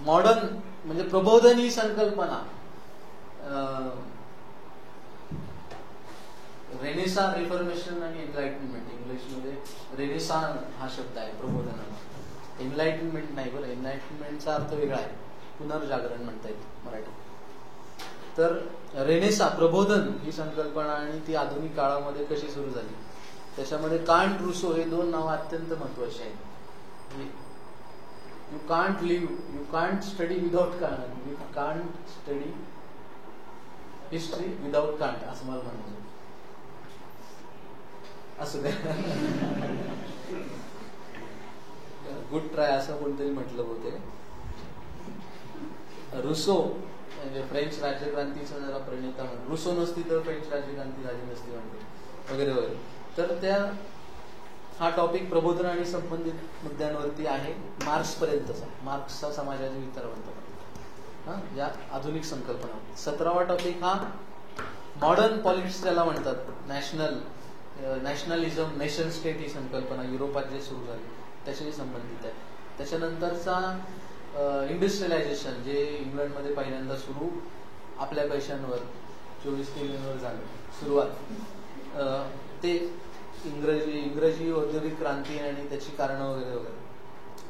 मॉडर्न म्हणजे प्रबोधन ही संकल्पना, रेनेसां, रिफॉर्मेशन आणि एनलाइटनमेंट. इंग्लिशमध्ये रेनेसां हा शब्द आहे प्रबोधनाला, एनलाइटनमेंट नाही बरं. एनलाइटनमेंटचा अर्थ वेगळा आहे, पुनर्जागरण म्हणता येईल मराठी. तर रेनेसां प्रबोधन ही संकल्पना आणि ती आधुनिक काळामध्ये कशी सुरू झाली, त्याच्यामध्ये कांट, रुसो हे 2 नावं अत्यंत महत्वाची आहेत. You can't live, you can't study without Kant, you can't study history without Kant, असं मला म्हणायचं. असं काय गुड ट्राय असं कोणतरी म्हटलं होते. रुसो म्हणजे फ्रेंच राज्यक्रांतीचा जरा प्रणेता म्हणून, रुसो नसती तर फ्रेंच राज्यक्रांती झाली नसती म्हणते वगैरे वगैरे. तर त्या हा टॉपिक प्रबोधन आणि संबंधित मुद्द्यांवरती आहे, मार्क्स पर्यंतचा. मार्क्सचा समाजाचे विचारवंत या आधुनिक संकल्पना. 17वा टॉपिक हा मॉडर्न पॉलिटिक्स ज्याला म्हणतात, नॅशनलिझम, नेशन स्टेट ही संकल्पना युरोपात जे सुरू झाली त्याच्याशी संबंधित आहे. त्याच्यानंतरचा इंडस्ट्रियलायझेशन जे इंग्लंडमध्ये पहिल्यांदा सुरू, आपल्या पैशांवर 24 केल्विनवर झालं सुरुवात, ते इंग्रजी औद्योगिक क्रांती आणि त्याची कारणं वगैरे वगैरे.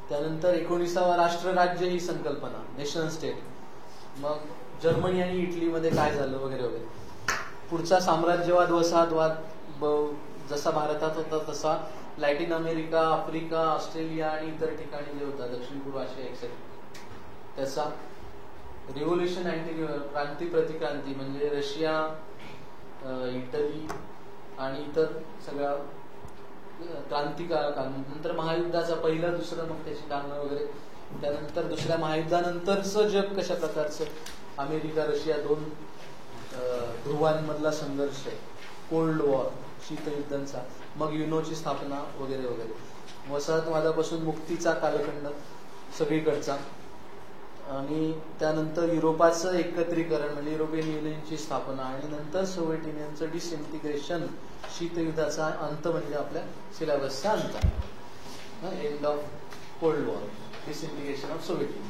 त्यानंतर 19वा राष्ट्रराज्य ही संकल्पना, नेशन स्टेट. मग जर्मनी आणि इटलीमध्ये काय झालं वगैरे वगैरे. पुढचा साम्राज्यवाद, वसाहतवाद, जसा भारतात होता तसा लॅटिन अमेरिका, आफ्रिका, ऑस्ट्रेलिया आणि इतर ठिकाणी जे होता, दक्षिण पूर्व आशिया एक्सेट्रा, त्याचा रिव्होल्युशन, अँटी क्रांती, प्रतिक्रांती म्हणजे रशिया, इटली आणि इतर सगळ्या क्रांतिकारक. नंतर महायुद्धाचा पहिलं, दुसरं, मग त्याची कारणं वगैरे. त्यानंतर दुसऱ्या महायुद्धानंतरचं जग कशा प्रकारचं अमेरिका रशिया दोन ध्रुवांमधला संघर्ष आहे, कोल्ड वॉर शीतयुद्धांचा, मग युनोची स्थापना वगैरे वगैरे, वसाहतवादापासून मुक्तीचा कालखंड सगळीकडचा, आणि त्यानंतर युरोपाचं एकत्रीकरण म्हणजे युरोपियन युनियनची स्थापना, आणि नंतर सोव्हिएट युनियनचं डिसइंटिग्रेशन, शीतयुद्धाचा अंत म्हणजे आपल्या सिलेबसचा अंत, end of cold war, disintegration of Soviet Union,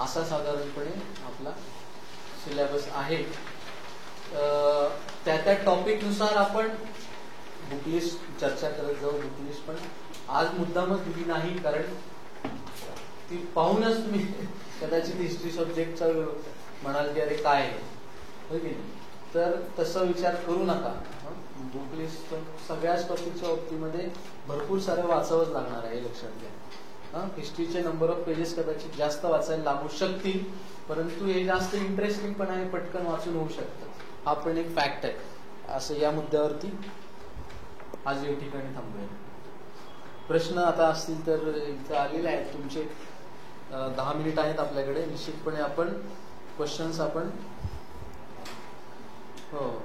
असा साधारणपणे आपला सिलेबस आहे. त्या त्या टॉपिकनुसार आपण बुकलिस्ट चर्चा करत जाऊ. बुकलिस्ट पण आज मुद्दामच दिली नाही, कारण ती पाहूनच तुम्ही कदाचित हिस्ट्री सब्जेक्टचा म्हणाल की अरे काय आहे, होय की नाही, तर तसा विचार करू नका. बुकलिस्ट सगळ्याच टॉपिकच्या बाबतीमध्ये भरपूर सारं वाचावंच लागणार आहे, हे लक्षात घ्या. हिस्ट्रीचे नंबर ऑफ पेजेस कदाचित जास्त वाचायला लागू शकतील, परंतु हे जास्त इंटरेस्टिंग पण आहे, पटकन वाचून होऊ शकतं, हा पण एक फॅक्ट आहे. असं या मुद्द्यावरती आज या ठिकाणी थांबूया. प्रश्न आता असतील तर इथं आलेले आहेत तुमचे. 10 मिनिट आहेत आपल्याकडे, निश्चितपणे आपण क्वेश्चन्स आपण हो.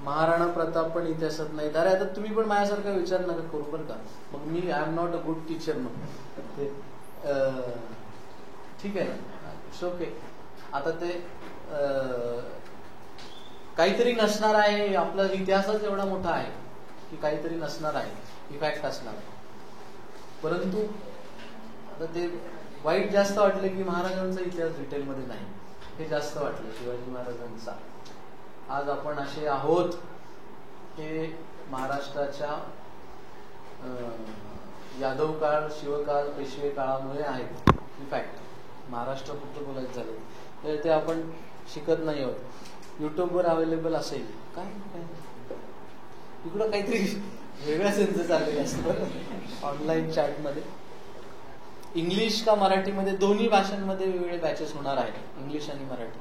महाराणा प्रताप पण इतिहासात नाही. अरे आता तुम्ही पण माझ्यासारखा विचार नका करू बरं का, मग मी I am not a good teacher, मग ते ठीक आहे ना, इट्स ओके. आता ते काहीतरी नसणार आहे, आपला इतिहासच एवढा मोठा आहे की काहीतरी नसणार आहे, ही फॅक्ट असणार आहे. परंतु आता ते वाईट जास्त वाटलं की महाराजांचा इतिहास डिटेलमध्ये नाही, हे जास्त वाटलं शिवाजी महाराजांचा. आज आपण असे आहोत हे महाराष्ट्राच्या यादव काळ, शिवकाळ, पेशवे काळामुळे आहेत, ही फॅक्ट. महाराष्ट्र फक्त बोलायचं झालं तर ते आपण शिकत नाही आहोत. युट्यूबवर अवेलेबल असेल काय काय इकडं काहीतरी वेगळ्या सेन्स चाललेलं असतं ऑनलाईन चॅटमध्ये. इंग्लिश का मराठीमध्ये दोन्ही भाषांमध्ये वेगवेगळे बॅचेस होणार आहेत, इंग्लिश आणि मराठी.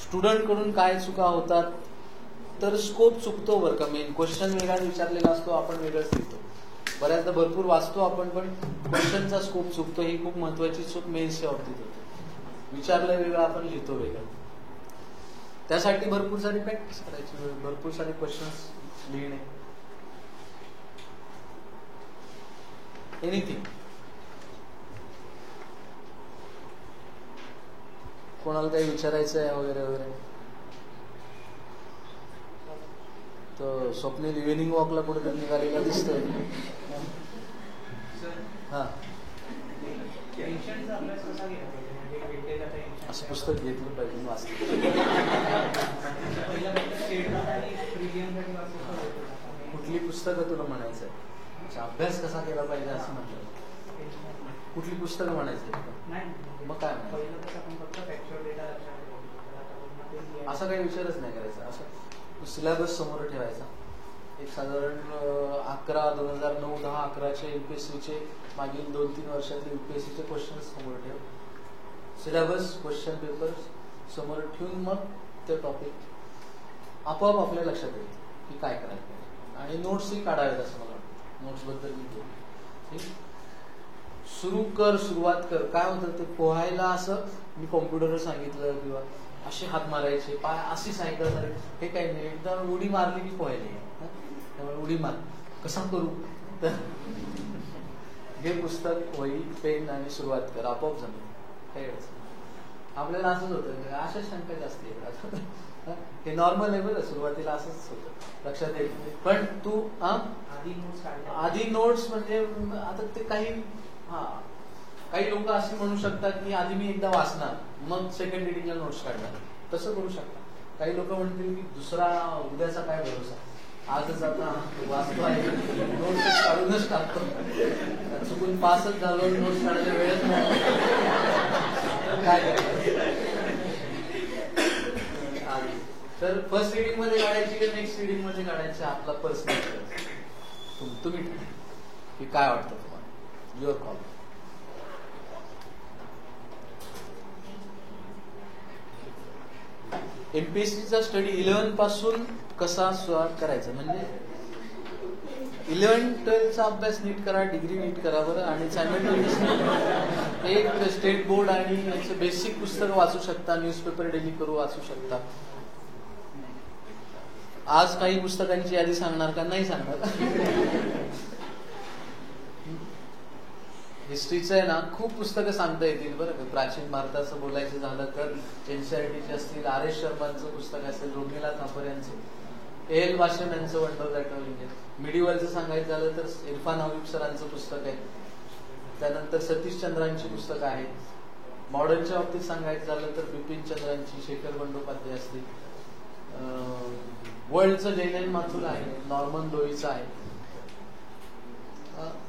स्टुडंट कडून काय चुका होतात, तर स्कोप चुकतो बरं का. मेन क्वेश्चन वेगळा विचारलेला असतो, आपण वेगळंच लिहितो. बऱ्याचदा भरपूर वाचतो आपण, पण क्वेश्चनचा स्कोप चुकतो. ही खूप महत्वाची चूक मेन्सच्या बाबतीत होते. विचारलं वेगळं, आपण लिहितो वेगळं. त्यासाठी भरपूर सारी प्रॅक्टिस करायची, भरपूर सारे क्वेश्चन्स लिहिणे, एनिथिंग. कोणाला काही विचारायचं आहे वगैरे वगैरे. तर स्वप्नील इव्हिनिंग वॉकला कुठेतरी निघालेला दिसतोय. हा, असं पुस्तक घेतलं पाहिजे, वाचलं. कुठली पुस्तकं तुला म्हणायचं आहे? अभ्यास कसा केला पाहिजे असं म्हटलं. कुठली पुस्तकं म्हणायचं? मग काय असा काही विचारच नाही करायचा. असं सिलेबस समोर ठेवायचा. एक साधारण 2009, 10, 11चे युपीएससीचे मागील 2-3 वर्षातले युपीएससीचे क्वेश्चन समोर ठेव. सिलेबस, क्वेश्चन पेपर समोर ठेवून मग ते टॉपिक आपोआप आपल्या लक्षात येईल की काय करायचं. आणि नोट्सही काढावेत असं मला वाटतं. नोट्स बद्दल मी बोलतो. सुरुवात कर. काय होतं ते पोहायला, असं मी कॉम्प्युटरवर सांगितलं किंवा असे हात मारायचे, पाय अशी सायकल मारायची, हे काही नाही. एकदा उडी मारली की पोहायला. त्यामुळे उडी मार कसा करू, तर हे पुस्तक, वही, पेन आणि सुरुवात कर, आपोआप जमेल. काही अडचण. आपल्याला असंच होतं, अशाच शंका जास्त येतात. हे नॉर्मल आहे बरं, सुरुवातीला असंच होतं, लक्षात येईल. पण तू आधी नोट्स म्हणजे आता ते काही लोक असे म्हणू शकतात की आधी मी एकदा वाचणार मग सेकंड रिडिंगला नोट्स काढणार, तसं करू शकता. काही लोक म्हणतील की दुसरा उद्याचा काय भरोसा, आजच आता वाचतो आहे, नोट्स काढूनच टाकतो, चुकून पासच झालो, नोट्स काढायला वेळच नाही, काय तर फर्स्ट रिडिंग मध्ये काढायची की नेक्स्ट रिडिंग मध्ये काढायची, आपला पर्सनल तुम्ही की काय वाटतं तुम्हाला, युअर कॉल. एमपीएससीचा स्टडी 11 पासून कसा सुरुवात करायचा, म्हणजे 11-12चा अभ्यास नीट करा, डिग्री नीट करा बरं, आणि सायमल्टेनियसली एक स्टेट बोर्ड आणि याचं बेसिक पुस्तकं वाचू शकता, न्यूजपेपर डेली करू वाचू शकता. आज काही पुस्तकांची यादी सांगणार का? नाही सांगणार. हिस्ट्रीचं आहे ना, खूप पुस्तकं सांगता येतील बरं का. प्राचीन भारताचं बोलायचं झालं तर एनसीईआरटीचे असतील, RS शर्मांचं पुस्तक असेल, रोमिला थापर यांचं, AL वाशम यांचं वंडर दॅट ऑफ इंडिया. मिडिवलचं सांगायचं झालं तर इरफान हबीब सरांचं पुस्तक आहे. त्यानंतर सतीश चंद्रांची पुस्तकं आहेत. मॉडर्नच्या बाबतीत सांगायचं झालं तर बिपिन चंद्रांची, शेखर बंडोपाध्याय असतील. वर्ल्डचं जैन माथुर आहे, नॉर्मन लोईचं आहे.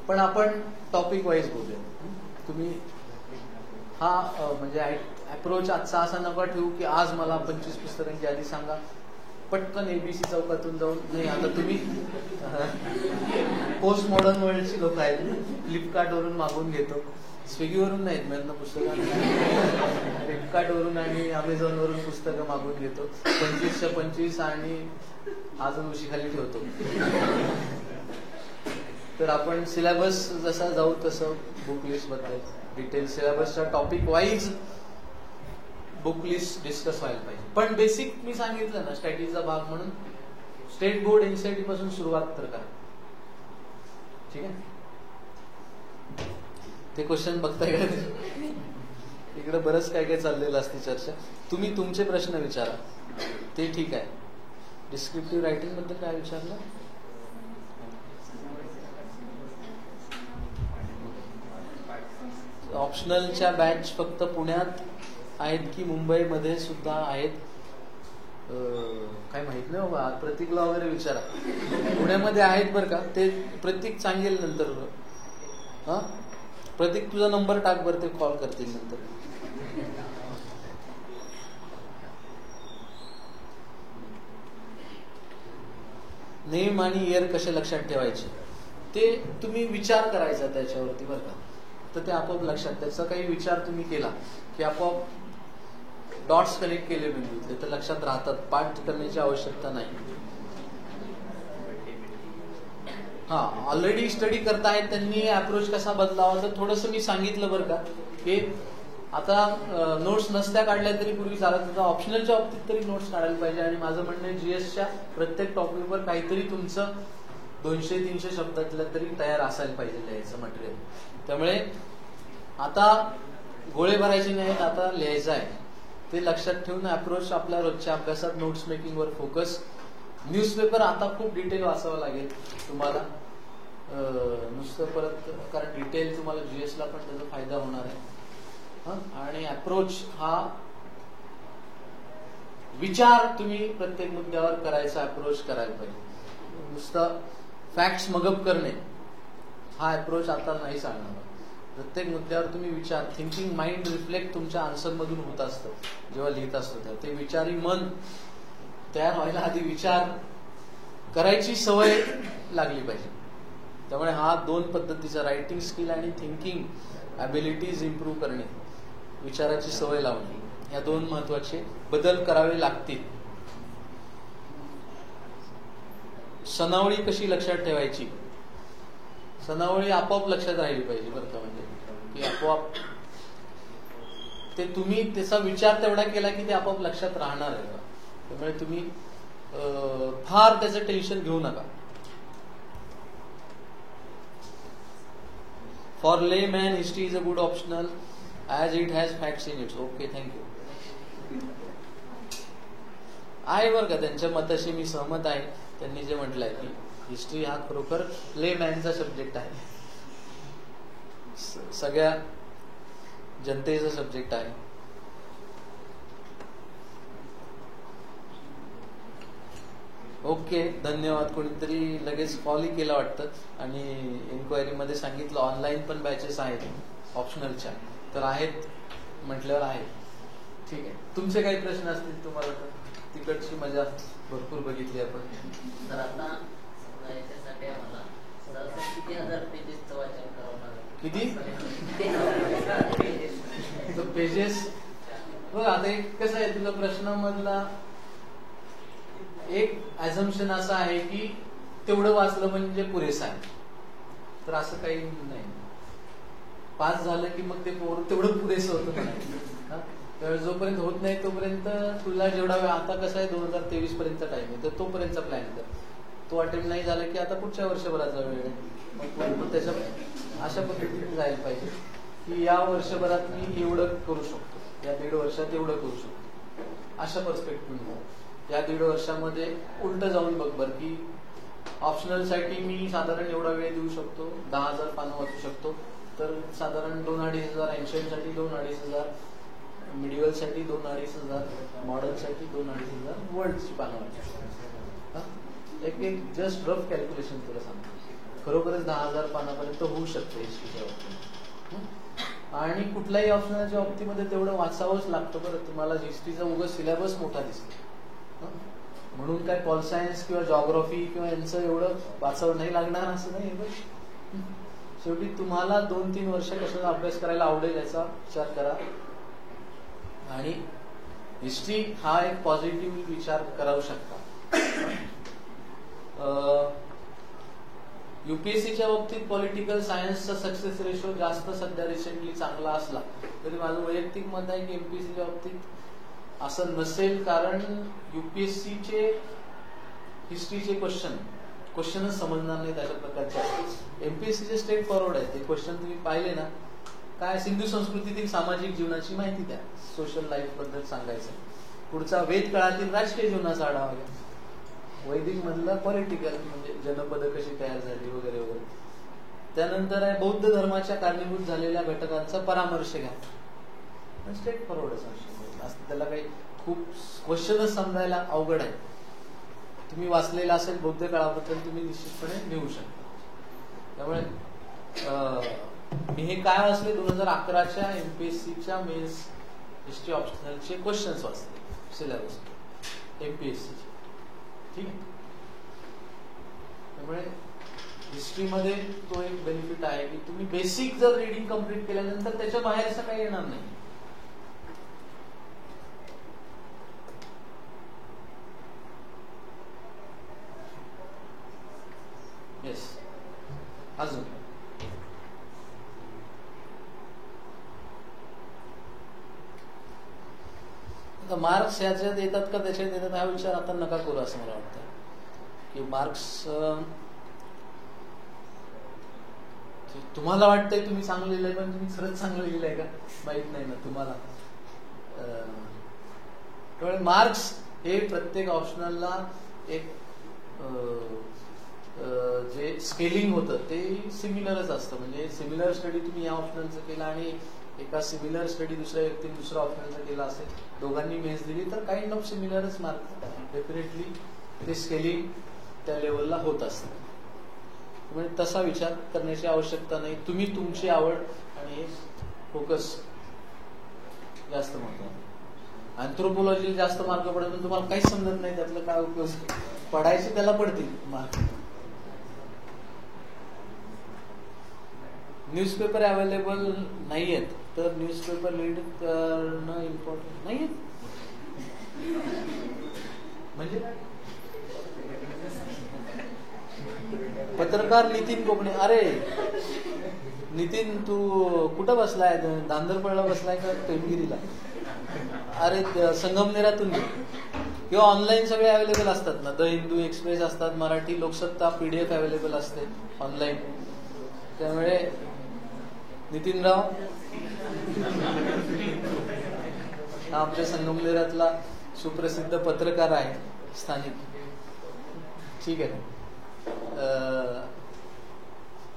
पण आपण टॉपिक वाईज बोलूया. तुम्ही हा म्हणजे अप्रोच आजचा असा नका ठेवू की आज मला 25 पुस्तकांची यादी सांगा, पटकन ABC चौकातून जाऊन. नाही, आता तुम्ही पोस्ट मॉडर्न वर्ल्डची लोक आहेत. फ्लिपकार्टवरून मागून घेतो, स्विगीवरून नाहीत मिळत ना पुस्तकं, फ्लिपकार्टवरून आणि अमेझॉनवरून पुस्तकं मागून घेतो. 25च्या 25 आणि अजून उशीखाली ठेवतो. तर आपण सिलेबस जसा जाऊ तसं बुक लिस्ट बद्दल डिटेल, सिलेबसच्या topic wise book list discuss व्हायला पाहिजे. पण बेसिक मी सांगितलं ना, स्ट्रॅटेजीचा भाग म्हणून स्टेट बोर्ड एनसीईआरटी पासून सुरुवात तर करा. ठीक आहे, ते क्वेश्चन बघताय का? इकडे बरंच काय काय चाललेलं असते चर्चा. तुम्ही तुमचे प्रश्न विचारा, ते ठीक आहे. डिस्क्रिप्टिव्ह रायटिंग बद्दल काय विचारलं? ऑप्शनलच्या बॅच फक्त पुण्यात आहेत की मुंबईमध्ये सुद्धा आहेत? काय माहित नाही बाबा, प्रतीकला वगैरे विचारा. पुण्यामध्ये आहेत बरं का, ते प्रतीक सांगेल नंतर. हा, प्रतीक तुझा नंबर टाक बरं, ते कॉल करतील नंतर. नेम आणि इयर कसे लक्षात ठेवायचे ते तुम्ही विचार करायचा त्याच्यावरती बरं का. तर ते आपोआप लक्षात, त्याचा काही विचार तुम्ही केला की आपोआप डॉट्स कनेक्ट केले बिंदूतले तर लक्षात राहतात. पाठ करण्याची आवश्यकता नाही. हा, ऑलरेडी स्टडी करतायत त्यांनी अप्रोच कसा बदलावा तर थोडंसं मी सांगितलं बरं का, की आता नोट्स नसत्या काढल्या तरी पूर्वी चालत होता, ऑप्शनलच्या बाबतीत तरी नोट्स काढायला पाहिजे. आणि माझं म्हणणं आहे GSच्या प्रत्येक टॉपिकवर काहीतरी तुमचं 200-300 शब्दातलं तरी तयार असायला पाहिजे लिहायचं मटेरियल. त्यामुळे आता गोळे भरायचे नाहीत, आता लिहायचं आहे. ते लक्षात ठेवून अप्रोच आपल्या रोजच्या अभ्यासात नोट्स मेकिंगवर फोकस. न्यूजपेपर आता खूप डिटेल वाचावं लागेल तुम्हाला, नुसतं परत, कारण डिटेल तुम्हाला GSला पण त्याचा फायदा होणार आहे. आणि अप्रोच हा विचार तुम्ही प्रत्येक मुद्द्यावर करायचा, अप्रोच करायला पाहिजे. नुसतं फॅक्ट्स मगअप करणे हा अप्रोच आता नाही चालणार. प्रत्येक मुद्द्यावर तुम्ही विचार, थिंकिंग माइंड रिफ्लेक्ट तुमच्या आन्सर मधून होत असतं जेव्हा लिहित असतो तेव्हा. ते विचारी मन तयार व्हायला आधी विचार करायची सवय लागली पाहिजे. त्यामुळे हा 2 पद्धतीचा, रायटिंग स्किल आणि थिंकिंग ॲबिलिटीज इम्प्रूव्ह करणे, विचाराची सवय लावणे, या 2 महत्वाचे बदल करावे लागतील. सनावळी कशी लक्षात ठेवायची? सनावळी आपोआप लक्षात राहिली पाहिजे बरं का, म्हणजे की आपोआप ते तुम्ही त्याचा विचार तेवढा केला की ते आपोआप लक्षात राहणार आहे. त्यामुळे तुम्ही फार त्याचं टेन्शन घेऊ नका. फॉर ले man history is a good optional as it has facts in its. Okay, thank you. आहे बरं का, त्यांच्या मताशी मी सहमत आहे. त्यांनी जे म्हटलंय की हिस्ट्री हा खरोखर ले मॅनचा सब्जेक्ट आहे, सगळ्या जनतेचा सब्जेक्ट आहे. ओके, धन्यवाद. कोणीतरी लगेच कॉलही केला वाटतं आणि इन्क्वायरीमध्ये सांगितलं ऑनलाईन पण बॅचेस आहेत ऑप्शनलच्या, तर आहेत म्हटल्यावर आहेत. ठीक आहे, तुमचे काही प्रश्न असतील तुम्हाला तर. तिकडची मजा भरपूर बघितली आपण. तर आता याच्यासाठी आम्हाला किती 1000 पेजेसचं वाचन करावं लागेल? किती पेजेस? बघ आता एक कसं आहे, तुला प्रश्नामधला एक ऍझम्पशन असं आहे की तेवढं वाचलं म्हणजे पुरेसं आहे, तर असं काही नाही. पास झालं की मग ते तेवढं पुरेसं होतं म्हणायचं. तर जोपर्यंत होत नाही तोपर्यंत तुला जेवढा वेळ, आता कसं आहे 2023 पर्यंत टाइम आहे, तर तोपर्यंतचा प्लॅन कर. तो अटेम्प्ट नाही झाला की आता पुढच्या वर्षभराचा वेळ आहे, मग त्याच्या अशा पद्धतीने जायला पाहिजे की या वर्षभरात मी एवढं करू शकतो, या 1.5 वर्षात एवढं करू शकतो, अशा पर्स्पेक्टिव्ह. या 1.5 वर्षामध्ये उलट जाऊन बघ बरं की ऑप्शनलसाठी मी साधारण एवढा वेळ देऊ शकतो, 10,000 पानं वाचू शकतो, तर साधारण 2-2,500, एन्शियंटसाठी 2-2,500, मिडिवलसाठी 2-2,500, मॉडर्नसाठी 2-2,500, वर्ल्डची पानं वाचू शकतो. एक जस्ट रफ कॅल्क्युलेशन तुला सांगतो, खरोखरच 10,000 पानापर्यंत होऊ शकते हिस्ट्रीच्या बाबतीत. आणि कुठल्याही ऑप्शनलच्या बाबतीमध्ये तेवढं वाचावंच लागतं बरं. तुम्हाला हिस्ट्रीचा उगाच सिलेबस मोठा दिसतो म्हणून काय पॉल सायन्स किंवा जॉग्राफी किंवा यांचं एवढं वाचावं नाही लागणार असं नाही. शेवटी तुम्हाला 2-3 वर्ष कशाचा अभ्यास करायला आवडेल याचा विचार करा. आणि हिस्ट्री हा एक पॉझिटिव्ह विचार करावू शकता. युपीएससीच्या बाबतीत पॉलिटिकल सायन्सचा सक्सेस रेशो जास्त सध्या रिसेंटली चांगला असला तरी माझं वैयक्तिक मत आहे की एमपीएससीच्या बाबतीत असं नसेल, कारण युपीएससीचे हिस्ट्रीचे क्वेश्चनच समजणार नाहीत अशा प्रकारचे. एमपीएससीचे स्ट्रेट फॉरवर्ड आहे ते क्वेश्चन. तुम्ही पाहिले ना, काय सिंधू संस्कृतीतील सामाजिक जीवनाची माहिती द्या, सोशल लाईफ बद्दल सांगायचं. पुढचा वेद काळातील राजकीय जीवनाचा आढावा घ्या. वैदिक मधलं पॉलिटिकल म्हणजे जनपद कशी तयार झाली वगैरे वगैरे. त्यानंतर आहे बौद्ध धर्माच्या कारणीभूत झालेल्या घटकांचा परामर्श घ्या. स्ट्रेट फॉरवर्ड असं, त्याला काही खूप क्वेश्चनच समजायला अवघड आहे. तुम्ही वाचलेला असेल बौद्ध काळाबद्दल, तुम्ही निश्चितपणे लिहू शकता. त्यामुळे मी हे काय वाचले, 2011च्या एमपीएससीच्या मेन्स हिस्ट्री ऑप्शनलचे क्वेश्चन्स वाचले सिलेबस एमपीएससीचे. ठीक आहे. त्यामुळे हिस्ट्रीमध्ये तो एक बेनिफिट आहे की तुम्ही बेसिक जर रीडिंग कम्प्लीट केल्यानंतर त्याच्या बाहेरचं काही येणार नाही. येस. अजून मार्क्स ह्याच्यात येतात का त्याच्यात येतात हा विचार आता नका करू असं मला वाटतं. की मार्क्स तुम्हाला वाटतंय तुम्ही चांगलं लिहिलंय, पण तुम्ही खरंच चांगलं लिहिलंय का माहित नाही ना तुम्हाला. त्यामुळे मार्क्स हे प्रत्येक ऑप्शनलला एक जे स्केलिंग होतं ते सिमिलरच असतं. म्हणजे सिमिलर स्टडी तुम्ही या ऑप्शनलचं केला आणि एका सिमिलर स्टडी दुसऱ्या व्यक्तीने दुसऱ्या ऑप्शनलचा केला असेल, दोघांनी मेन्स दिली तर काइंड ऑफ सिमिलरच मार्क डेफिनेटली ते स्केलिंग त्या लेवलला होत असतं. म्हणजे तसा विचार करण्याची आवश्यकता नाही. तुम्ही तुमची आवड आणि फोकस जास्त महत्त्वाचं. अँथ्रोपोलॉजीला जास्त मार्क पडत पण तुम्हाला काहीच समजत नाही, त्यातलं काय उपयोग. पडायचे त्याला पडतील मार्क. न्यूजपेपर अवेलेबल नाही आहेत तर न्यूजपेपर रीड करणं इम्पॉर्टंट नाही. म्हणजे पत्रकार नितीन कोकणे, अरे नितीन तू कुठं बसलाय, दांदरपळला बसलाय का पेमगिरीला? अरे संगमनेरातून किंवा ऑनलाईन सगळे अवेलेबल असतात ना, द हिंदू, एक्सप्रेस असतात, मराठी लोकसत्ता PDF अवेलेबल असते ऑनलाईन. त्यामुळे नितीनराव हा आमच्या संगमनेरातला सुप्रसिद्ध पत्रकार आहे स्थानिक. ठीक आहे,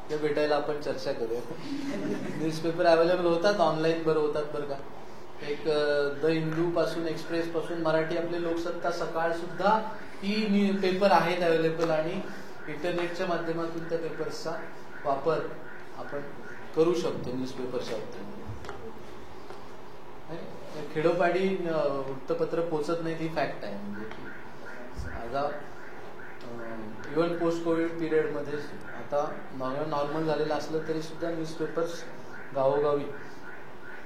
ते भेटायला आपण चर्चा करूया. न्यूजपेपर अवेलेबल होतात ऑनलाईन, बरं होतात बरं का. एक द हिंदू पासून, एक्सप्रेस पासून मराठी आपले लोकसत्ता, सकाळ सुद्धा ही पेपर आहेत अवेलेबल आणि इंटरनेटच्या माध्यमातून त्या पेपर्सचा वापर आपण करू शकतो न्यूजपेपरच्या बाबतीत. खेडोपाडी वृत्तपत्र पोचत नाही ही फॅक्ट आहे. म्हणजे आता इव्हन पोस्ट कोविड पिरियड मध्ये आता नॉर्मल झालेलं असलं तरी सुद्धा न्यूजपेपर्स गावोगावी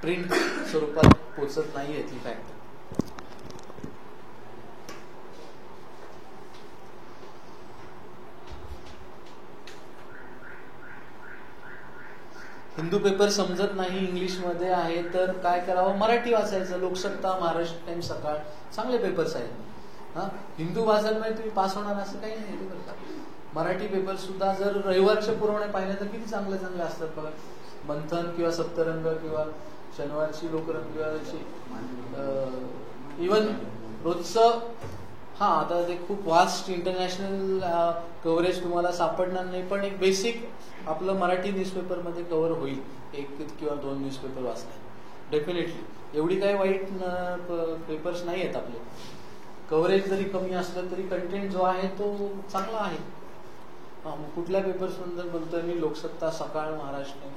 प्रिंट स्वरूपात पोचत नाही ही फॅक्ट. हिंदू पेपर समजत नाही, इंग्लिशमध्ये आहे, तर काय करावं, मराठी वाचायचं. लोकसत्ता, महाराष्ट्र टाइम्स, सकाळ चांगले पेपर्स आहेत. हां, हिंदू वाचायला म्हणजे तुम्ही पास होणार असं काही नाही बरं का. मराठी पेपर सुद्धा जर रविवारच्या पुरवणे पाहिले तर किती चांगले चांगले असतात बघा. मंथन किंवा सप्तरंग किंवा शनिवारची लोकरंग किंवा इवन रोजचं. हां, आता ते खूप वास्ट इंटरनॅशनल कव्हरेज तुम्हाला सापडणार नाही, पण एक बेसिक आपलं मराठी न्यूजपेपरमध्ये कव्हर होईल. 1 किंवा 2 न्यूजपेपर वाचले डेफिनेटली. एवढी काही वाईट पेपर्स नाही आहेत आपले. कव्हरेज जरी कमी असलं तरी कंटेंट जो आहे तो चांगला आहे. हां, मग कुठल्या पेपर्सबद्दल बोलतोय मी? लोकसत्ता, सकाळ, महाराष्ट्र.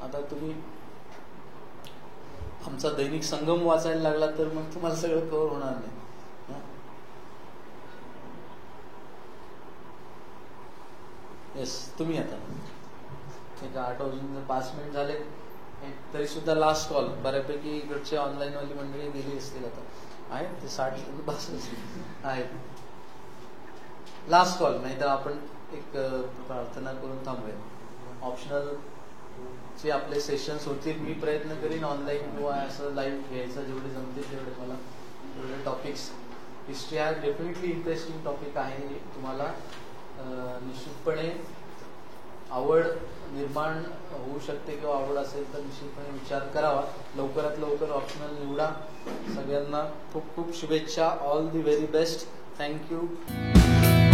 आता तुम्ही आमचा दैनिक संगम वाचायला लागला तर मग तुम्हाला सगळं कव्हर होणार नाही. येस, तुम्ही आता एक 8 वाजून 5 मिनिट झाले तरी सुद्धा लास्ट कॉल. बऱ्यापैकी इकडचे ऑनलाईन वाली मंडळी गेली असतील आता. आहेत ते 60 आहेत. लास्ट कॉल, नाही तर आपण एक प्रार्थना करून थांबूया. ऑप्शनल जे आपले सेशन्स होतील मी प्रयत्न करीन ऑनलाईन किंवा असं लाईव्ह घ्यायचं, जेवढे जमतील तेवढे मला. एवढे टॉपिक्स, हिस्ट्री हा डेफिनेटली इंटरेस्टिंग टॉपिक आहे. तुम्हाला निश्चितपणे आवड निर्माण होऊ शकते किंवा आवड असेल तर निश्चितपणे विचार करावा. लवकरात लवकर ऑप्शनल निवडा. सगळ्यांना खूप खूप शुभेच्छा. All the very best. Thank you.